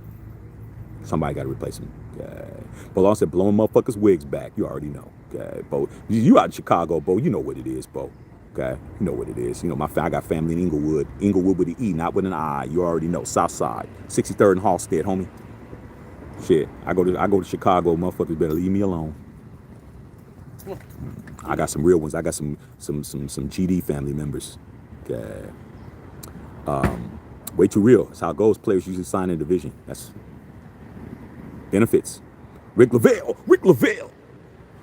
Somebody got to replace them. Okay. Bo said, blowing motherfuckers' wigs back. You already know. Okay, Bo. You out in Chicago, Bo. You know what it is, Bo. Okay, you know what it is. You know, I got family in Inglewood. Inglewood with an E, not with an I. You already know. South Side, 63rd and Halstead, homie. Shit, I go to Chicago. Motherfuckers better leave me alone. I got some real ones. I got some GD family members. Okay. Way too real. That's how it goes. Players usually sign in division. That's benefits. Rick Lavelle.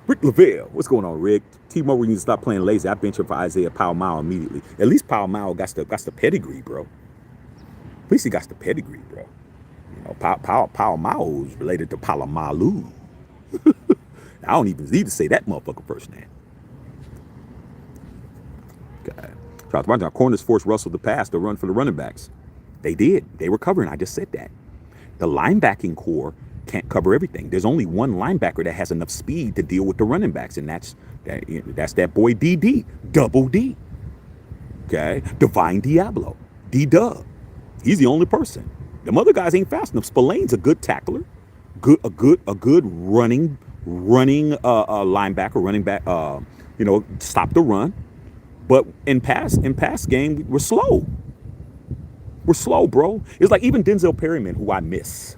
What's going on, Rick? T-Mobile needs to stop playing lazy. I bench him for Isaiah Powell immediately. At least Powell got the pedigree, bro. At least he got the pedigree, bro. You know, Powell is related to Palomalu. I don't even need to say that motherfucker first name. Okay. Charles Brown, corners forced Russell to pass to run for the running backs. They did. They were covering. I just said that. The linebacking core can't cover everything. There's only one linebacker that has enough speed to deal with the running backs, and that's that boy DD, Double D. Okay, Divine Diablo, D-Dub. He's the only person. Them other guys ain't fast enough. Spillane's a good tackler, a good running linebacker, running back. Stop the run. But in pass game, we're slow. We're slow, bro. It's like even Denzel Perryman, who I miss.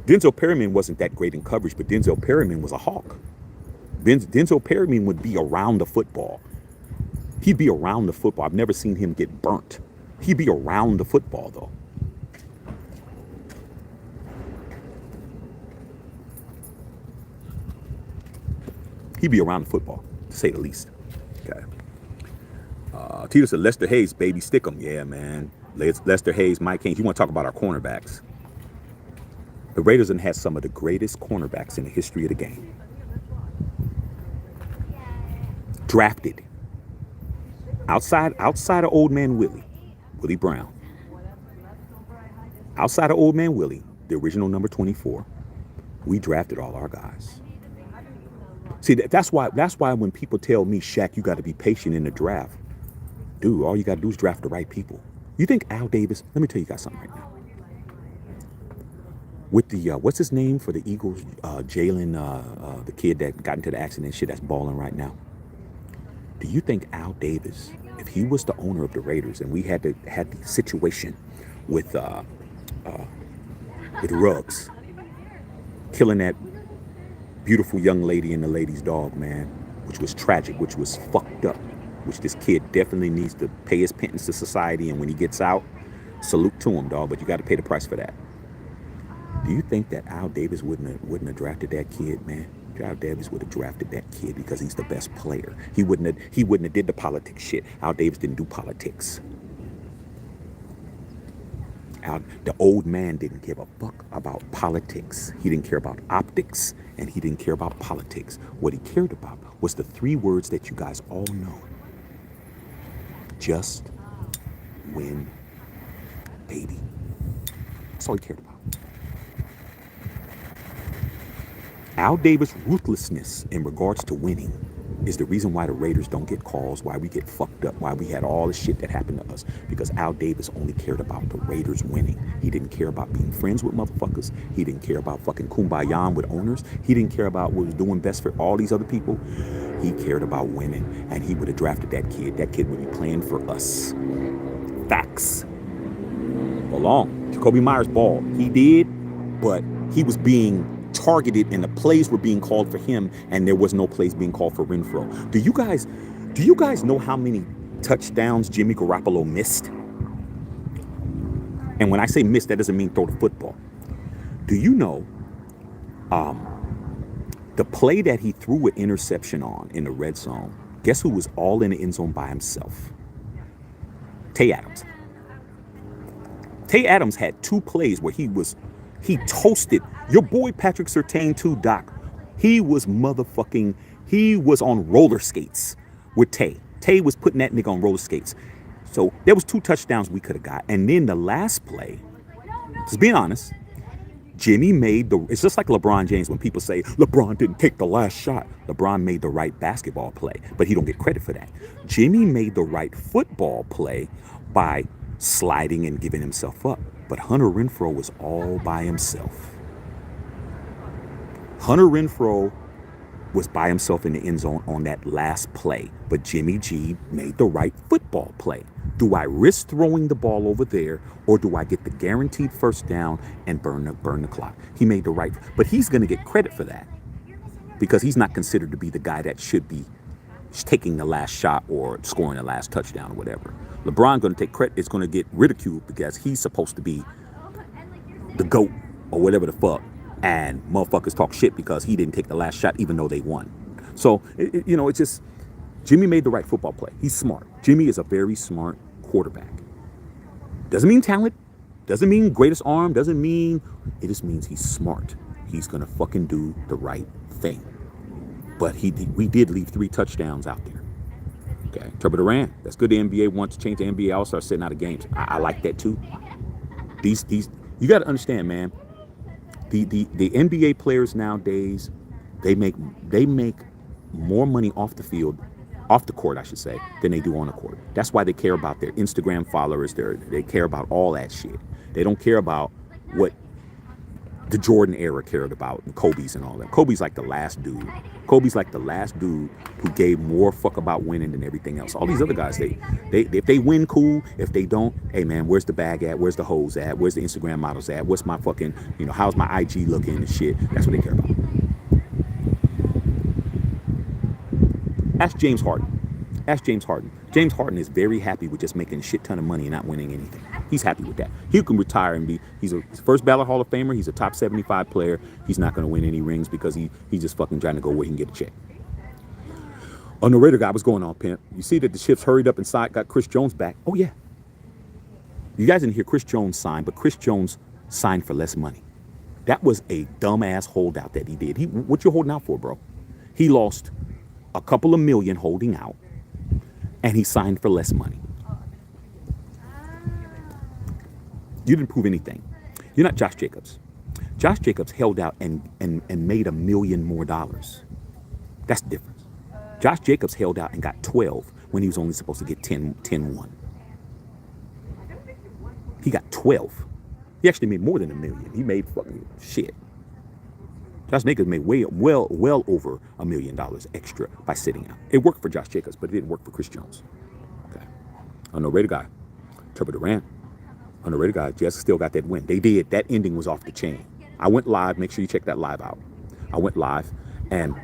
Denzel Perryman wasn't that great in coverage, but Denzel Perryman was a hawk. Denzel Perryman would be around the football. He'd be around the football. I've never seen him get burnt. He'd be around the football, though. He'd be around the football, to say the least. Okay. Tito said, Lester Hayes, baby, stick him. Yeah, man. Lester Hayes, Mike Haynes. You want to talk about our cornerbacks? The Raiders have had some of the greatest cornerbacks in the history of the game. Drafted. Outside of old man Willie Brown. Outside of old man Willie, the original number 24, we drafted all our guys. See, that's why when people tell me, Shaq, you got to be patient in the draft. Dude, all you got to do is draft the right people. You think Al Davis, let me tell you guys something right now. With the, what's his name for the Eagles? Jalen, the kid that got into the accident shit that's balling right now. Do you think Al Davis, if he was the owner of the Raiders and we had the situation with Ruggs killing that beautiful young lady and the lady's dog, man, which was tragic, which was fucked up, which this kid definitely needs to pay his penance to society, and when he gets out, Salute to him, dog, but you got to pay the price for that. Do you think that Al Davis wouldn't have drafted that kid, man? Al Davis would have drafted that kid because he's the best player. He wouldn't have did the politics shit. Al Davis didn't do politics. The old man didn't give a fuck about politics. He didn't care about optics, and he didn't care about politics. What he cared about was the 3 words that you guys all know. Just win, baby. That's all he cared about. Al Davis' ruthlessness in regards to winning is the reason why the Raiders don't get calls, why we get fucked up, why we had all the shit that happened to us. Because Al Davis only cared about the Raiders winning. He didn't care about being friends with motherfuckers. He didn't care about fucking kumbaya with owners. He didn't care about what was doing best for all these other people. He cared about winning, and he would have drafted that kid. That kid would be playing for us. Facts. Belong. Jacoby Myers balled. He did, but he was being targeted and the plays were being called for him, and there was no plays being called for Renfro. Do you guys know how many touchdowns Jimmy Garoppolo missed? And when I say missed, that doesn't mean throw the football. Do you know the play that he threw an interception on in the red zone? Guess who was all in the end zone by himself? Tay Adams. Tay Adams had 2 plays where he toasted your boy Patrick Surtain too, Doc. He was on roller skates with Tay. Tay was putting that nigga on roller skates. So there was 2 touchdowns we could have got. And then the last play, just being honest, Jimmy it's just like LeBron James when people say LeBron didn't take the last shot. LeBron made the right basketball play, but he don't get credit for that. Jimmy made the right football play by sliding and giving himself up. But Hunter Renfrow was all by himself. Hunter Renfrow was by himself in the end zone on that last play. But Jimmy G made the right football play. Do I risk throwing the ball over there, or do I get the guaranteed first down and burn the clock? He made the right, but he's going to get credit for that because he's not considered to be the guy that should be taking the last shot or scoring the last touchdown or whatever. LeBron going to take credit. It's going to get ridiculed because he's supposed to be the GOAT or whatever the fuck. And motherfuckers talk shit because he didn't take the last shot even though they won. So, it's just, Jimmy made the right football play. He's smart. Jimmy is a very smart quarterback. Doesn't mean talent. Doesn't mean greatest arm. It just means he's smart. He's going to fucking do the right thing. But we did leave 3 touchdowns out there. Okay, Trevor Moehrig. That's good. The NBA wants to change the NBA All-Star sitting out of games. I like that too. These you got to understand, man. The NBA players nowadays, they make more money off the court, I should say, than they do on the court. That's why they care about their Instagram followers. They care about all that shit. They don't care about what the Jordan era cared about, and Kobe's and all that. Kobe's like the last dude. Who gave more fuck about winning than everything else. All these other guys, if they win, cool. If they don't, hey man, where's the bag at? Where's the hoes at? Where's the Instagram models at? What's my fucking, how's my IG looking and shit? That's what they care about. Ask James Harden. James Harden is very happy with just making a shit ton of money and not winning anything. He's happy with that. He can retire and he's a first ballot Hall of Famer. He's a top 75 player. He's not going to win any rings because he's just fucking trying to go where he can get a check. On the Raider guy, what's going on, pimp? You see that the Chiefs hurried up inside, got Chris Jones back. Oh, yeah. You guys didn't hear Chris Jones sign, but Chris Jones signed for less money. That was a dumbass holdout that he did. What you holding out for, bro? He lost a couple of million holding out, and he signed for less money. You didn't prove anything. You're not Josh Jacobs. Josh Jacobs held out and made $1 million more. That's the difference. Josh Jacobs held out and got 12 when he was only supposed to get 10-1. He got 12. He actually made more than $1 million. He made fucking shit. Josh Jacobs made well over $1 million extra by sitting out. It worked for Josh Jacobs, but it didn't work for Chris Jones. Okay. On the Raider guy, Trevor Durant. On the Raider guy, Jets still got that win. They did. That ending was off the chain. I went live. Make sure you check that live out. I went live, and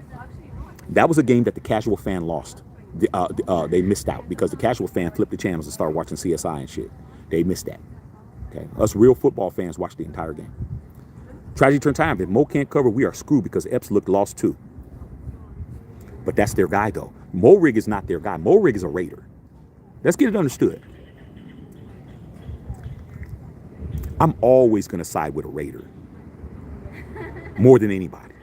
that was a game that the casual fan lost. They missed out because the casual fan flipped the channels and started watching CSI and shit. They missed that. Okay, us real football fans watch the entire game. Tragedy turn time. If Mo can't cover, we are screwed because Epps looked lost too. But that's their guy though. Moehrig is not their guy. Moehrig is a Raider. Let's get it understood. I'm always going to side with a Raider more than anybody.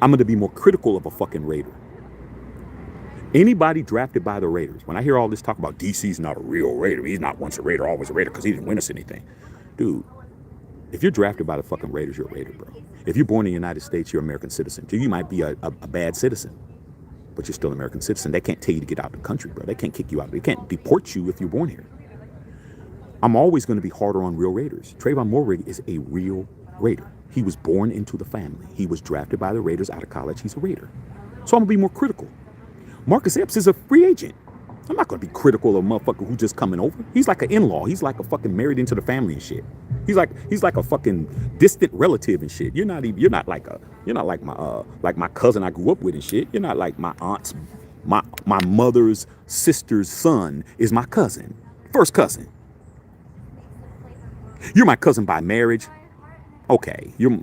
I'm going to be more critical of a fucking Raider. Anybody drafted by the Raiders, when I hear all this talk about DC's not a real Raider, he's not once a Raider, always a Raider because he didn't win us anything. Dude, if you're drafted by the fucking Raiders, you're a Raider, bro. If you're born in the United States, you're an American citizen. You might be a bad citizen, but you're still an American citizen. They can't tell you to get out of the country, bro. They can't kick you out. They can't deport you if you're born here. I'm always going to be harder on real Raiders. Trevon Moehrig is a real Raider. He was born into the family. He was drafted by the Raiders out of college. He's a Raider. So I'm going to be more critical. Marcus Epps is a free agent. I'm not going to be critical of a motherfucker who's just coming over. He's like an in-law. He's like a fucking married into the family and shit. He's like a fucking distant relative and shit. You're not like my cousin I grew up with and shit. You're not like my aunt's, my mother's sister's son is my cousin. First cousin. You're my cousin by marriage. Okay, you're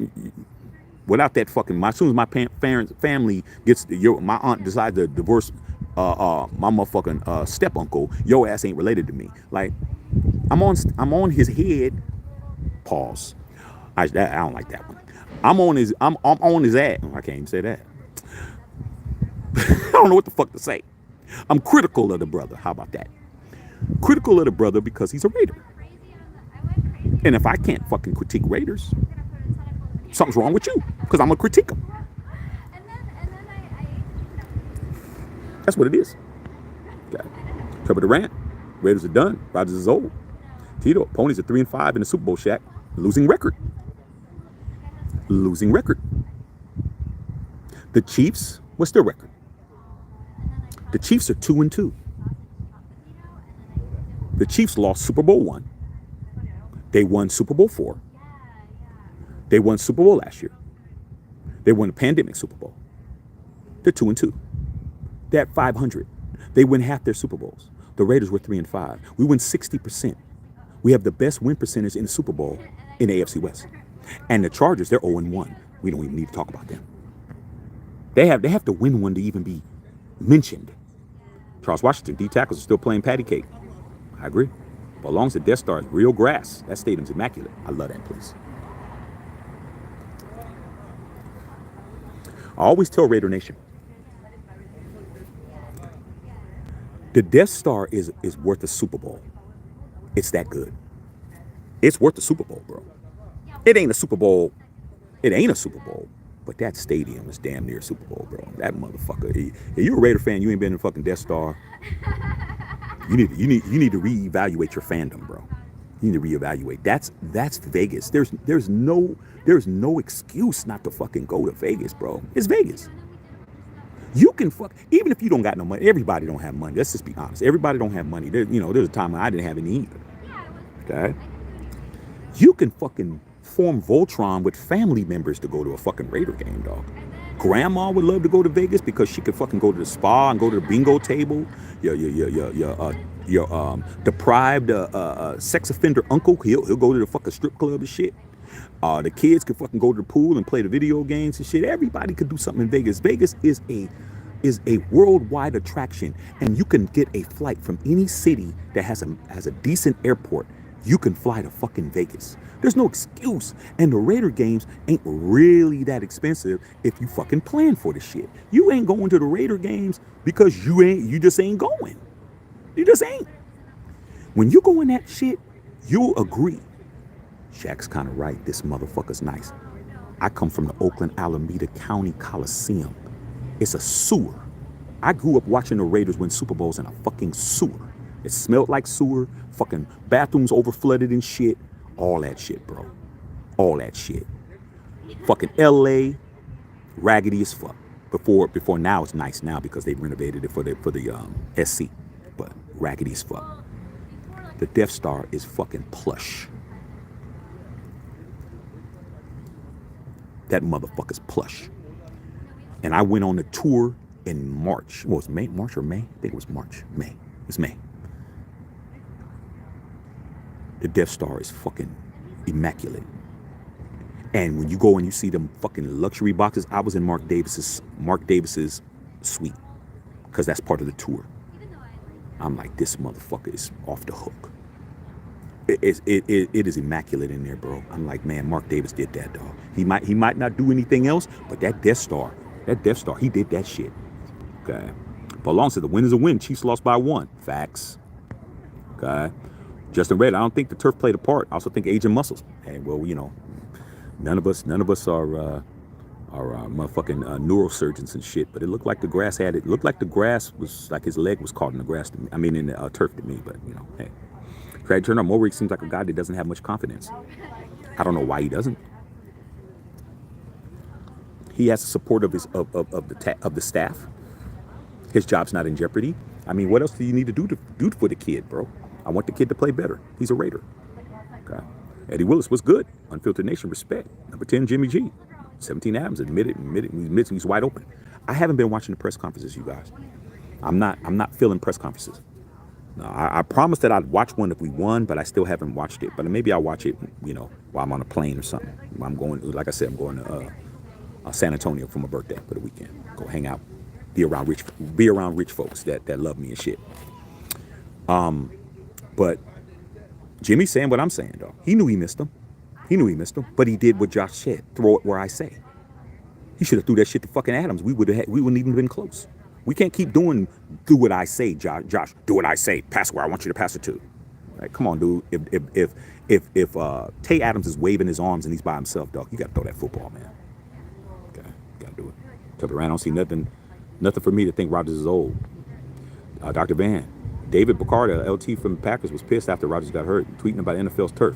without that fucking. As soon as my parents family gets, my aunt decides to divorce my motherfucking step uncle. Your ass ain't related to me. Like, I'm on his head. Pause. I don't like that one. I'm on his ass. I can't even say that. I don't know what the fuck to say. I'm critical of the brother. How about that? Critical of the brother because he's a Raider. And if I can't fucking critique Raiders, something's wrong with you because I'm going to critique them. That's what it is. Okay. Trevor Durant, Raiders are done. Rodgers is old. Tito, Ponies are 3-5 in the Super Bowl, Shaq. Losing record. Losing record. The Chiefs, what's their record? The Chiefs are 2-2. The Chiefs lost Super Bowl 1. They won Super Bowl 4. They won Super Bowl last year. They won the pandemic Super Bowl. They're 2-2. They're at 500. They win half their Super Bowls. The Raiders were 3-5. We win 60%. We have the best win percentage in the Super Bowl in the AFC West. And the Chargers, they're 0-1. We don't even need to talk about them. They have to win one to even be mentioned. Charles Washington, D tackles are still playing patty cake. I agree. But as long as the Death Star is real grass, that stadium's immaculate. I love that place. I always tell Raider Nation, the Death Star is worth a Super Bowl. It's that good. It's worth the Super Bowl, bro. It ain't a Super Bowl. It ain't a Super Bowl. But that stadium is damn near a Super Bowl, bro. That motherfucker. If you're a Raider fan, you ain't been in the fucking Death Star. You need to reevaluate your fandom, bro. You need to reevaluate. That's Vegas. There's no excuse not to fucking go to Vegas, bro. It's Vegas. You can even if you don't got no money. Everybody don't have money. Let's just be honest. Everybody don't have money. There's a time when I didn't have any either. Okay. You can fucking form Voltron with family members to go to a fucking Raider game, dog. Grandma would love to go to Vegas because she could fucking go to the spa and go to the bingo table. Your deprived sex offender uncle, he'll go to the fucking strip club and shit. The kids could fucking go to the pool and play the video games and shit. Everybody could do something in Vegas. Vegas is a worldwide attraction, and you can get a flight from any city that has a decent airport. You can fly to fucking Vegas. There's no excuse. And the Raider games ain't really that expensive if you fucking plan for the shit. You ain't going to the Raider games because you just ain't going. You just ain't. When you go in that shit, you'll agree. Shaq's kind of right. This motherfucker's nice. I come from the Oakland Alameda County Coliseum. It's a sewer. I grew up watching the Raiders win Super Bowls in a fucking sewer. It smelled like sewer. Fucking bathrooms overflooded and shit. All that shit, bro. All that shit. Fucking LA, raggedy as fuck. Before now it's nice now because they renovated it for the SC. But raggedy as fuck. The Death Star is fucking plush. That motherfucker's plush. And I went on a tour in March. What was it, May? March or May? I think it was March. May. It's May. The Death Star is fucking immaculate. And when you go and you see them fucking luxury boxes, I was in Mark Davis's suite because that's part of the tour. I'm like, this motherfucker is off the hook. It is immaculate in there, bro. I'm like, man, Mark Davis did that, dog. He might not do anything else, but that Death Star, he did that shit. Okay. Paul Long said the win is a win. Chiefs lost by 1. Facts. Okay. Justin Red, I don't think the turf played a part. I also think age and muscles. Hey, well, you know, none of us are motherfucking neurosurgeons and shit. But it looked like the grass was like his leg was caught in the grass. I mean, in the turf to me. But you know, hey, Craig Turner, Moehrig seems like a guy that doesn't have much confidence. I don't know why he doesn't. He has the support of the staff. His job's not in jeopardy. I mean, what else do you need to do for the kid, bro? I want the kid to play better. He's a Raider. Okay. Eddie Willis was good. Unfiltered Nation, respect. Number 10, Jimmy G. 17 Adams admitted he's wide open. I haven't been watching the press conferences, you guys. I'm not feeling press conferences. No, I promised that I'd watch one if we won, but I still haven't watched it. But maybe I'll watch it, you know, while I'm on a plane or something. I'm going, like I said, I'm going to San Antonio for my birthday for the weekend. Go hang out, be around rich folks that love me and shit. But Jimmy's saying what I'm saying, though. He knew he missed him. But he did what Josh said. Throw it where I say. He should have threw that shit to fucking Adams. We wouldn't even been close. We can't keep do what I say, Josh. Do what I say. Pass where I want you to pass it to. Like, come on, dude. If Tay Adams is waving his arms and he's by himself, dog, you gotta throw that football, man. Okay, you gotta do it. Tell the I don't see nothing for me to think Rodgers is old. Dr. Van. David Bacarda, LT from the Packers, was pissed after Rodgers got hurt, tweeting about NFL's turf.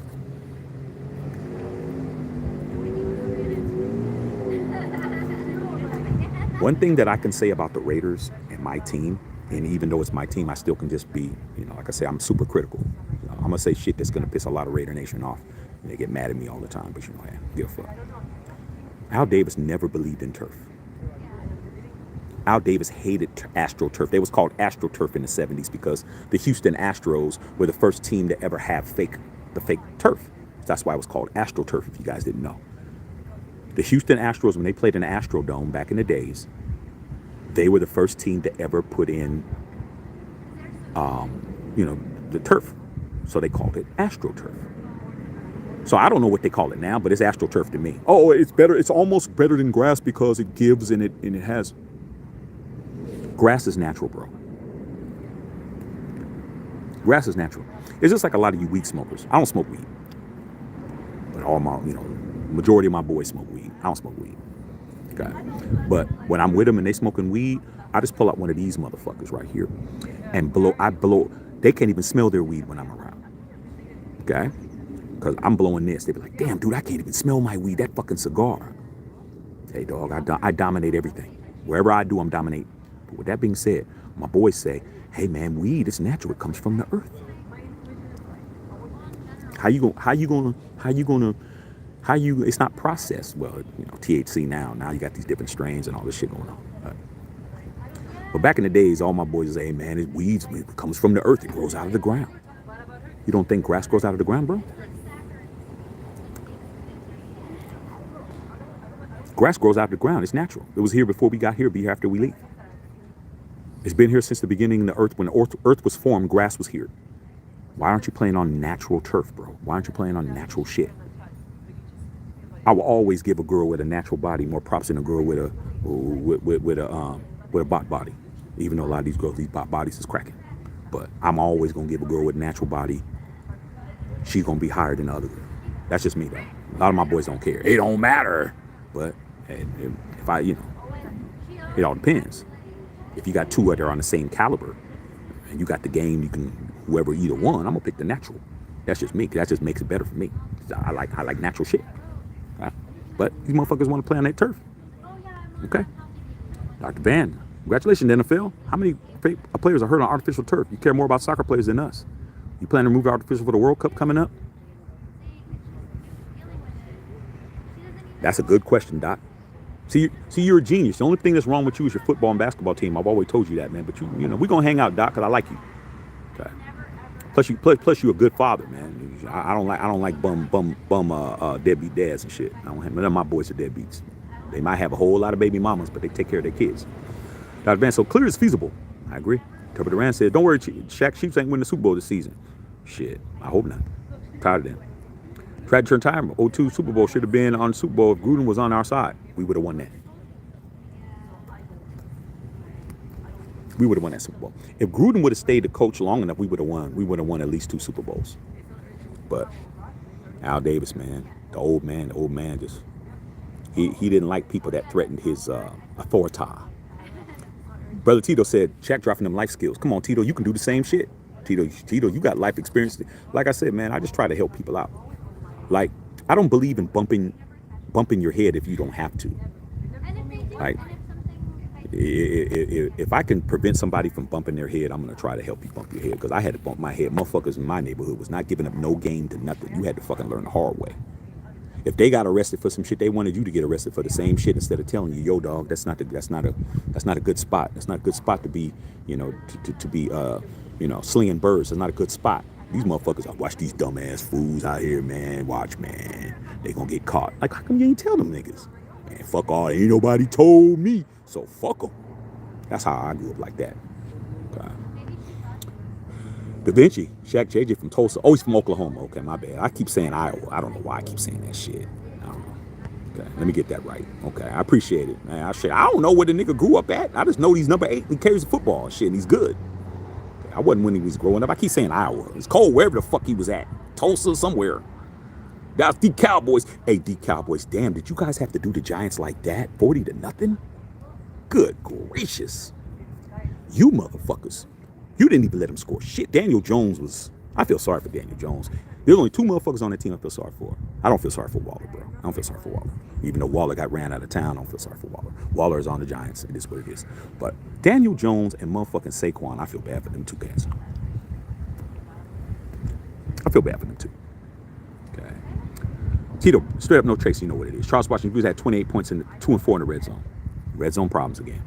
One thing that I can say about the Raiders and my team, and even though it's my team, I still can just be, you know, like I say, I'm super critical. You know, I'm going to say shit that's going to piss a lot of Raider Nation off. And they get mad at me all the time, but you know, hey, give a fuck. Al Davis never believed in turf. Al Davis hated AstroTurf. They was called AstroTurf in the 70s because the Houston Astros were the first team to ever have the fake turf. That's why it was called AstroTurf, if you guys didn't know. The Houston Astros, when they played in the Astrodome back in the days, they were the first team to ever put in, the turf. So they called it AstroTurf. So I don't know what they call it now, but it's AstroTurf to me. Oh, it's better. It's almost better than grass because it gives and it has. Grass is natural, bro. Grass is natural. It's just like a lot of you weed smokers. I don't smoke weed. But all my, majority of my boys smoke weed. I don't smoke weed. Okay. But when I'm with them and they smoking weed, I just pull out one of these motherfuckers right here and blow. They can't even smell their weed when I'm around. Okay. Because I'm blowing this. They be like, damn, dude, I can't even smell my weed. That fucking cigar. Hey, dog, I dominate everything. Wherever I do, I'm dominating. But with that being said, my boys say, hey, man, weed is natural. It comes from the earth. It's not processed. Well, THC now you got these different strains and all this shit going on. But back in the days, all my boys say, hey, man, it comes from the earth. It grows out of the ground. You don't think grass grows out of the ground, bro? Grass grows out of the ground. It's natural. It was here before we got here. It'll be here after we leave. It's been here since the beginning of the earth. When the earth was formed, grass was here. Why aren't you playing on natural turf, bro? Why aren't you playing on natural shit? I will always give a girl with a natural body more props than a girl with a bot body. Even though a lot of these girls, these bot bodies is cracking. But I'm always gonna give a girl with a natural body. She's gonna be higher than the other girl. That's just me, though. A lot of my boys don't care. It don't matter. But if it all depends. If you got two that are on the same caliber, and you got the game, you can whoever either one. I'm gonna pick the natural. That's just me. That just makes it better for me. I like natural shit. Right? But these motherfuckers want to play on that turf. Okay. Dr. Van, congratulations, NFL. How many players are hurt on artificial turf? You care more about soccer players than us. You plan to move artificial for the World Cup coming up? That's a good question, Doc. See, you're a genius. The only thing that's wrong with you is your football and basketball team. I've always told you that, man. But we're gonna hang out, Doc, because I like you. Okay. Plus you're a good father, man. I don't like bum deadbeat dads and shit. I don't have none of my boys are deadbeats. They might have a whole lot of baby mamas, but they take care of their kids. Dr. Van, so clear is feasible. I agree. Trevor Durant said, don't worry, Shaq, Chiefs ain't winning the Super Bowl this season. Shit, I hope not. Tired of them. Tried to turn time. 02 Super Bowl should have been on the Super Bowl if Gruden was on our side. We would have won that. We would have won that Super Bowl. If Gruden would have stayed the coach long enough, we would have won. We would have won at least 2 Super Bowls. But Al Davis, man, the old man just, he didn't like people that threatened his authority. Brother Tito said, Shaq dropping them life skills. Come on, Tito, you can do the same shit. Tito, you got life experience. Like I said, man, I just try to help people out. Like, I don't believe in bumping your head if you don't have to. Like, if I can prevent somebody from bumping their head, I'm going to try to help you bump your head. Because I had to bump my head. Motherfuckers in my neighborhood was not giving up no game to nothing. You had to fucking learn the hard way. If they got arrested for some shit, they wanted you to get arrested for the same shit instead of telling you, yo, dog, that's not a good spot. That's not a good spot to be, to be, slinging birds. That's not a good spot. These motherfuckers, I watch these dumbass fools out here, man. Watch, man. They gonna get caught. Like, how come you ain't tell them niggas? Man, fuck all. Ain't nobody told me. So fuck them. That's how I grew up like that. Okay. Da Vinci, Shaq JJ from Tulsa. Oh, he's from Oklahoma. Okay, my bad. I keep saying Iowa. I don't know why I keep saying that shit. I don't know. Okay, let me get that right. Okay, I appreciate it, man. I don't know where the nigga grew up at. I just know he's number 8 and carries the football and shit, and he's good. Okay, I wasn't when he was growing up. I keep saying Iowa. It's cold wherever the fuck he was at. Tulsa, somewhere. That's the Cowboys. Hey, the Cowboys. Damn, did you guys have to do the Giants like that? 40-0? Good gracious. You motherfuckers. You didn't even let him score shit. Daniel Jones was... I feel sorry for Daniel Jones. There's only 2 motherfuckers on that team I feel sorry for. I don't feel sorry for Waller, bro. I don't feel sorry for Waller. Even though Waller got ran out of town, I don't feel sorry for Waller. Waller is on the Giants. It is what it is. But Daniel Jones and motherfucking Saquon, I feel bad for them 2 cats. I feel bad for them too. Okay. Tito, straight up no trace, you know what it is. Charles Washington had 28 points in 2 and 4 in the red zone. Red zone problems again.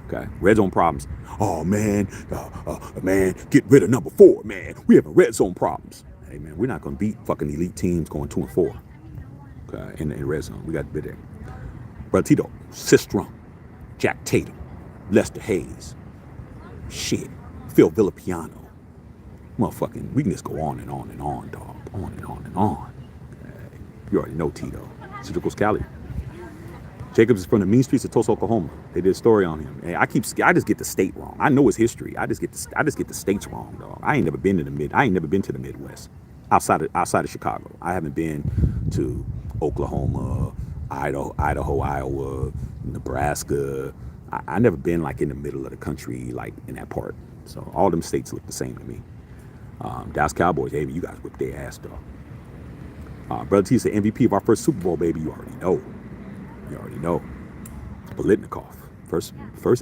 Okay, red zone problems. Oh man, man, get rid of number 4, man. We have red zone problems. Hey man, we're not gonna beat fucking elite teams going 2 and 4. Okay, in the red zone, we got to be there. Brother Tito, Sistrum, Jack Tatum, Lester Hayes, shit, Phil Villapiano. Motherfucking, we can just go on and on and on, dog. On and on and on. Okay. You already know Tito. Citrical Scally. Jacobs is from the mean streets of Tulsa, Oklahoma. They did a story on him. And I just get the state wrong. I know his history. I just get the states wrong, dog. I ain't never been to the Midwest. Outside of Chicago. I haven't been to Oklahoma, Idaho, Iowa, Nebraska. I never been like in the middle of the country, like in that part. So all them states look the same to me. Dallas Cowboys, hey, you guys whipped their ass, dog. Brother T said, MVP of our first Super Bowl, baby. You already know. You already know. Bolitnikov, first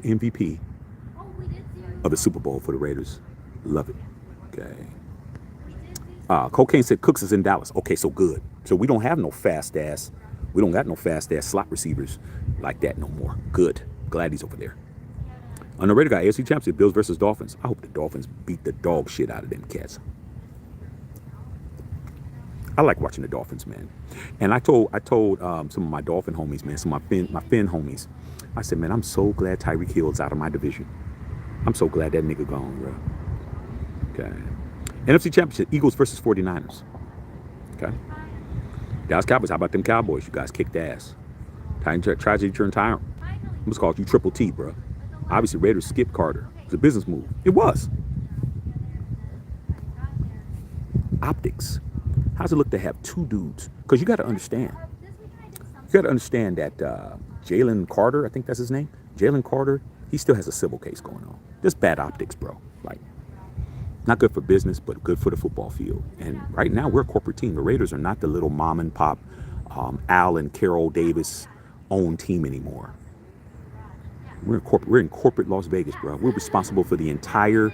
MVP of the Super Bowl for the Raiders. Love it. Okay. Cocaine said Cooks is in Dallas. Okay, so good. So we don't have no fast ass. We don't got no fast ass slot receivers like that no more. Good. Glad he's over there. Underrated guy, AFC Championship, Bills versus Dolphins. I hope the Dolphins beat the dog shit out of them cats. I like watching the Dolphins, man. And I told some of my Dolphin homies, man, some of my Finn homies, I said, man, I'm so glad Tyreek Hill's out of my division. I'm so glad that nigga gone, bro. Okay. NFC Championship, Eagles versus 49ers. Okay. Dallas Cowboys, how about them Cowboys? You guys kicked ass. Tragedy turned tyrant. I was called you Triple T, bro. Obviously, Raiders skipped Carter. It was a business move. It was. Optics. How's it look to have 2 dudes? Because you got to understand. You got to understand that Jalen Carter, I think that's his name. Jalen Carter, he still has a civil case going on. Just bad optics, bro. Like, not good for business, but good for the football field. And right now, we're a corporate team. The Raiders are not the little mom and pop Al and Carol Davis owned team anymore. We're in corporate Las Vegas, bro. We're responsible for the entire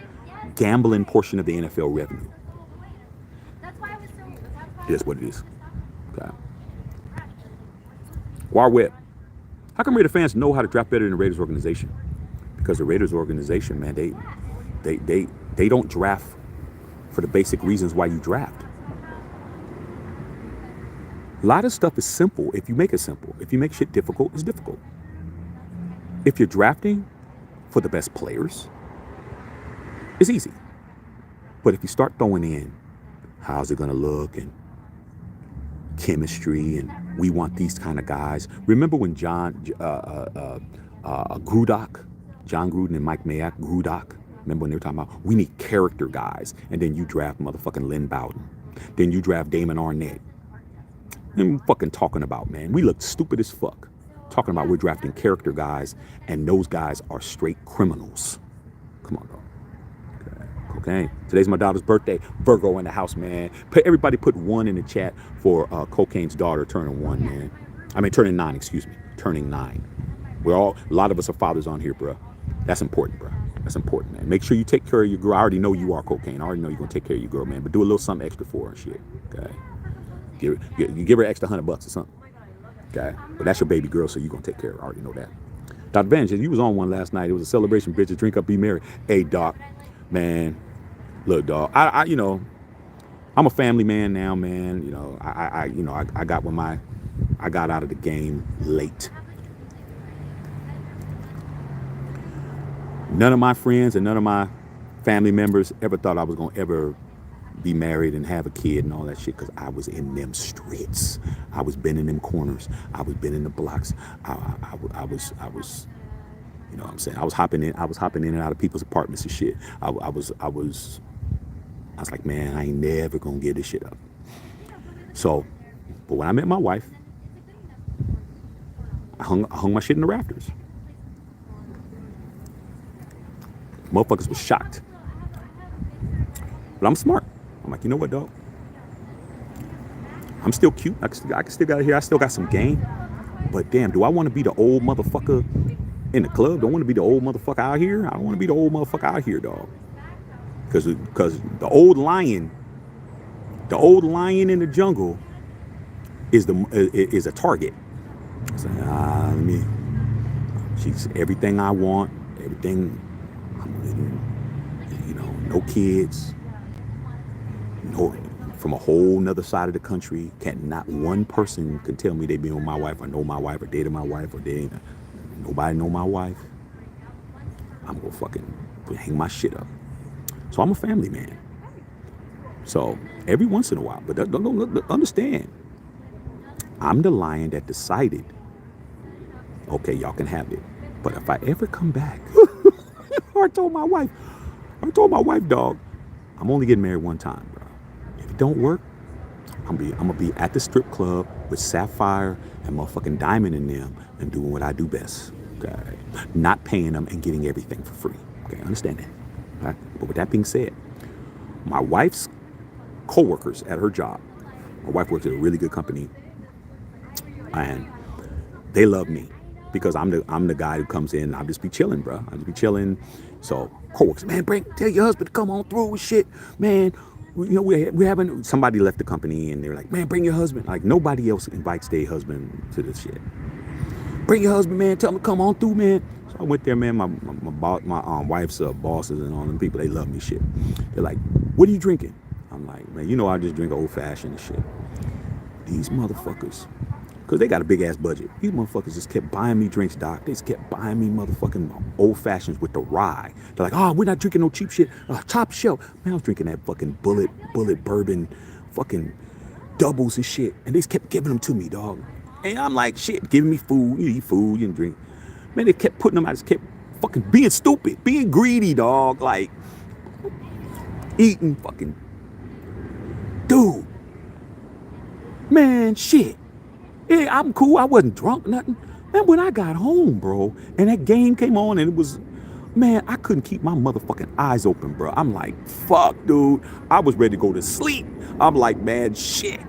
gambling portion of the NFL revenue. It is what it is. Okay. War Web. How come Raider fans know how to draft better than the Raiders organization? Because the Raiders organization, man, they don't draft for the basic reasons why you draft. A lot of stuff is simple if you make it simple. If you make shit difficult, it's difficult. If you're drafting for the best players, it's easy. But if you start throwing in, how's it going to look, and chemistry, and we want these kind of guys. Remember when John Gruden and Mike Mayock, Gruden, remember when they were talking about, we need character guys, and then you draft motherfucking Lynn Bowden. Then you draft Damon Arnett. And fucking talking about, man, we look stupid as fuck. Talking about we're drafting character guys, and those guys are straight criminals. Come on, dog. Okay. Cocaine. Today's my daughter's birthday. Virgo in the house, man. Everybody put 1 in the chat for Cocaine's daughter turning 1, man. I mean, turning 9, excuse me. Turning 9. A lot of us are fathers on here, bro. That's important, bro. That's important, man. Make sure you take care of your girl. I already know you are, Cocaine. I already know you're going to take care of your girl, man. But do a little something extra for her and shit, okay? You give her extra $100 or something, okay? But that's your baby girl, so you're going to take care of her. I already know that. Dr. Vange, you was on one last night. It was a celebration, bitches. Drink up, be merry. Hey, Doc, man, look, dog. You know, I'm a family man now, man. You know, I got out of the game late. None of my friends and none of my family members ever thought I was going to ever be married and have a kid and all that shit, because I was in them streets. I was been in them corners. I was been in the blocks. I was, you know what I'm saying? I was hopping in and out of people's apartments and shit. I was like, man, I ain't never gonna give this shit up. So, but when I met my wife, I hung my shit in the rafters. Motherfuckers was shocked. But I'm smart. I'm like, you know what, dog? I'm still cute. I can still got here. I still got some game. But damn, do I want to be the old motherfucker in the club? Don't want to be the old motherfucker out here. I don't want to be the old motherfucker out here, dog. Because the old lion in the jungle is a target. So, she's everything I want, everything. You know, no kids. No, from a whole nother side of the country. Not one person can tell me they been with my wife or know my wife or dated my wife or nobody know my wife. I'm gonna fucking hang my shit up. So I'm a family man. So every once in a while, but don't understand, I'm the lion that decided, okay, y'all can have it. But if I ever come back, I told my wife, dog, I'm only getting married one time, bro. If it don't work, I'm gonna be at the strip club with Sapphire and motherfucking Diamond in them and doing what I do best. Okay, not paying them and getting everything for free. Okay, understand that. Right? But with that being said, my wife's co-workers at her job, my wife works at a really good company, and they love me because I'm the guy who comes in. I'll just be chilling, bro. I'll just be chilling. So co-workers, man, tell your husband to come on through with shit, man. You know, we're having, somebody left the company and they're like, man, bring your husband. Like, nobody else invites their husband to this shit. Bring your husband, man. Tell him to come on through, man. So I went there, man. My wife's bosses and all them people, they love me shit. They're like, what are you drinking? I'm like, man, you know, I just drink old fashioned and shit. These motherfuckers, because they got a big ass budget. These motherfuckers just kept buying me drinks, doc. They just kept buying me motherfucking old fashions with the rye. They're like, oh, we're not drinking no cheap shit. Top shelf. Man, I was drinking that fucking bullet bourbon, fucking doubles and shit. And they just kept giving them to me, dog. And I'm like, shit, giving me food. You eat food, you drink. Man, they kept putting them out. Just kept fucking being stupid, being greedy, dog. Like, eating fucking, dude. Man, shit. Yeah, I'm cool. I wasn't drunk, nothing. Man, when I got home, bro, and that game came on and it was, man, I couldn't keep my motherfucking eyes open, bro. I'm like, fuck, dude. I was ready to go to sleep. I'm like, man, shit.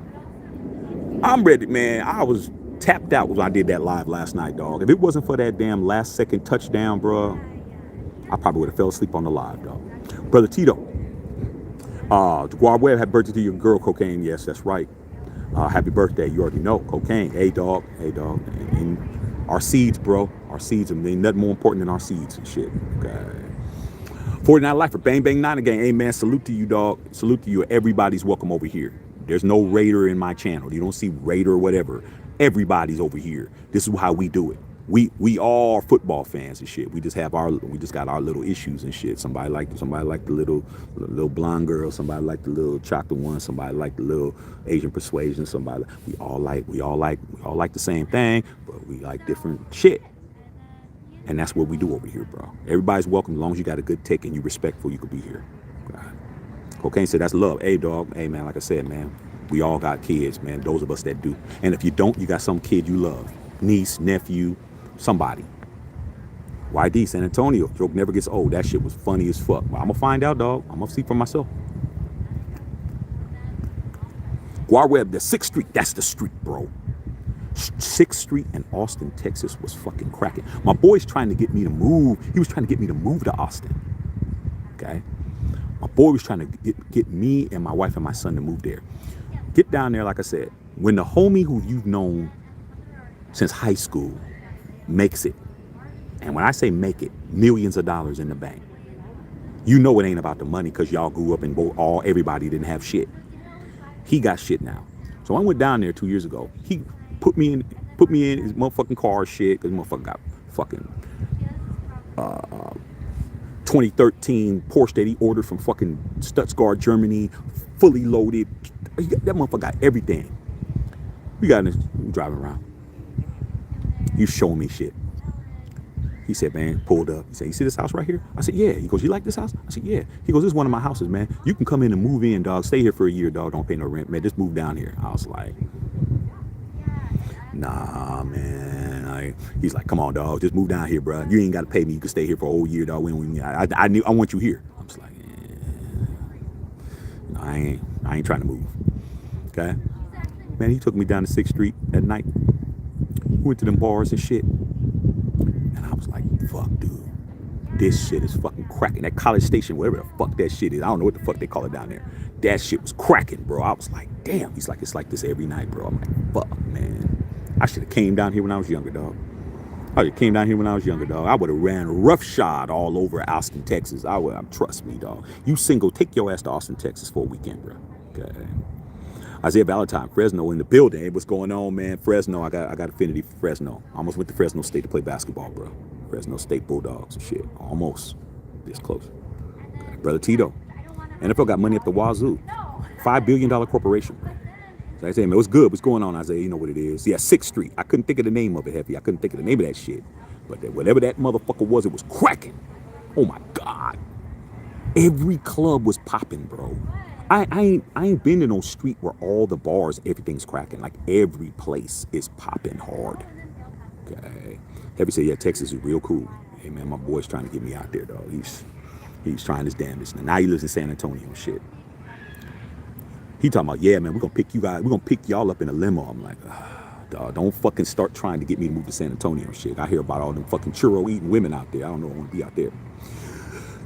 I'm ready, man. I was tapped out when I did that live last night, dog. If it wasn't for that damn last second touchdown, bro, I probably would have fell asleep on the live, dog. Brother Tito. Jaguar Webb, happy birthday to your girl, Cocaine. Yes, that's right. Happy birthday. You already know. Cocaine. Hey, dog. And our seeds, bro. Our seeds. I mean, nothing more important than our seeds and shit. Okay. 49 Lifer, bang, bang, nine again. Hey, man, salute to you, dog. Salute to you. Everybody's welcome over here. There's no Raider in my channel. You don't see Raider or whatever. Everybody's over here. This is how we do it. We all are football fans and shit. We just got our little issues and shit. Somebody like the little blonde girl. Somebody like the little chocolate one. Somebody like the little Asian persuasion. We all like the same thing, but we like different shit. And that's what we do over here, bro. Everybody's welcome as long as you got a good tick and you respectful. You could be here. God. Cocaine said that's love. Hey, dog. Hey, man. Like I said, man, we all got kids, man. Those of us that do. And if you don't, you got some kid you love, niece, nephew. Somebody. YD, San Antonio. Joke never gets old. That shit was funny as fuck. Well, I'm gonna find out, dog. I'm gonna see for myself. Guar Web, the 6th Street. That's the street, bro. 6th Street in Austin, Texas was fucking cracking. My boy's trying to get me to move. He was trying to get me to move to Austin. Okay? My boy was trying to get me and my wife and my son to move there. Get down there, like I said. When the homie who you've known since high school makes it, and when I say make it, millions of dollars in the bank, you know it ain't about the money because y'all grew up and everybody didn't have shit. He got shit now. So I went down there 2 years ago. He put me in his motherfucking car shit because motherfucker got fucking 2013 Porsche that he ordered from fucking Stuttgart, Germany, fully loaded. That motherfucker got everything. We driving around. You showing me shit. He said, man, pulled up. He said, you see this house right here? I said, yeah. He goes, you like this house? I said, yeah. He goes, this is one of my houses, man. You can come in and move in, dog. Stay here for a year, dog. Don't pay no rent, man. Just move down here. I was like, nah, man. He's like, come on, dog. Just move down here, bro. You ain't got to pay me. You can stay here for a whole year, dog. I want you here. I was like, no, I ain't trying to move. Okay? Man, he took me down to 6th Street at night. We went to them bars and shit. And I was like, fuck, dude. This shit is fucking cracking. That College Station, whatever the fuck that shit is. I don't know what the fuck they call it down there. That shit was cracking, bro. I was like, damn. He's like, it's like this every night, bro. I'm like, fuck, man. I should have came down here when I was younger, dog. I would have ran roughshod all over Austin, Texas. Trust me, dog. You single, take your ass to Austin, Texas for a weekend, bro. Okay. Isaiah Valentine, Fresno in the building. Hey, what's going on, man? Fresno, I got affinity for Fresno. I almost went to Fresno State to play basketball, bro. Fresno State Bulldogs and shit. Almost. This close. Okay. Brother Tito. NFL got money up the wazoo. $5 billion corporation, bro. So I say, man, what's good? What's going on, Isaiah? You know what it is. Yeah, 6th Street. I couldn't think of the name of it, Heffy. I couldn't think of the name of that shit. But whatever that motherfucker was, it was cracking. Oh, my God. Every club was popping, bro. I ain't been to no street where all the bars, everything's cracking. Like every place is popping hard. Okay. Heavy said, yeah, Texas is real cool. Hey man, my boy's trying to get me out there, dog. He's trying his damnedest. Now he lives in San Antonio and shit. He talking about, yeah, man, we're gonna pick y'all up in a limo. I'm like, dog, don't fucking start trying to get me to move to San Antonio and shit. I hear about all them fucking churro eating women out there. I don't know if I want to be out there.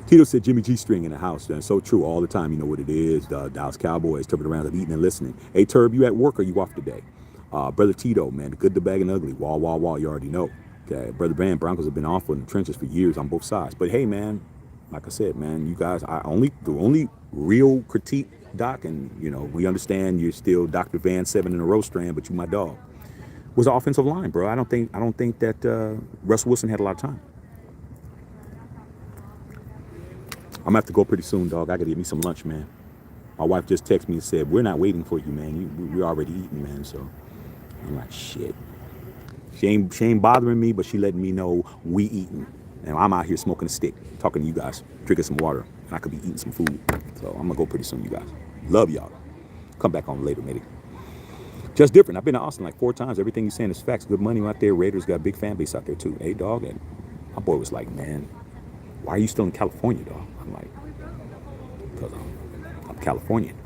Tito said Jimmy G string in the house. That's so true all the time. You know what it is. Dallas Cowboys, turning around and eating and listening. Hey, Turb, you at work or you off today? Brother Tito, man, the good, the bad, and ugly. Wall, wall, wall. You already know. Okay, Brother Brand, Broncos have been awful in the trenches for years on both sides. But hey, man, like I said, man, you guys, the only real critique, Doc, and you know, we understand you're still Dr. Van 7 in a row strand, but you my dog. Was the offensive line, bro. I don't think that Russell Wilson had a lot of time. I'm gonna have to go pretty soon, dog. I gotta get me some lunch, man. My wife just texted me and said, we're not waiting for you, man. We're already eating, man. So I'm like, shit. She ain't bothering me, but she letting me know we eating. And I'm out here smoking a stick, talking to you guys, drinking some water. And I could be eating some food. So I'm gonna go pretty soon, you guys. Love y'all. Come back on later, maybe. Just different. I've been to Austin like 4 times. Everything you're saying is facts. Good money out there. Raiders got a big fan base out there too. Hey, dog. And my boy was like, man, why are you still in California, dog? I'm like, because I'm Californian.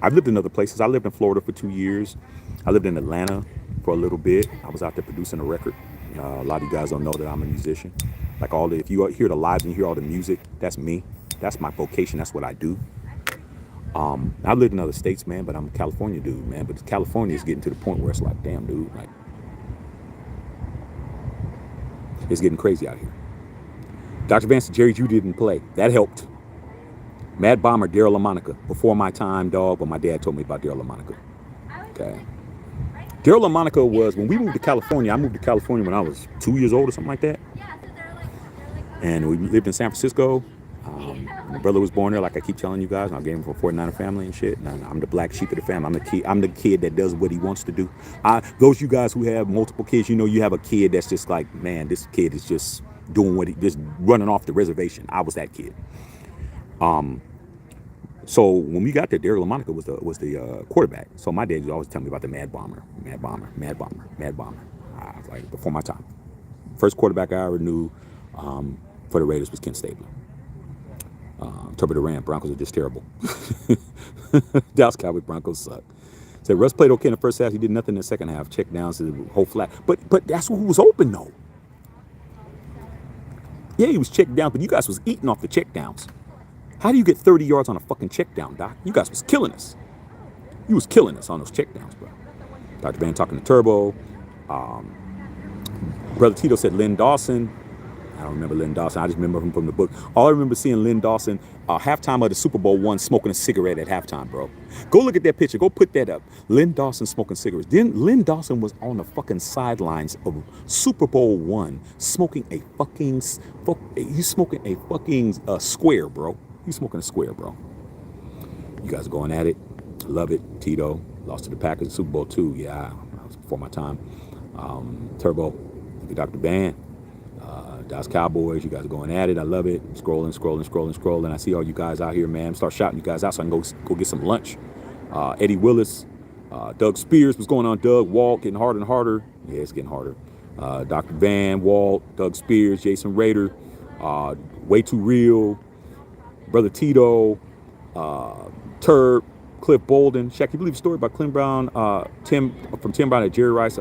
I've lived in other places. I lived in Florida for 2 years. I lived in Atlanta for a little bit. I was out there producing a record. A lot of you guys don't know that I'm a musician. Like if you hear the lives and you hear all the music, that's me. That's my vocation. That's what I do. I've lived in other states, man, but I'm a California dude, man. But California is getting to the point where it's like, damn, dude, like, it's getting crazy out here. Dr. Vance and Jerry Judy didn't play. That helped. Mad Bomber, Daryl LaMonica. Before my time, dog, but my dad told me about Daryl LaMonica. Okay. Daryl LaMonica was, when we moved to California, I moved to California when I was 2 years old or something like that. And we lived in San Francisco. My brother was born there, like I keep telling you guys. I gave him for 49er family and shit. And I'm the black sheep of the family. I'm the kid that does what he wants to do. Those you guys who have multiple kids, you know, you have a kid that's just like, man, this kid is just doing what just running off the reservation. I was that kid. So when we got there, Daryl LaMonica was the quarterback. So my dad used to always tell me about the Mad Bomber. I was like, before my time. First quarterback I ever knew for the Raiders was Ken Stabler. Turbo Duran, Broncos are just terrible. Dallas Cowboys, Broncos suck. Said Russ played okay in the first half. He did nothing in the second half. Check downs to the whole flat. But that's who was open though. Yeah, he was checked down, but you guys was eating off the check downs. How do you get 30 yards on a fucking check down, Doc? You guys was killing us. You was killing us on those check downs, bro. Dr. Van talking to Turbo. Brother Tito said Lynn Dawson. I don't remember Lynn Dawson. I just remember him from the book. All I remember seeing Lynn Dawson, halftime of the Super Bowl I, smoking a cigarette at halftime, bro. Go look at that picture. Go put that up. Lynn Dawson smoking cigarettes. Then Lynn Dawson was on the fucking sidelines of Super Bowl I, smoking a fucking, he's smoking a fucking square, bro. He's smoking a square, bro. You guys are going at it. Love it. Tito lost to the Packers in Super Bowl II. Yeah, that was before my time. Turbo, Dr. Van. Dallas Cowboys, you guys are going at it. I love it. Scrolling. I see all you guys out here, man. Start shouting you guys out so I can go get some lunch. Eddie Willis, Doug Spears. What's going on, Doug? Walt, getting harder and harder. Yeah, it's getting harder. Dr. Van, Walt, Doug Spears, Jason Rader, Way Too Real, Brother Tito, Turb, Cliff Bolden. Shaq, you believe the story about Tim Brown, Tim Brown and Jerry Rice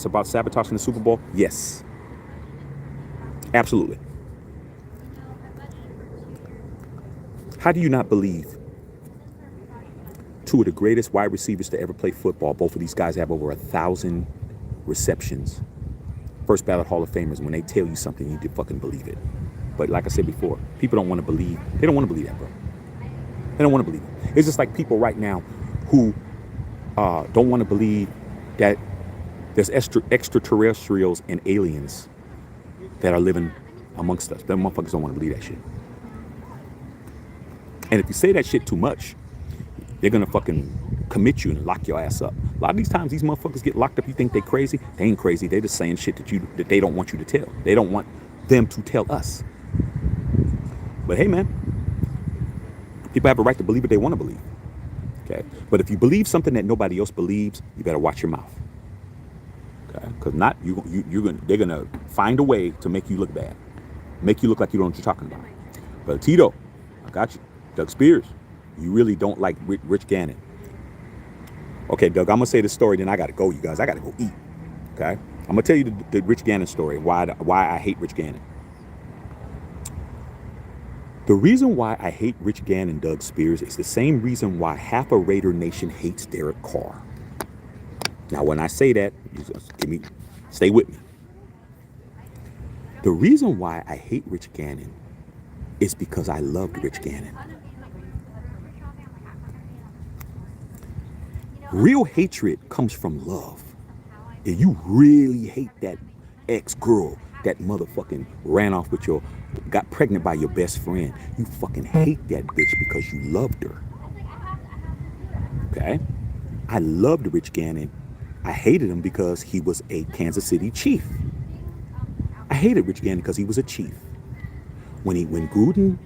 about sabotaging the Super Bowl? Yes. Absolutely. How do you not believe two of the greatest wide receivers to ever play football, both of these guys have over 1,000 receptions, first ballot Hall of Famers, when they tell you something, you need to fucking believe it. But like I said before, people don't want to believe. They don't want to believe that, bro. They don't want to believe it. It's just like people right now who don't want to believe that there's extraterrestrials and aliens that are living amongst us. Them motherfuckers don't want to believe that shit. And if you say that shit too much, they're gonna fucking commit you and lock your ass up. A lot of these times these motherfuckers get locked up, you think they crazy. They ain't crazy. They just saying shit that they don't want you to tell. They don't want them to tell us. But hey, man, people have a right to believe what they want to believe. Okay? But if you believe something that nobody else believes, you better watch your mouth. Okay? Because not they're gonna find a way to make you look bad, make you look like you don't know what you're talking about. But Tito, I got you. Doug Spears, you really don't like Rich Gannon. Okay, Doug, I'm gonna say this story, then I gotta go, you guys. I gotta go eat. Okay? I'm gonna tell you the Rich Gannon story. Why I hate Rich Gannon. The reason why I hate Rich Gannon and Doug Spears is the same reason why half a Raider Nation hates Derek Carr. Now, when I say that, stay with me. The reason why I hate Rich Gannon is because I loved Rich Gannon. Real hatred comes from love. If you really hate that ex-girl that motherfucking ran off with got pregnant by your best friend, you fucking hate that bitch because you loved her. Okay? I loved Rich Gannon. I hated him because he was a Kansas City Chief. I hated Rich Gannon because he was a Chief. When Gruden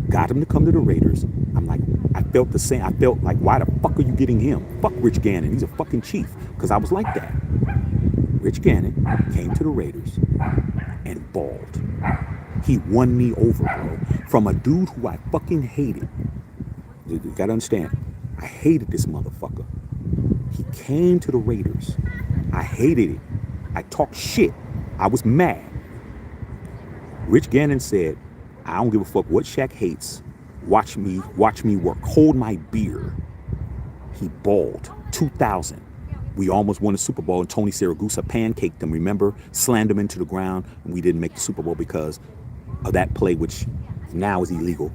got him to come to the Raiders, I'm like, I felt the same. I felt like, why the fuck are you getting him? Fuck Rich Gannon. He's a fucking Chief. Because I was like that. Rich Gannon came to the Raiders and balled. He won me over, bro. From a dude who I fucking hated. You gotta understand. I hated this motherfucker. He came to the Raiders. I hated it. I talked shit. I was mad. Rich Gannon said, I don't give a fuck what Shaq hates. Watch me work. Hold my beer. He balled. 2000. We almost won the Super Bowl, and Tony Siragusa pancaked him, remember? Slammed him into the ground, and we didn't make the Super Bowl because of that play, which now is illegal.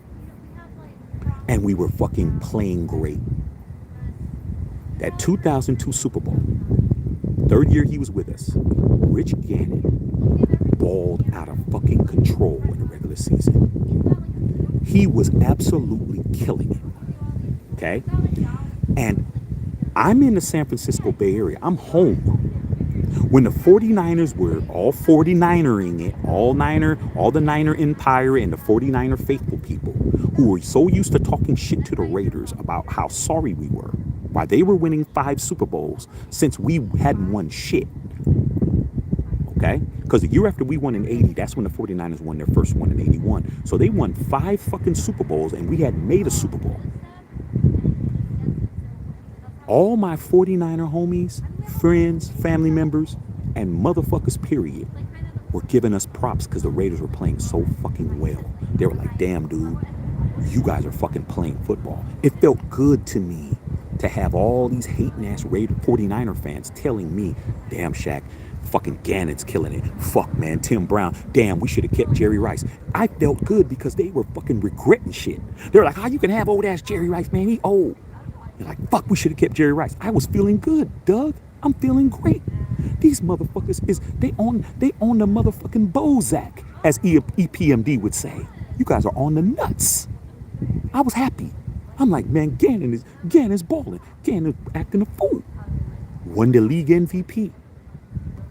And we were fucking playing great. That 2002 Super Bowl, third year he was with us, Rich Gannon balled out of fucking control in the regular season. He was absolutely killing it. Okay? And I'm in the San Francisco Bay Area. I'm home. When the 49ers were all 49ering it, all the Niner Empire and the 49er faithful people who were so used to talking shit to the Raiders about how sorry we were, while they were winning 5 Super Bowls since we hadn't won shit. Okay? Because the year after we won in 80, that's when the 49ers won their first one in 81. So they won 5 fucking Super Bowls and we hadn't made a Super Bowl. All my 49er homies, friends, family members, and motherfuckers, period, were giving us props because the Raiders were playing so fucking well. They were like, damn, dude, you guys are fucking playing football. It felt good to me to have all these hating ass 49er fans telling me, damn, Shaq, fucking Gannon's killing it. Fuck, man, Tim Brown. Damn, we should have kept Jerry Rice. I felt good because they were fucking regretting shit. They were like, how you can have old ass Jerry Rice, man? He old. You're like, fuck, we should have kept Jerry Rice. I was feeling good, Doug. I'm feeling great. These motherfuckers they on the motherfucking Bozak, as EPMD would say. You guys are on the nuts. I was happy. I'm like, man, Gannon's balling. Gannon acting a fool. Won the league MVP.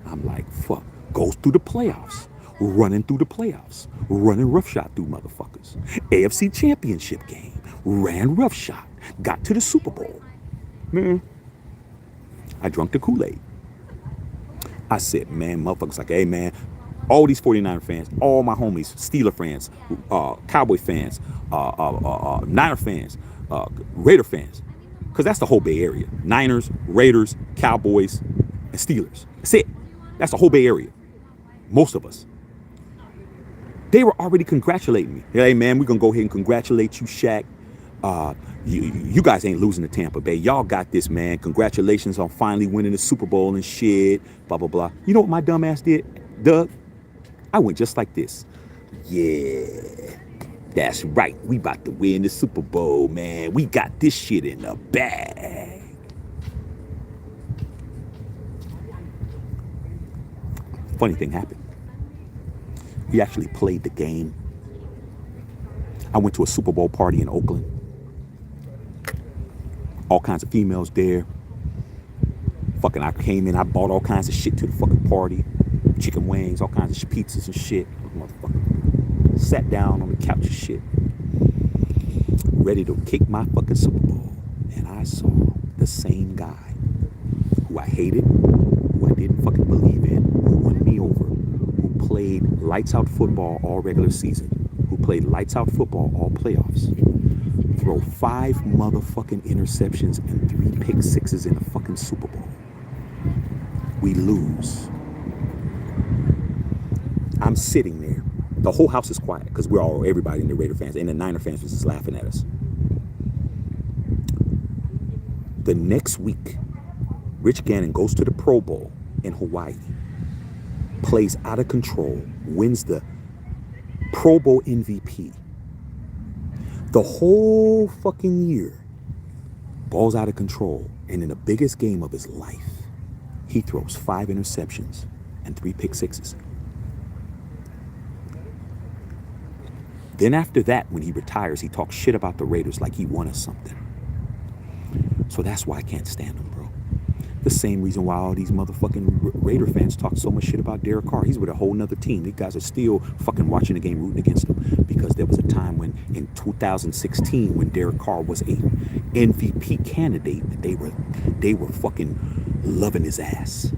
I'm like, fuck. Goes through the playoffs. Running through the playoffs. Running roughshod through motherfuckers. AFC Championship game. Ran roughshod. Got to the Super Bowl. Man, I drunk the Kool-Aid. I said, man, motherfuckers like, hey, man, all these 49er fans, all my homies, Steeler fans, Cowboy fans, Niner fans, Raider fans, because that's the whole Bay Area. Niners, Raiders, Cowboys, and Steelers. That's it. That's the whole Bay Area. Most of us. They were already congratulating me. Hey, man, we're going to go ahead and congratulate you, Shaq. You guys ain't losing to Tampa Bay. Y'all got this, man. Congratulations on finally winning the Super Bowl and shit. Blah, blah, blah. You know what my dumb ass did, Doug? I went just like this. Yeah, that's right. We about to win the Super Bowl, man. We got this shit in the bag. Funny thing happened. We actually played the game. I went to a Super Bowl party in Oakland. All kinds of females there. Fucking, I came in, I bought all kinds of shit to the fucking party. Chicken wings, all kinds of pizzas and shit. Motherfucker. Sat down on the couch and shit. Ready to kick my fucking Super Bowl. And I saw the same guy who I hated, who I didn't fucking believe in, who won me over, who played lights out football all regular season, who played lights out football all playoffs, throw 5 motherfucking interceptions and 3 pick sixes in a fucking Super Bowl. We lose. I'm sitting there. The whole house is quiet because everybody in the Raider fans and the Niner fans was just laughing at us. The next week, Rich Gannon goes to the Pro Bowl in Hawaii, plays out of control, wins the Pro Bowl MVP. The whole fucking year, ball's out of control, and in the biggest game of his life, he throws 5 interceptions and 3 pick sixes. Then after that, when he retires, he talks shit about the Raiders like he won us something. So that's why I can't stand him, bro. The same reason why all these motherfucking Raider fans talk so much shit about Derek Carr. He's with a whole nother team. These guys are still fucking watching the game, rooting against him. Because there was a time when, in 2016, when Derek Carr was a MVP candidate, that they were fucking loving his ass.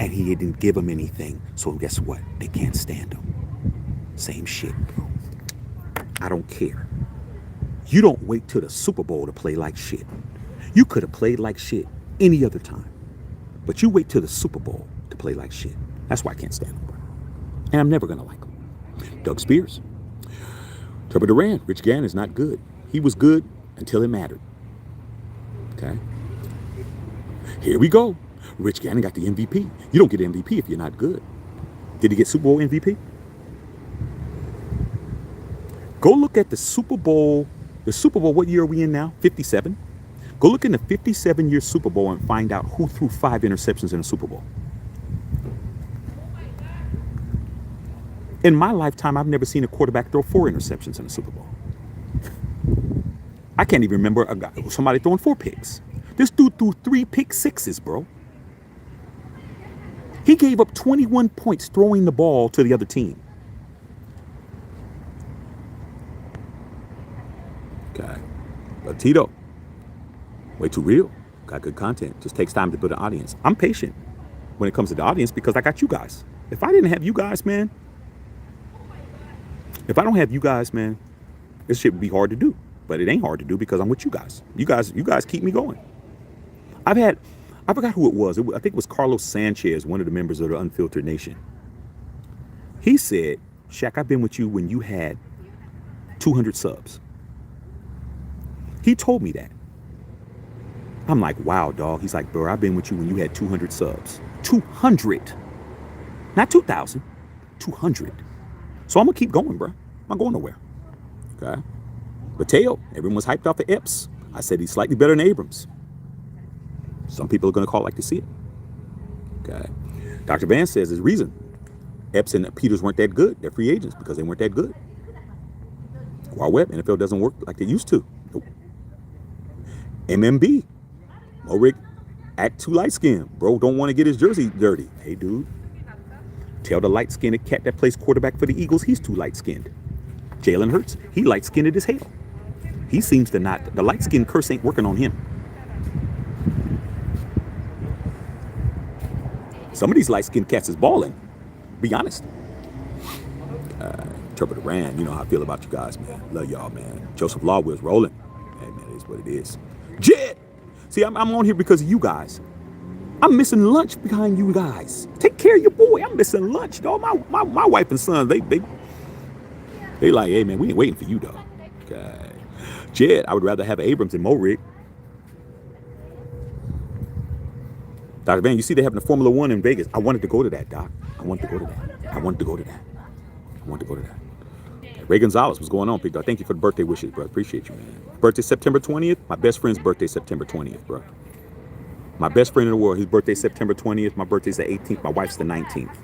And he didn't give them anything. So guess what? They can't stand him. Same shit, bro. I don't care. You don't wait till the Super Bowl to play like shit. You could have played like shit any other time. But you wait till the Super Bowl to play like shit. That's why I can't stand him, bro. And I'm never going to like him. Doug Spears. Trevor Durant. Rich Gannon is not good. He was good until it mattered. Okay? Here we go. Rich Gannon got the MVP. You don't get MVP if you're not good. Did he get Super Bowl MVP? Go look at the Super Bowl. The Super Bowl, what year are we in now? 57. Go look in the 57-year Super Bowl and find out who threw 5 interceptions in the Super Bowl. In my lifetime, I've never seen a quarterback throw 4 interceptions in the Super Bowl. I can't even remember somebody throwing 4 picks. This dude threw 3 pick sixes, bro. He gave up 21 points throwing the ball to the other team. Okay. But Tito, way too real. Got good content. Just takes time to build an audience. I'm patient when it comes to the audience because I got you guys. If I didn't have you guys, man, if I don't have you guys, man, this shit would be hard to do. But it ain't hard to do because I'm with you guys. You guys keep me going. I forgot who it was. I think it was Carlos Sanchez, one of the members of the Unfiltered Nation. He said, Shaq, I've been with you when you had 200 subs. He told me that. I'm like, wow, dog. He's like, bro, I've been with you when you had 200 subs. 200. Not 2,000. 200. So I'm going to keep going, bro. I'm not going nowhere. Okay. Mateo, everyone was hyped off of Epps. I said he's slightly better than Abrams. Some people are going to call it like they see it. Okay. Dr. Van says there's reason. Epps and Peters weren't that good. They're free agents because they weren't that good. Wild Web, NFL doesn't work like they used to. Nope. MMB, Moehrig, act too light-skinned. Bro, don't want to get his jersey dirty. Hey, dude. Tell the light-skinned cat that plays quarterback for the Eagles he's too light-skinned. Jalen Hurts, he light-skinned as hell. He seems to not, the light-skinned curse ain't working on him. Some of these light-skinned cats is balling. Be honest. Trevor Duran, you know how I feel about you guys, man. Love y'all, man. Joseph Lawwell's rolling. Hey, man, it is what it is. Jet! See, I'm on here because of you guys. I'm missing lunch behind you guys. Take care of your boy. I'm missing lunch, dog. My wife and son, they like, hey, man, we ain't waiting for you, dog. Okay. Jed, I would rather have Abrams than Moehrig. Dr. Van, you see they having the Formula One in Vegas. I wanted to go to that, Doc. I wanted to go to that. Ray Gonzalez, what's going on, Big Dog? Thank you for the birthday wishes, bro. Appreciate you, man. Birthday September 20th. My best friend's birthday September 20th, bro. My best friend in the world, his birthday September 20th. My birthday's the 18th. My wife's the 19th.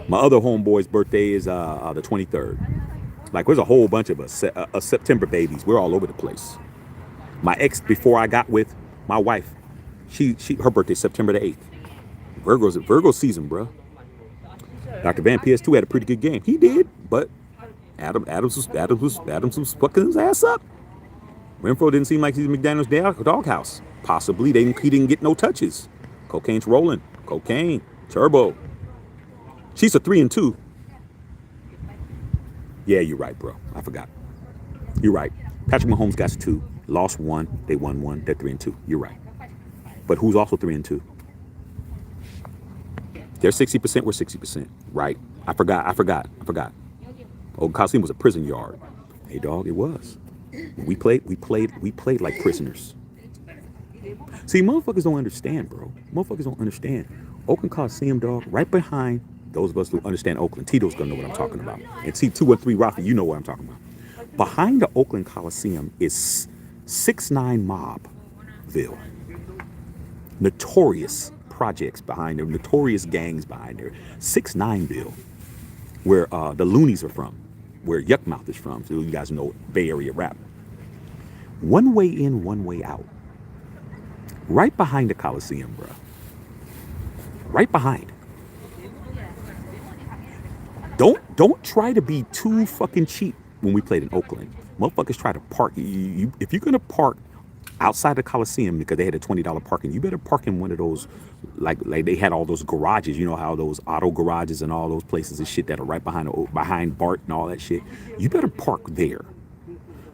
My other homeboy's birthday is the 23rd. Like, there's a whole bunch of us, September babies. We're all over the place. My ex, before I got with my wife, her birthday's September the 8th. Virgo season, bro. Dr. Van, PS2 had a pretty good game. He did, but Adams was fucking his ass up. Renfro didn't seem like he's McDaniel's doghouse. Possibly he didn't get no touches. Cocaine's rolling. Cocaine. Turbo. She's a 3-2. Yeah, you're right, bro. I forgot. You're right. Patrick Mahomes got 2. Lost 1. They won 1. They're 3-2. You're right. But who's also 3-2? They're 60%, we're 60%. Right. I forgot. Old Coliseum was a prison yard. Hey, dog, it was. We played like prisoners. See, motherfuckers don't understand, bro. Motherfuckers don't understand. Oakland Coliseum, dog, right behind those of us who understand Oakland. Tito's gonna know what I'm talking about. And see, 213 Rafi, you know what I'm talking about. Behind the Oakland Coliseum is 6ix9ine Mobville. Notorious projects behind there, notorious gangs behind there. 6ix9ine-ville, where the Loonies are from, where Yuckmouth is from. So you guys know Bay Area rap. One way in, one way out. Right behind the Coliseum, bro. Right behind. Don't try to be too fucking cheap when we played in Oakland. Motherfuckers try to park. If you're gonna park outside the Coliseum because they had a $20 parking, you better park in one of those, like they had all those garages. You know how those auto garages and all those places and shit that are right behind BART and all that shit. You better park there,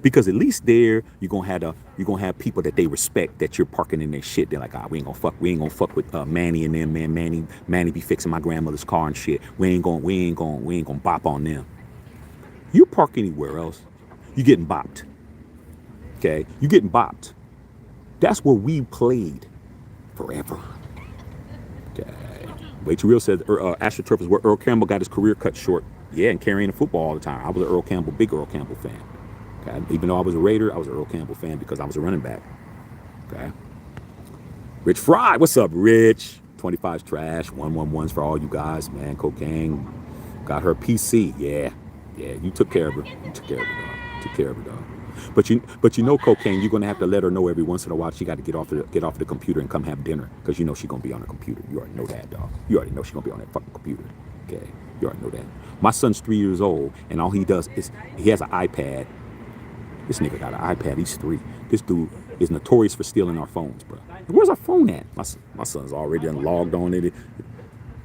because at least there you're gonna have people that they respect, that you're parking in their shit. They're like, we ain't gonna fuck with Manny and them, man. Manny be fixing my grandmother's car and shit. We ain't gonna bop on them. You park anywhere else, you getting bopped. Okay, you getting bopped. That's where we played forever. Okay. Way Too Real said AstroTurf is where Earl Campbell got his career cut short. Yeah, and carrying the football all the time. I was an Earl Campbell, big Earl Campbell fan. Okay? Even though I was a Raider, I was an Earl Campbell fan because I was a running back. Okay. Rich Fry, what's up, Rich? 25's trash, 111's for all you guys, man. Cocaine got her PC. Yeah, you took care of her. You took care of her, dog. Took care of her, dog. But you know, Cocaine, you're gonna have to let her know every once in a while she got to get off the computer and come have dinner because you know she's gonna be on the computer. You already know that, dog. You already know she's gonna be on that fucking computer. Okay, you already know that. My son's 3 years old, and all he does is he has an iPad. This nigga got an iPad. He's 3. This dude is notorious for stealing our phones, bro. Where's our phone at? My son's already logged on it.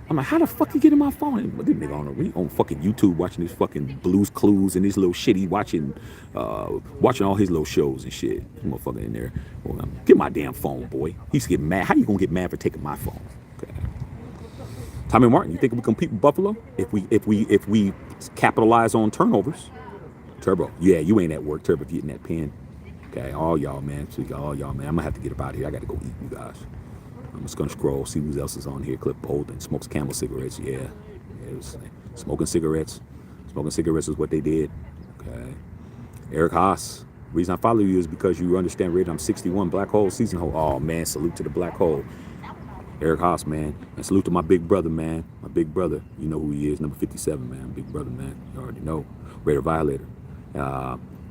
I'm like, how the fuck you get in my phone? This nigga on fucking YouTube watching these fucking Blues Clues and this little shit. He watching all his little shows and shit. This motherfucker in there. Well, get my damn phone, boy. He's getting mad. How you gonna get mad for taking my phone? Okay. Tommy Martin, you think we compete with Buffalo if we capitalize on turnovers? Turbo, yeah, you ain't at work, Turbo, if you eating that pen. Okay, all y'all, man. All y'all, man. I'm gonna have to get up out of here. I gotta go eat, you guys. I'm just gonna scroll, see who else is on here. Clip Bolden smokes Camel cigarettes. Yeah, it was smoking cigarettes. Smoking cigarettes is what they did. Okay. Eric Haas. The reason I follow you is because you understand rated. I'm 61 black hole season hole. Oh man, salute to the black hole. Eric Haas, man. And salute to my big brother, man. My big brother. You know who he is, number 57, man. Big brother, man. You already know. Raider Violator.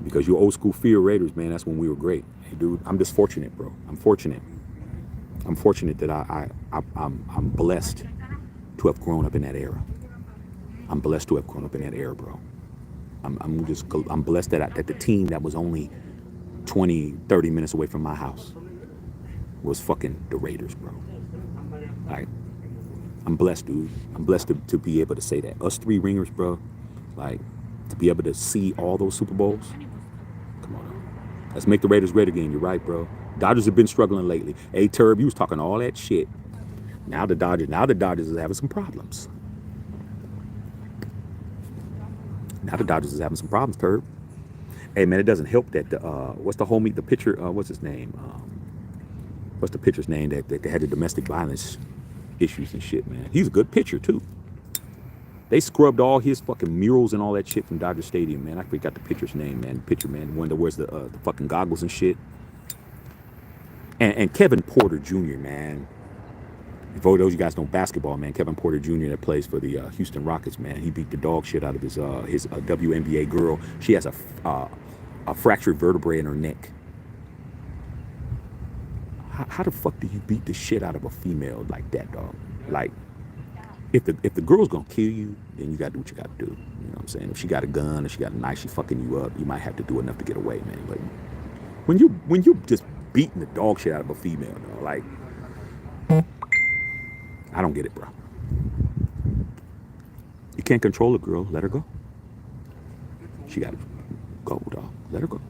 Because you old school fear Raiders, man. That's when we were great. Hey, dude, I'm just fortunate, bro. I'm fortunate that I'm blessed to have grown up in that era. I'm blessed to have grown up in that era, bro. I'm blessed that the team that was only 20, 30 minutes away from my house was fucking the Raiders, bro. Like, I'm blessed, dude. I'm blessed to be able to say that. Us 3 ringers, bro. Like, to be able to see all those Super Bowls. Come on. Let's make the Raiders great again. You're right, bro. Dodgers have been struggling lately. Hey, Turb, you was talking all that shit. Now the Dodgers is having some problems. Now the Dodgers is having some problems, Turb. Hey, man, it doesn't help that what's the homie, the pitcher, what's his name? What's the pitcher's name that had the domestic violence issues and shit, man? He's a good pitcher, too. They scrubbed all his fucking murals and all that shit from Dodger Stadium, man. I forgot the pitcher's name, man. The pitcher, man, the one that wears the fucking goggles and shit. And Kevin Porter Jr., man. For those of you guys know basketball, man, Kevin Porter Jr. that plays for the Houston Rockets, man. He beat the dog shit out of his WNBA girl. She has a fractured vertebrae in her neck. How the fuck do you beat the shit out of a female like that, dog? Like, if the girl's gonna kill you, then you gotta do what you gotta do. You know what I'm saying? If she got a gun or she got a knife, she's fucking you up, you might have to do enough to get away, man. But when you just beating the dog shit out of a female, dog, like, I don't get it, bro. You can't control a girl, let her go. She gotta go, dog. Let her go.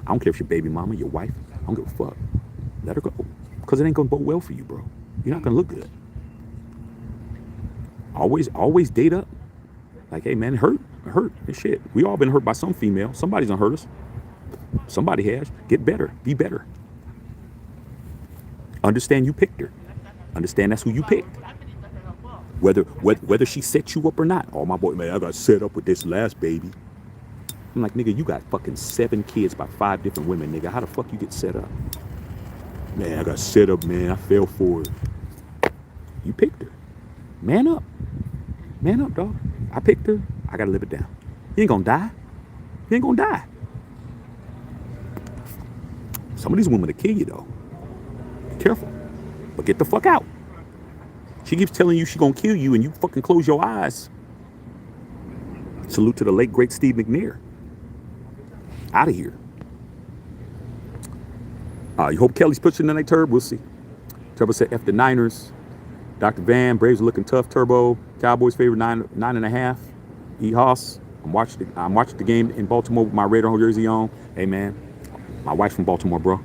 I don't care if your baby mama, your wife, I don't give a fuck. Let her go. Because it ain't gonna bode well for you, bro. You're not gonna look good. Always date up. Like, hey, man, hurt and shit. We all been hurt by some female. Somebody's gonna hurt us. Somebody has. Get better. Be better. Understand you picked her. Understand that's who you picked. Whether she set you up or not. Oh, my boy, man, I got set up with this last baby. I'm like, nigga, you got fucking 7 kids by 5 different women, nigga. How the fuck you get set up? Man, I got set up, man. I fell for it. You picked her. Man up. Man up, dog. I picked her. I gotta live it down. You ain't gonna die. You ain't gonna die. Some of these women will kill you, though. Be careful. But get the fuck out. She keeps telling you she gonna kill you and you fucking close your eyes. Salute to the late, great Steve McNair. Out of here. You hope Kelly's pushing tonight, Turb? We'll see. Turbo said F the Niners. Dr. Van, Braves are looking tough. Turbo, Cowboys favorite 9.5. E. Haas. I'm watching the game in Baltimore with my Raider jersey on. Hey, man, my wife's from Baltimore, bro.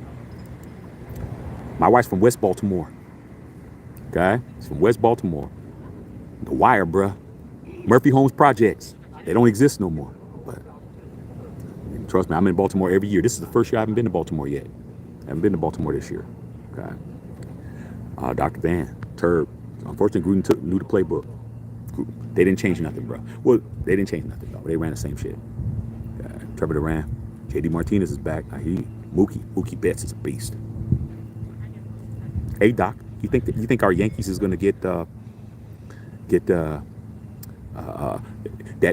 My wife's from West Baltimore. Okay? It's from West Baltimore. The Wire, bruh. Murphy Homes Projects. They don't exist no more. But trust me, I'm in Baltimore every year. This is the first year I haven't been to Baltimore yet. I haven't been to Baltimore this year. Okay? Dr. Van, Turb. Unfortunately, Gruden knew the playbook. They didn't change nothing, bro. Well, they didn't change nothing, though. They ran the same shit. Trevor Durant, JD Martinez is back. I hear you. Mookie Betts is a beast. Hey, Doc, you think our Yankees is gonna get that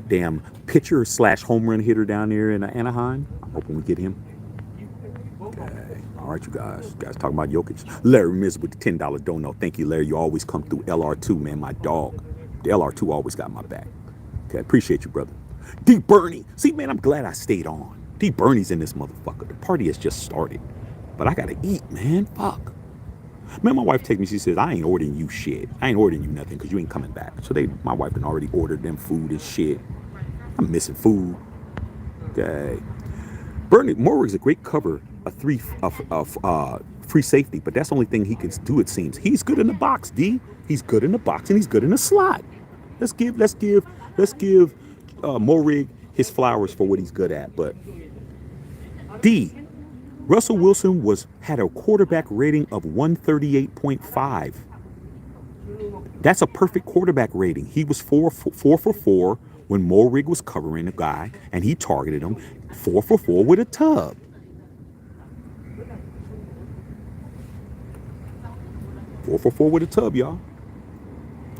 damn pitcher / home run hitter down there in Anaheim? I'm hoping we get him. Okay. All right, you guys talking about Jokic. Larry Miz with the $10 dono. Thank you, Larry. You always come through. LR2, man, my dog. The LR2 always got my back. Okay, appreciate you, brother. D Bernie. See, man, I'm glad I stayed on. D Bernie's in this motherfucker. The party has just started. But I gotta eat, man. Fuck. Man, my wife takes me, she says, I ain't ordering you shit. I ain't ordering you nothing because you ain't coming back. So my wife done already ordered them food and shit. I'm missing food. Okay. Bernie Moehrig a great cover, free safety, but that's the only thing he can do, it seems. He's good in the box, D. He's good in the box and he's good in the slot. Let's give Moehrig his flowers for what he's good at. But D, Russell Wilson had a quarterback rating of 138.5. That's a perfect quarterback rating. He was 4 for 4 when Moehrig was covering a guy and he targeted him 4 for 4 with a tub. Four for 4 with a tub, y'all.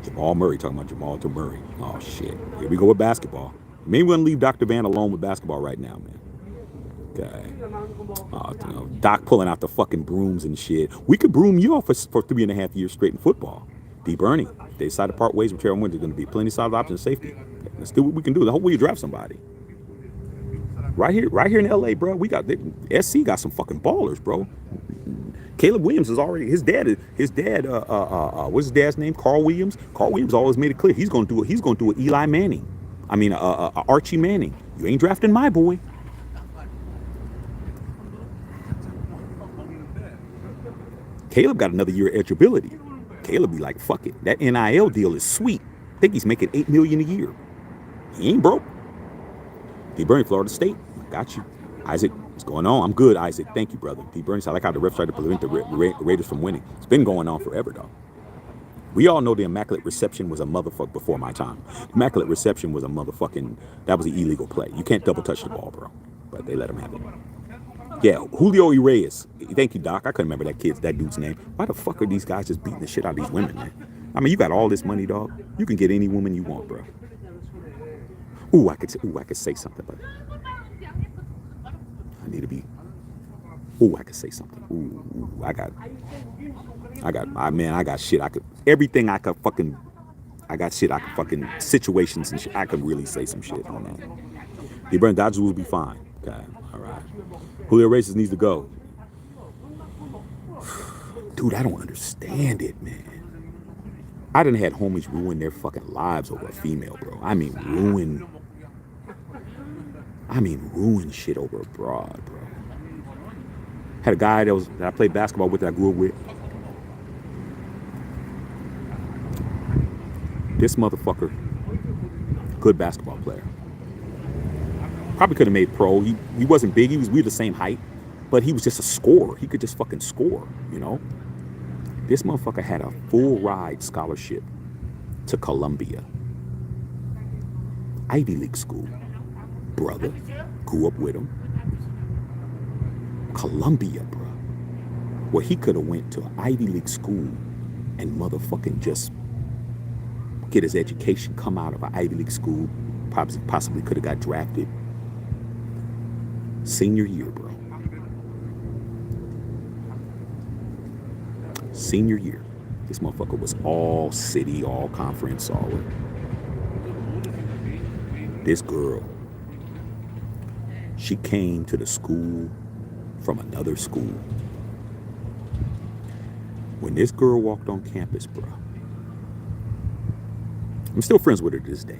Jamal Murray, talking about Jamal Murray. Oh, shit. Here we go with basketball. Maybe we're going to leave Dr. Van alone with basketball right now, man. Okay. Doc pulling out the fucking brooms and shit. We could broom you off for 3.5 years straight in football. D. Bernie, they decide to part ways with Trevon Moehrig. There's going to be plenty of solid options safety. Okay, let's do what we can do. Hopefully you draft somebody. Right here in LA, bro. SC got some fucking ballers, bro. Caleb Williams is already his dad. What's his dad's name? Carl Williams. Carl Williams always made it clear he's gonna do an Eli Manning. Archie Manning. You ain't drafting my boy. Caleb got another year of eligibility. Caleb be like, fuck it. That NIL deal is sweet. I think he's making $8 million a year. He ain't broke. D. Bernie, Florida State. I got you. Isaac, what's going on? I'm good, Isaac. Thank you, brother. D. Bernie, I like how the refs tried to prevent the Raiders from winning. It's been going on forever, though. We all know the Immaculate Reception was a motherfucker before my time. Immaculate Reception was that was an illegal play. You can't double touch the ball, bro. But they let him have it. Yeah, Julio Reyes. Thank you, Doc. I couldn't remember that dude's name. Why the fuck are these guys just beating the shit out of these women, man? I mean, you got all this money, dog. You can get any woman you want, bro. I could say something, but I need to be. I could say something. I got shit. Situations and shit. I could really say some shit on that. The Brent Dodgers will be fine. Okay, all right. Julio Reyes needs to go. Dude, I don't understand it, man. I done had homies ruin their fucking lives over a female, bro. I mean, ruin shit over a broad, bro. Had a guy that I played basketball with that I grew up with. This motherfucker, good basketball player. Probably could have made pro. He wasn't big. We were the same height, but he was just a scorer. He could just fucking score, you know? This motherfucker had a full ride scholarship to Columbia. Ivy League school. Brother, grew up with him. Columbia, bro. Where he could have went to an Ivy League school and motherfucking just get his education, come out of an Ivy League school, possibly could have got drafted. Senior year, bro. Senior year. This motherfucker was all city, all conference, all of this girl. She came to the school from another school. When this girl walked on campus, bro, I'm still friends with her to this day.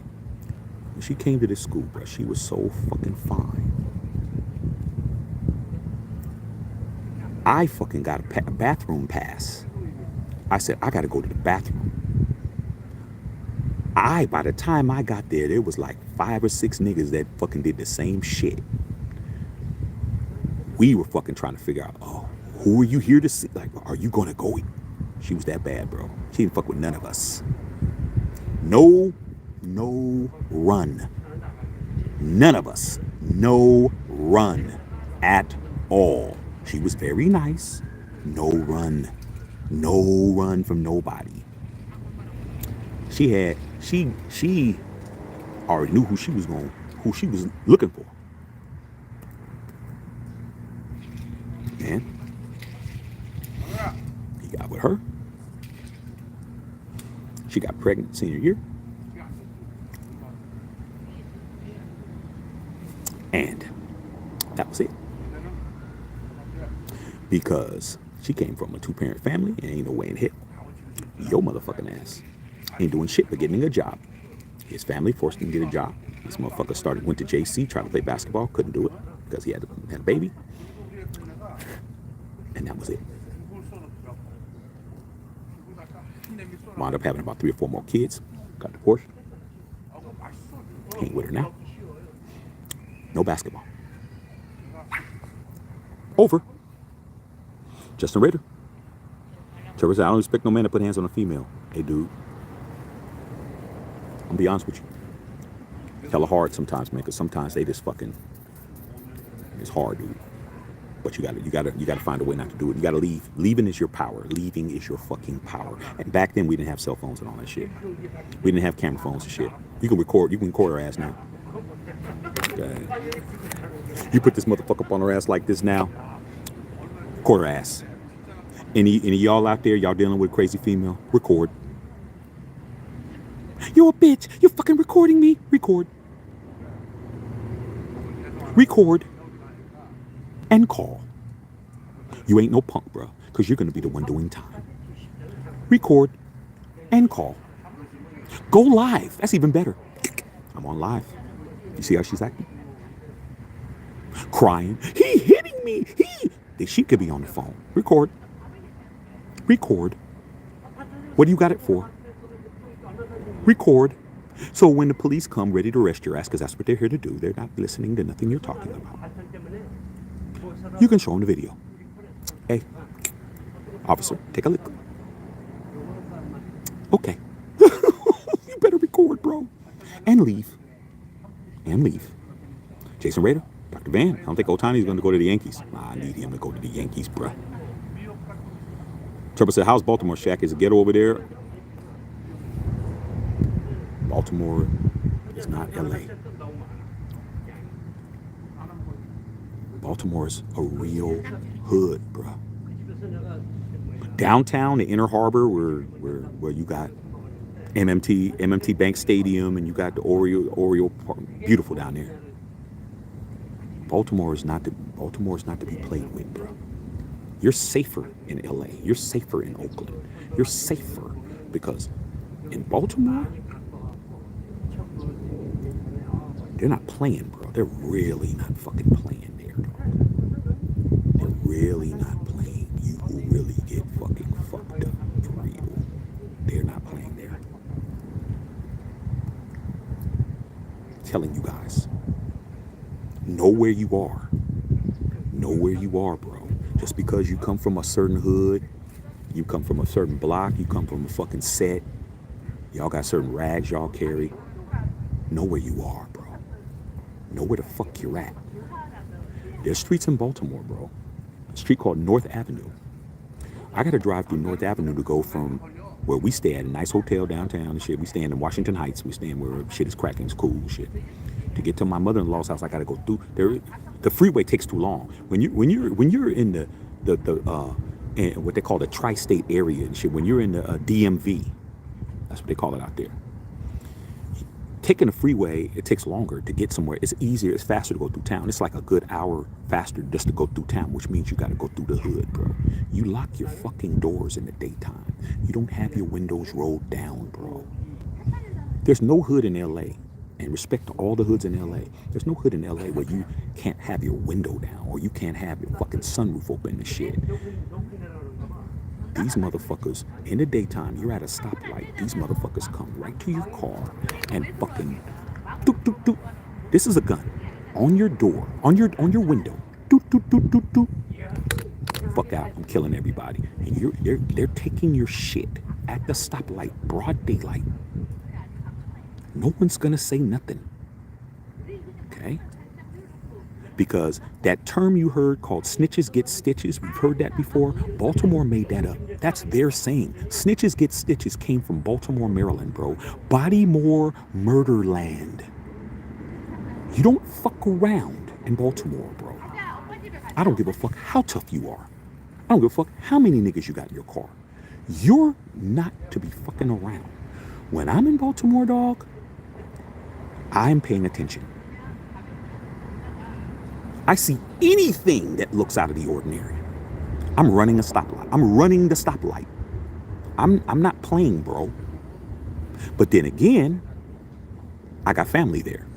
When she came to this school, bro, she was so fucking fine. I fucking got a bathroom pass. I said, I gotta go to the bathroom. By the time I got there was like 5 or 6 niggas that fucking did the same shit. We were fucking trying to figure out, who are you here to see? Like, are you gonna go? She was that bad, bro. She didn't fuck with none of us. No No run. None of us. No run at all. She was very nice. No run. No run from nobody. She already knew who she was looking for. And he got with her. She got pregnant senior year. And that was it. Because she came from a 2-parent family and ain't no way in hell your motherfucking ass ain't doing shit but getting a job. His family forced him to get a job. This motherfucker went to JC, tried to play basketball, couldn't do it because he had a baby. And that was it. Wound up having about 3 or 4 more kids. Got divorced. Ain't with her now. No basketball. Over. Justin Rader. Trevor said, I don't expect no man to put hands on a female. Hey, dude. I'm gonna be honest with you. Hella hard sometimes, man, because sometimes they just fucking, it's hard, dude. But you gotta find a way not to do it. You gotta leave. Leaving is your power. Leaving is your fucking power. And back then we didn't have cell phones and all that shit. We didn't have camera phones and shit. You can record her ass now. You put this motherfucker up on her ass like this now. Record her ass. Any of y'all out there, y'all dealing with crazy female, record. You're a bitch. You're fucking recording me. Record. Record. And call. You ain't no punk, bro, because you're going to be the one doing time. Record and call. Go live. That's even better. I'm on live. You see how she's acting? Crying. He hitting me. She could be on the phone. Record. Record. What do you got it for? Record. So when the police come ready to arrest your ass, because that's what they're here to do, they're not listening to nothing you're talking about. You can show them the video. Hey, officer, take a look. Okay. You better record, bro. And leave. Jason Rader, Dr. Van, I don't think Otani's going to go to the Yankees. I need him to go to the Yankees, bro. Trevor said, how's Baltimore, Shaq? Is it ghetto over there? Baltimore is not L.A. Baltimore's a real hood, bro. Downtown, the Inner Harbor, where you got MMT Bank Stadium, and you got the Oriole Park, beautiful down there. Baltimore is not to be played with, bro. You're safer in LA. You're safer in Oakland. You're safer because in Baltimore, they're not playing, bro. They're really not fucking playing there, dog. They're really not playing. You will really get fucking fucked up for real. They're not playing there. I'm telling you guys. Know where you are. Know where you are, bro. Just because you come from a certain hood, you come from a certain block, you come from a fucking set, y'all got certain rags y'all carry. Know where you are, bro. Know where the fuck you're at. There's streets in Baltimore, bro. A street called North Avenue. I gotta drive through North Avenue to go from where we stay at a nice hotel downtown and shit. We staying in Washington Heights. We staying where shit is cracking, it's cool shit. To get to my mother-in-law's house, I gotta go through there. The freeway takes too long. When you're in the what they call the tri-state area and shit. When you're in the DMV, that's what they call it out there. Taking the freeway, it takes longer to get somewhere. It's easier, it's faster to go through town. It's like a good hour faster just to go through town, which means you gotta go through the hood, bro. You lock your fucking doors in the daytime. You don't have your windows rolled down, bro. There's no hood in LA. And respect to all the hoods in LA. There's no hood in LA where you can't have your window down or you can't have your fucking sunroof open and shit. These motherfuckers, in the daytime, you're at a stoplight. These motherfuckers come right to your car and fucking doop, doop, doop. This is a gun on your door, on your window. Doop, doop, doop, doop, doop. Fuck out! I'm killing everybody. And they're taking your shit at the stoplight, broad daylight. No one's going to say nothing. Okay? Because that term you heard called snitches get stitches, we've heard that before. Baltimore made that up. That's their saying. Snitches get stitches came from Baltimore, Maryland, bro. Bodymore, Murderland. You don't fuck around in Baltimore, bro. I don't give a fuck how tough you are. I don't give a fuck how many niggas you got in your car. You're not to be fucking around. When I'm in Baltimore, dog, I'm paying attention. I see anything that looks out of the ordinary. I'm running a stoplight. I'm running the stoplight. I'm not playing, bro. But then again, I got family there.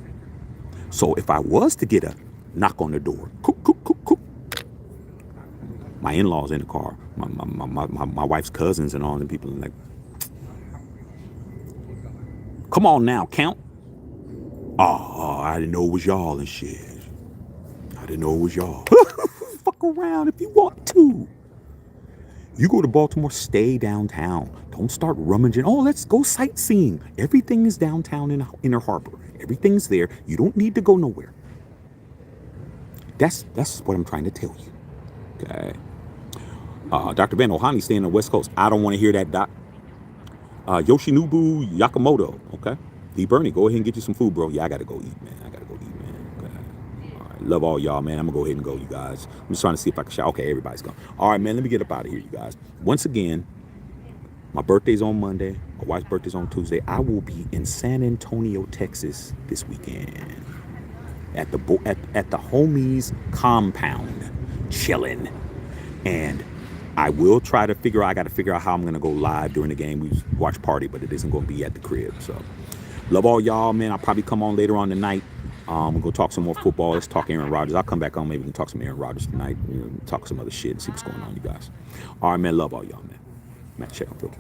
So if I was to get a knock on the door, cook, cook, cook, cook, my in-laws in the car, my wife's cousins and all them people, like, come on now, count. Oh, I didn't know it was y'all and shit. I didn't know it was y'all. Fuck around if you want to. You go to Baltimore, stay downtown. Don't start rummaging. Oh, let's go sightseeing. Everything is downtown in Inner Harbor. Everything's there. You don't need to go nowhere. That's what I'm trying to tell you. Okay. Dr. Ben Ohani staying on the West Coast. I don't want to hear that, Doc. Yoshinobu Yakamoto. Okay. D. Bernie, go ahead and get you some food, bro. Yeah, I got to go eat, man. I got to go eat, man. Okay. All right. Love all y'all, man. I'm going to go ahead and go, you guys. I'm just trying to see if I can shout. Okay, everybody's gone. All right, man. Let me get up out of here, you guys. Once again, my birthday's on Monday. My wife's birthday's on Tuesday. I will be in San Antonio, Texas this weekend at the homies compound, chilling. And I will try to figure out, I got to figure out how I'm going to go live during the game. We watch party, but it isn't going to be at the crib. So love all y'all, man. I'll probably come on later on tonight. We're going to talk some more football. Let's talk Aaron Rodgers. I'll come back on. Maybe we can talk some Aaron Rodgers tonight. Talk some other shit and see what's going on, you guys. All right, man. Love all y'all, man. Matt, check on Phil.